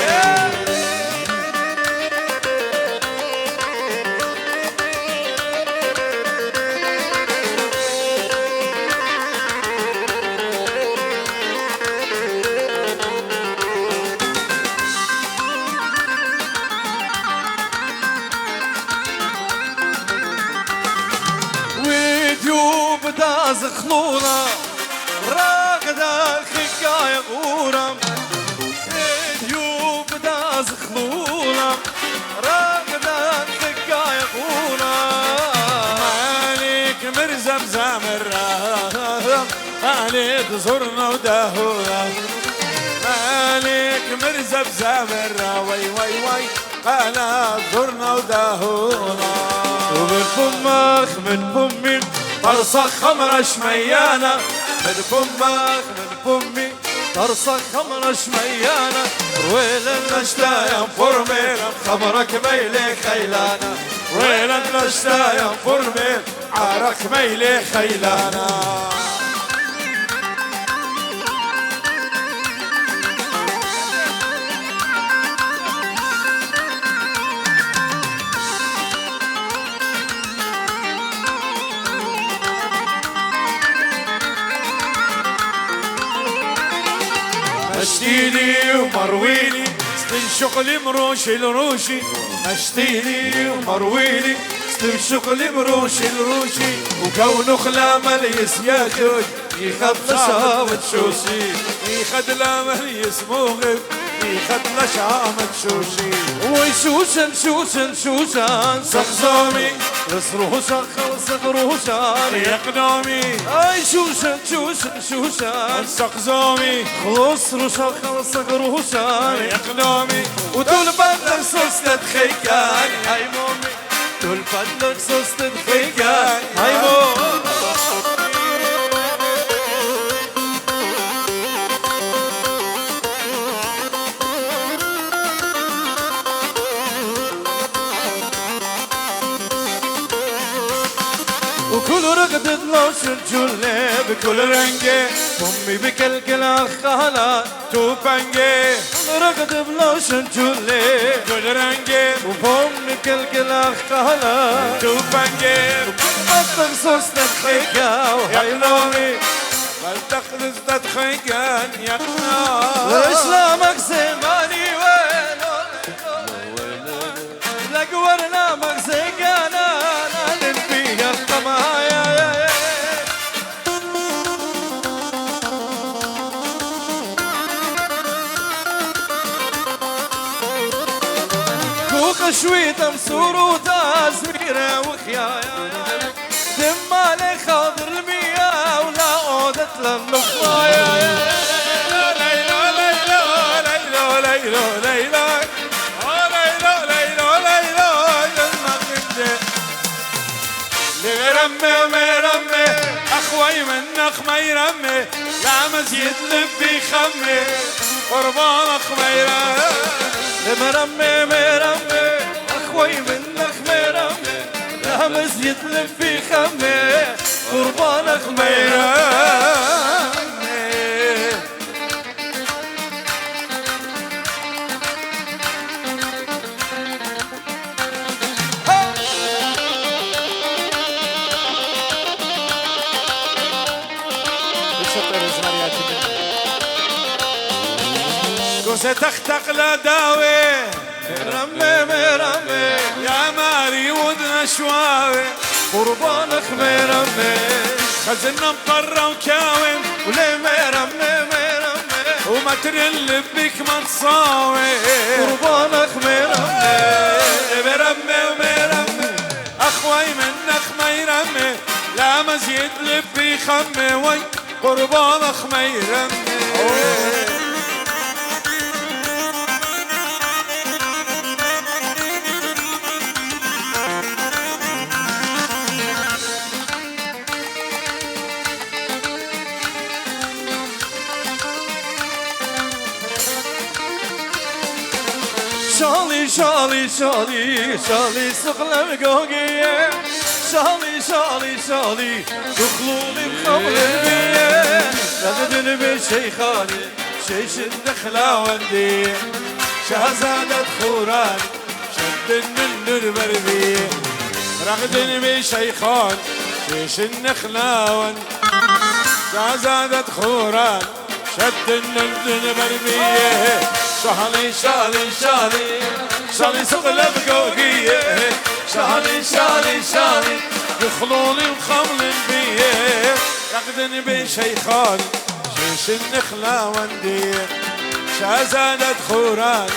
زخلونا راقدا خكاية غورم ديوب دا زخلونا راقدا خكاية غورم مالك مرزب زامر مالك زرنا ودهورا مالك مرزب زامر وي قالا زرنا ودهورا ومن فمك من فمي طرصة خمرة شميانة من فمك من فمي طرصة خمرة شميانة ويل النشتا ينفر ميل خمرك ميلي خيلانة ويل النشتا ينفر ميل عارك ميلي خيلانة مشتيلي ومرويني شغلي مروشي الروشي اشتيني ومرويلي شغلي مروشي الروشي وكونه خلامه يسياخد يخد لشامة شوشي يخد لامه يسموغب يخد لشامة شوشي ويشوشن شوشن شوشن سخزومي صروشن صروشن يقدومي اي شوشن شوشن شوشن سخزومي خلص روشن صروشن يقدومي وطول بدك سوستة خيكان هاي مومي طول بدك سوستة خيكان هاي مومي وكل رقدة لوش الجولة بكل رنجة أمي بكل خالة توبانجي رقدة بلوش الجولة كل رنجي وأمي كل خالة توبانجي بدك صوصنا الخيكة وهاي نومي بل تخلص تدخيكان يا وإسلامك زماني وين لك ورنامك زيقانا نالن فيها القمايا كوخ شويت مسور وتازميرة وخيايا دمالي خاضر المياه ولا عودت للنخايا رمي اخوي منك ما يرمي لا مزيد لبي خمي قربان مرمي مرمي اخوي منك مرمي لا مزيد لبي خمي قربانك مرمي ستختق لداوي مرمي مرمي يا ماري ودنا شواوي قربانك مرمي خزنا مقرة وكاوي وليه مرمي مرمي وما ترل بك ما تصاوي قربانك مرمي مرمي ومرمي اخوي منك ما يرمي لا مزيد لبي خمي وي قربانك ما يرمي شالي شالي شالي شالي سقلم قوقية شالي شالي شالي دخلولي بخمر البية لغدن بشيخاني شيش الدخلة وندي شهزادة خوران شد من البردية رغدن بشيخان شيش النخلاون شهزادة خوران شد من البردية شالي شالي شالي شالي سقلب قوقية شالي شالي شالي يخلوني وخمل بيه رقدني بين شيخان شيش النخلة ونديه شهزادة خوران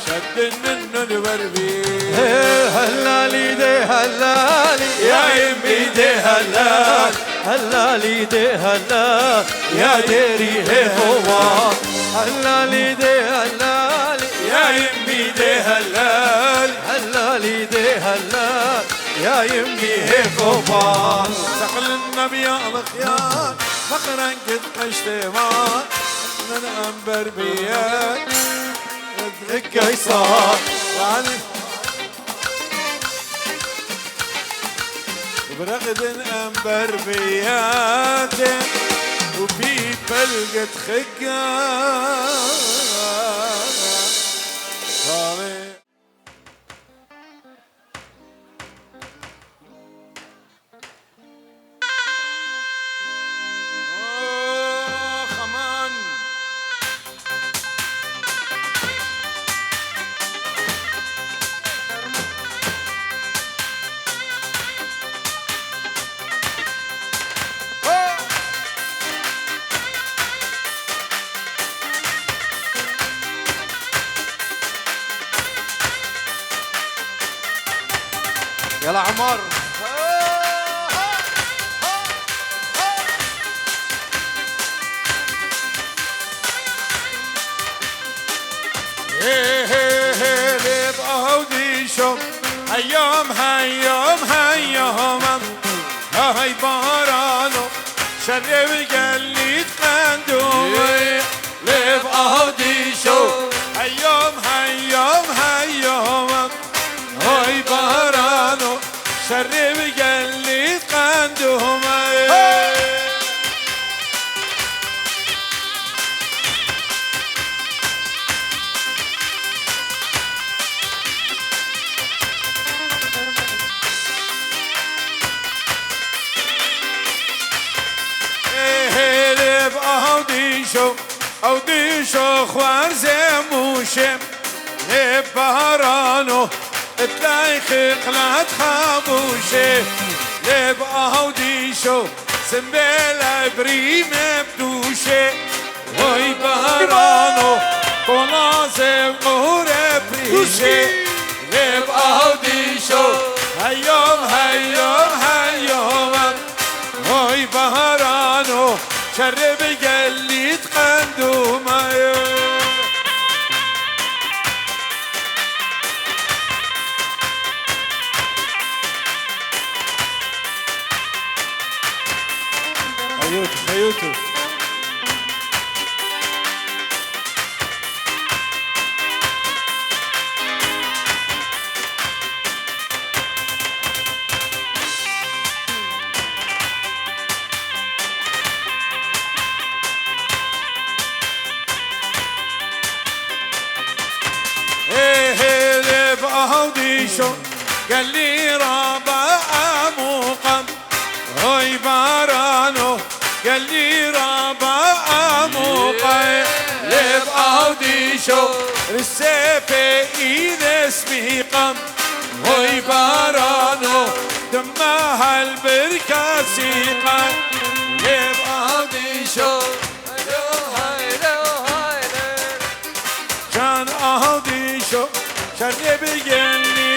شد من الوربيه هلالي دي هلالي يا يمي دي هلال هلالي دي هلال يا ديري هو هلالي دي هلالي يا يمي دي هلال هلالي دي هلال يا يمي هيكوبان دخل النبي يا مخيان فخرا قد قشتمان من أنبر بيان القيصر وعلي برغد أنبر بيات وفي بلقة خقان صالح عمر هيام هيام هيام هاي بارانو شرب قليت قندوم لب أهدي شو هيام هيام هيام هاي بارانو شرب قليت قندوم او ديشو خوار زموشم لبهرانو تلاقي خقلات خابوشه لب او ديشو سنبلا بريم بدوشه وي بهرانو كونازم نور بريشه لب او ديشو هيوم هيوم هيوم وي بهرانو شرب قليت قندومه خيوتو قال لي رابع مقام هاي بارانو قال لي رابع مقام لب أوديشو السيف إذا اسمي قام هاي بارانو دمها البركة سيقا لب أوديشو كان أوديشو كان يبيني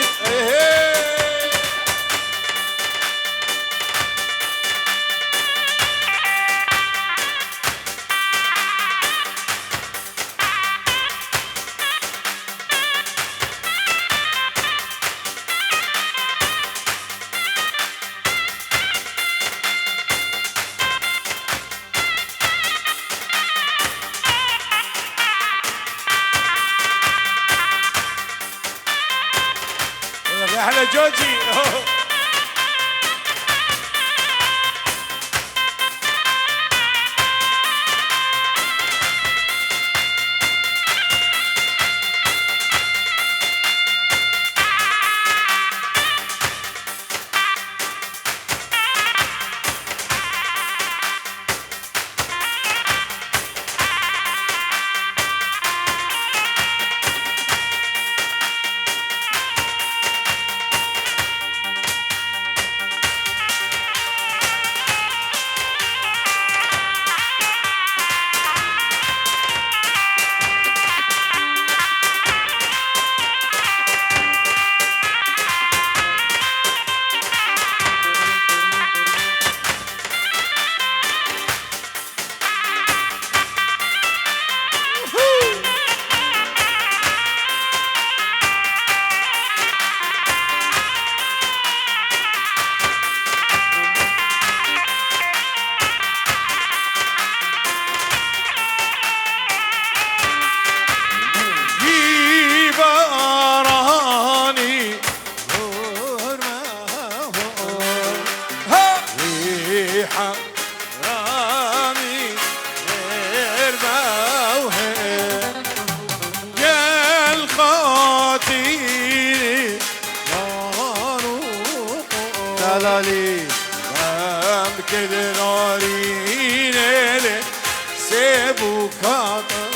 أحلى جوجي لالي ما بكل نارين سيبو كاطر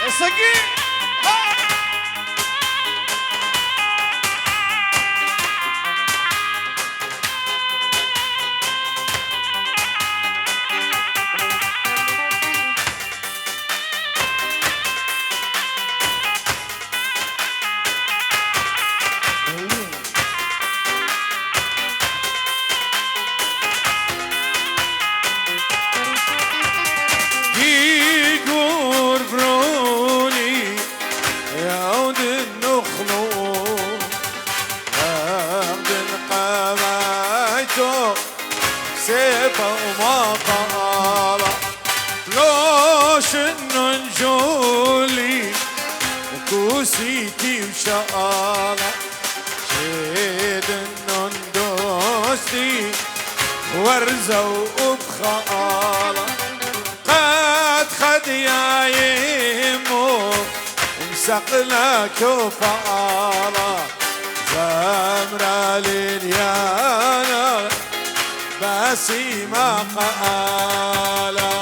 ما سقي سيفه وما قال لوش انه نجولي وكوسيتي وشقالة شيد انه ندوستي ورزة وبخالة قد خد يا يمو ومسقلك وفالة زمرة لليانا باسي ما قالا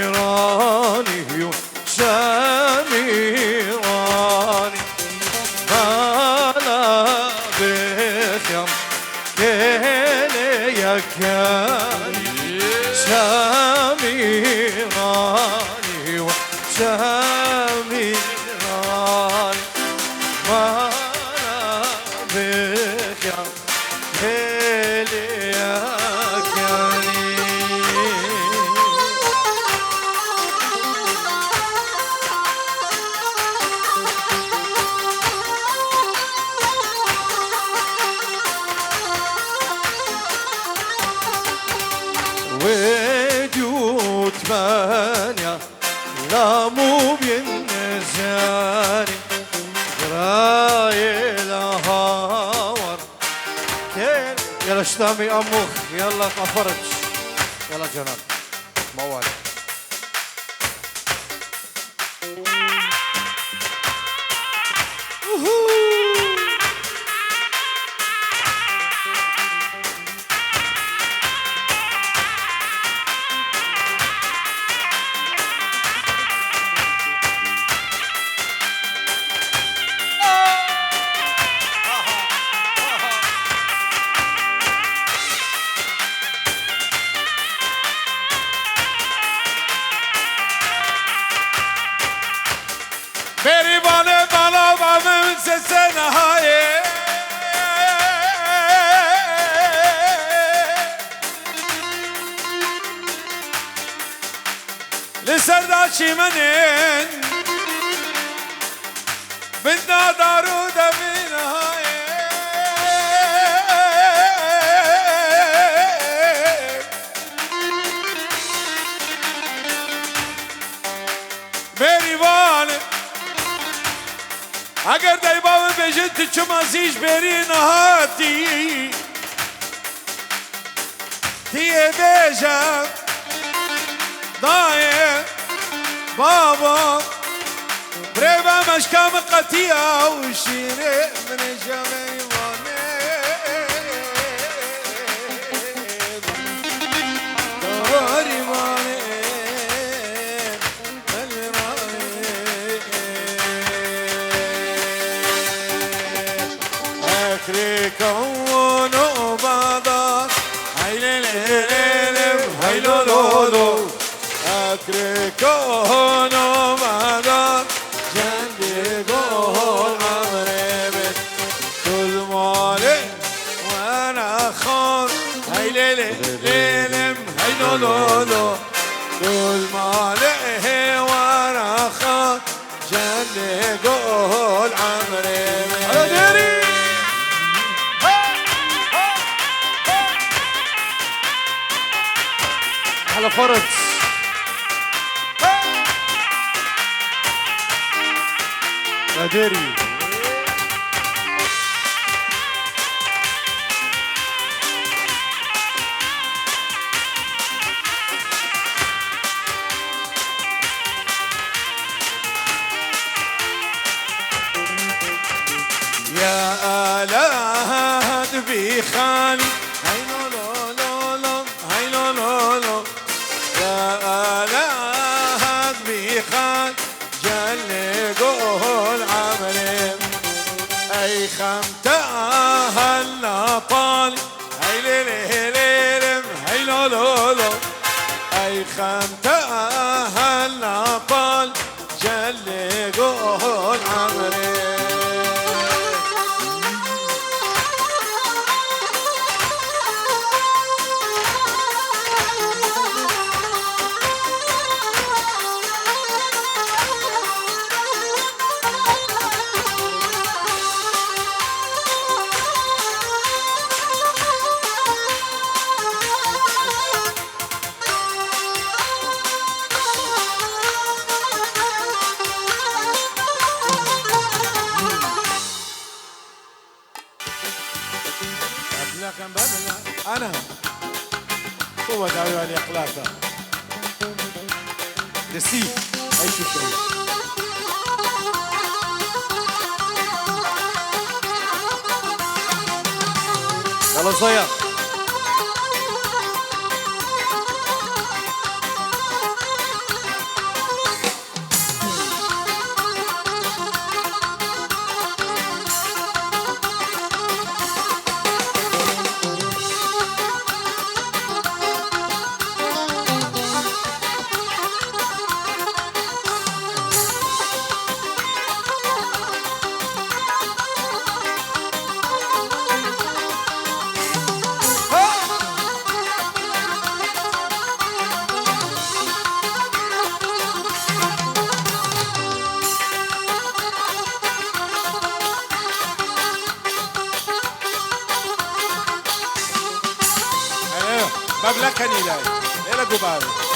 شاميراني شاميراني مالا بخيم كيلي يا كاني شاميراني وشاميراني مالا بخيم كيلي يا كاني وجود ثمانية لا مو بينزاني رايل هاور يلا اشتامي اموخ يلا قفرج يلا جناب موال دي منين بدنا دارودة بنهاية بيري بالي اگر دايباوي بجد چما زيش بيري نهاتي تيه بيجا ضايع بابا بريبا مشكام قتيا وشيري من الجميل دوري ماني أكري كونو بابا هاي هاي لو لو لو أكري كونو بابا جندي قول عمري بن كل مالي وانا خان هاي ليلي ليلم هاي لو لو لو كل مالي وانا خان جندي قول عمري بن على فرج قادري يا آلات بخالي هاي لو لو لو لو هاي لو لو لو يا آلات بخال جل قول عمري أي خمتها النطالي هاي ليلي ليلم هاي لو لو لو أي خمتها النطال جل قول عمري أنا هو دعوة الإقلاقة دسي أي شيء يلا صيا مملكني لاي إلى قبالي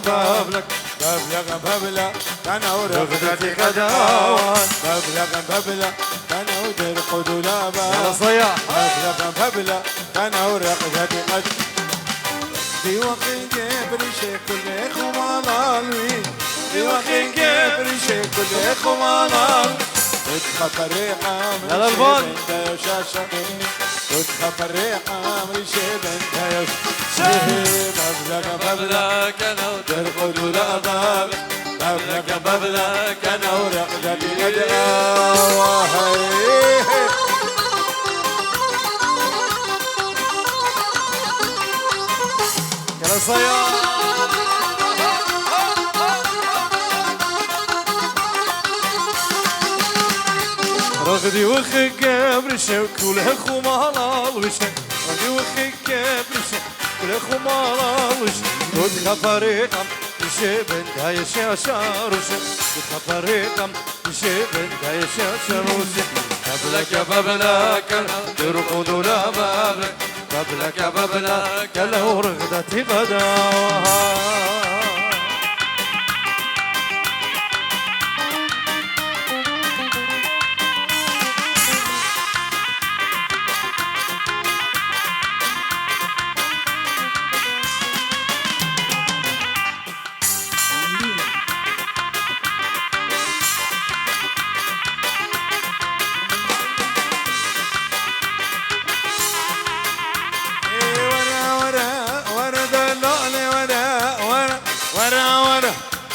بابلك بابلك بابلك أنا ورغدتي قداوان بابلك بابلك أنا ودر قدولابا يلا صيا بابلك بابلك أنا ورغدتي قد في وقت جبر شكل خمالالوي في وقت جبر شكل خمالال تخطر ريحة يلا البال من شاشة تخطر ريحة من شبن بابلك بابلك أنا ودر قدولابا بابلك بابلك أنا ورغدتي قداوان غدي وخك برشا كلها خمالة وشك غدي وخك برشا كلها خمالة وشك ودخل فريقم يشبن داي شاشار وشك ودخل فريقم يشبن داي شاشار وشك بابلك يا بابلك ترقد ولا بابلك بابلك يا بابلك لو رغدتي غداها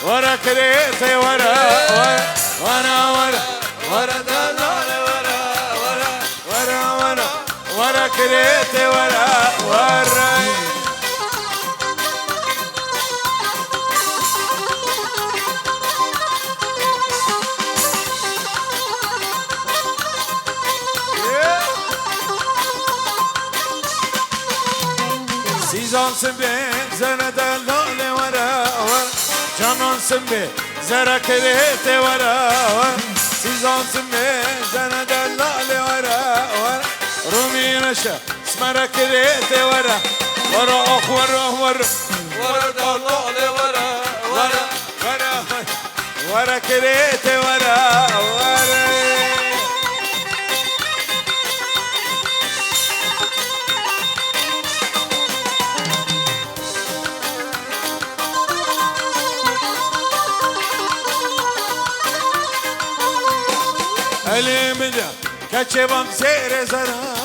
ورا كريتي ورا ورا ورا ورا دلالي ورا ورا ورا ورا ورا كريتي ورا ورا سيزون سبين زنا دلالي ورا ورا جانان سمي زرا كريتي ورا سيزون سمي زنا دلالي ورا ورا رومي نشا اسمرا كريتي ورا ورا اخ ورا ورا ورا دلالي ورا ورا ورا ورا كريتي ورا ورا علي منا كاتشبام زير زنا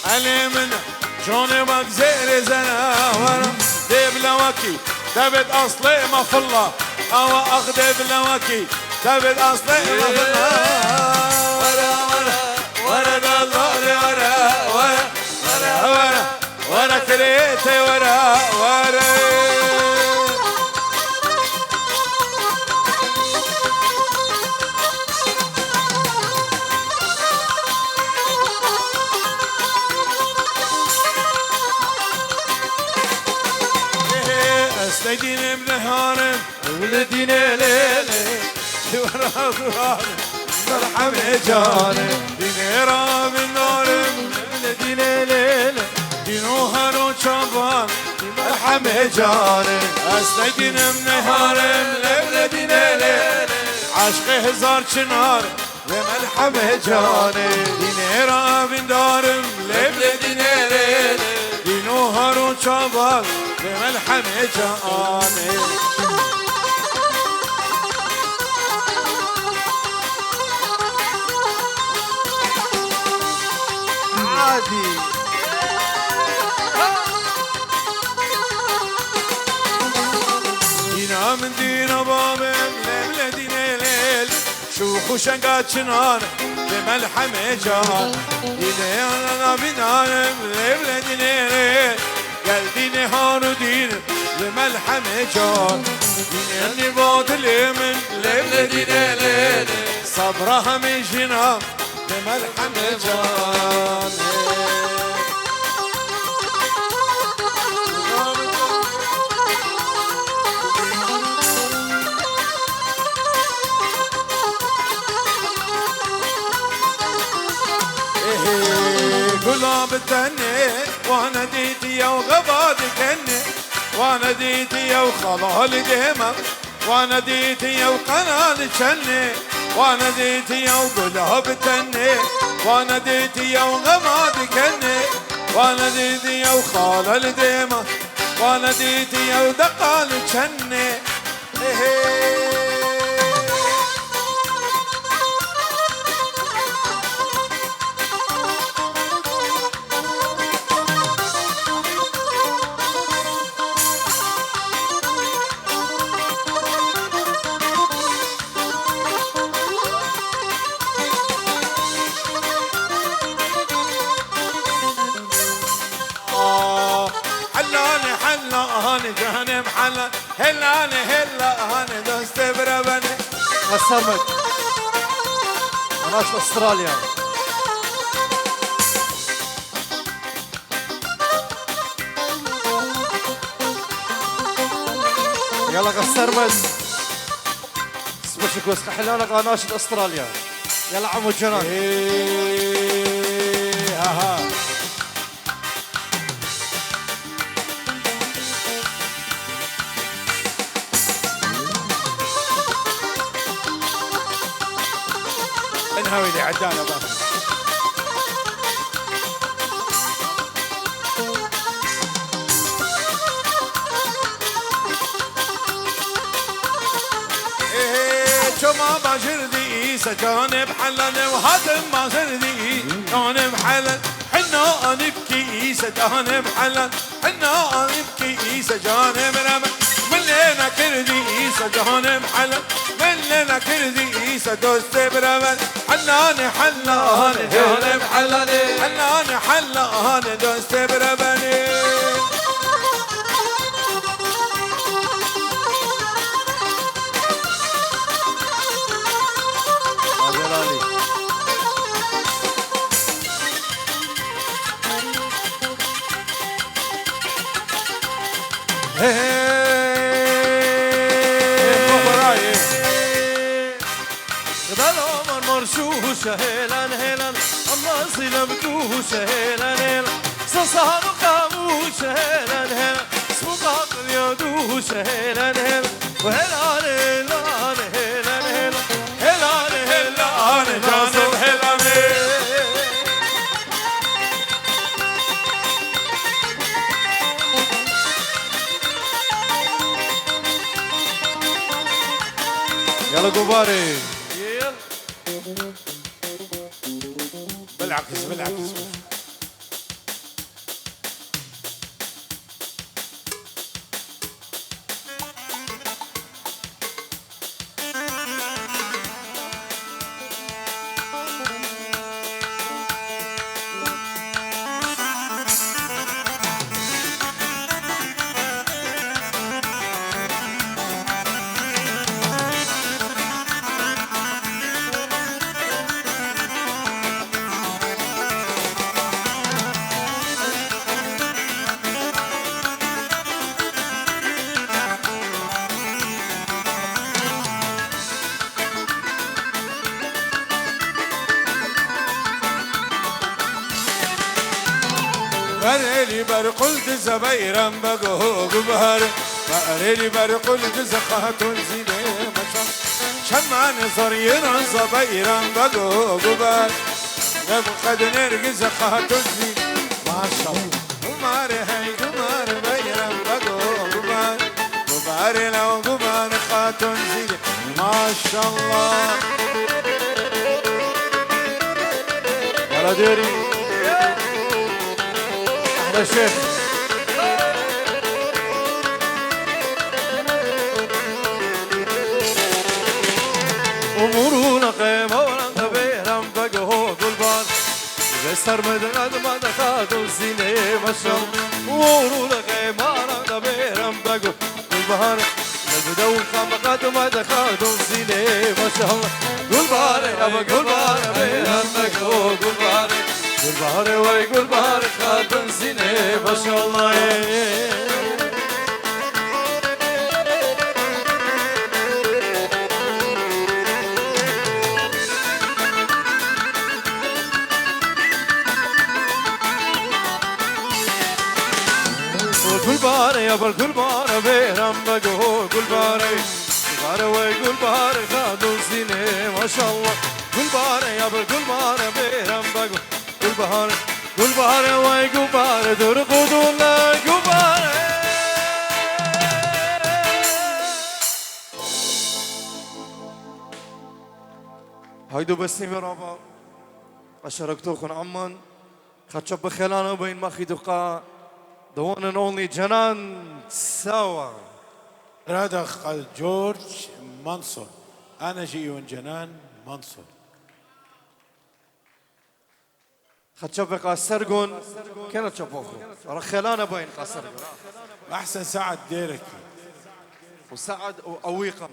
علي منا جوني بام زير زنا ورا ديب لواكي دبت اصلي ما في الله او اخدب لواكي دبت اصلي ما في الله ورا ورا ورا دلالي ورا ورا ورا ورا ورا كريتي ورا ورا سيدين ابن هارم ولدين ليلي ورا ظهارم مرحم جاني دينيرا من نارم ولدين ليلي دينو هارو شابان مرحم جاني سيدين ابن هارم ولدين ليلي عشق هزار چنار وملحم جاني دينيرا من دارم ولدين ليلي دينو هارو شابان بملحم جاني عادي دينا من دينا بابم لبلا دينا ليل شوخ وشنقات شنان بملحم جان دينا انا بنانم لبلا دينا ليل قلبي نهار ودين لملحم جان دين اللي بعد اليمن ليلة دين ليلة صبرها من جنان لملحم جان قلوب التني وانا ديتي وغبادي كني وانا ديتي وخلال ديما وانا ديتي وقنال شني وانا ديتي وقلوب التني وانا ديتي وغبادي كني وانا ديتي وخلال ديما وانا ديتي ودقال شني هاني جهنم حلا هلا هاني دوست بربني السمك ناشط استراليا. يلا غسرمد سبشك وسخ حلانا ناشط استراليا. يلا عمو جنان. اها انهوي لي عدانا بقى. شما باجردي سجانب حلن وهاتم باجردي جانب حلن حنا نبكي سجانب حلن حنا نبكي سجانب رمى من لنا كردي سجانب حلن من لنا كردي سدوست برمى حنان حلان جانب حلن حنان حلان دوست برمى. هيلان هيلان الله صيلة بكوش هيلان هيلان صصار قاموش هيلان هيلان سوقات اليدوش هيلان هيلان وهيلان هيلان هيلان هيلان هيلان هيلان جانب هيلان. يلا قباري بالعكس بالعكس. فريلي برقلت زبيرا بقو قبهر فريلي برقلت زخاتون زيني مشان شمان صريرا زبيرا بقو قبهر قد نرقز زخاتون زيني ما شاء الله. قمار هاي قمار بيرا بقو قبهر قبهر لو قمار خاتون زيني ما شاء الله. يلا ديري يا شيخ. أمورنا قيمة ولن تبيرم بقهو قلبان بستر مدنات ما دخاتو سيني مشام. أمورنا قيمة ولن تبيرم بقهو قلبان نبدو خمقات ما دخاتو سيني مشام. قلبان أبا قلبان بيرم بقهو قلبان قلبان وي قلبان خاتم سيني ما شاء الله. قلبان يا بالقلبان بيرم بقهو قلبان قلبان وي قلبان خاتم سيني ما شاء الله. قلبان يا بالقلبان بيرم بقهو قلبان قلبان وي قلبان ترقدونا قلبان. هيدو بسيمي رابا أشاركتوكم عمان خدشب بخيلانا بين ماخي دقاء the one and only جنان سوا رادخ جورج منصور أنا جيون جنان منصور. خدشب قاسرقون كانت شبوخو رخيلانا بين قاسرقون أحسن سعد ديرك وسعد وأويقم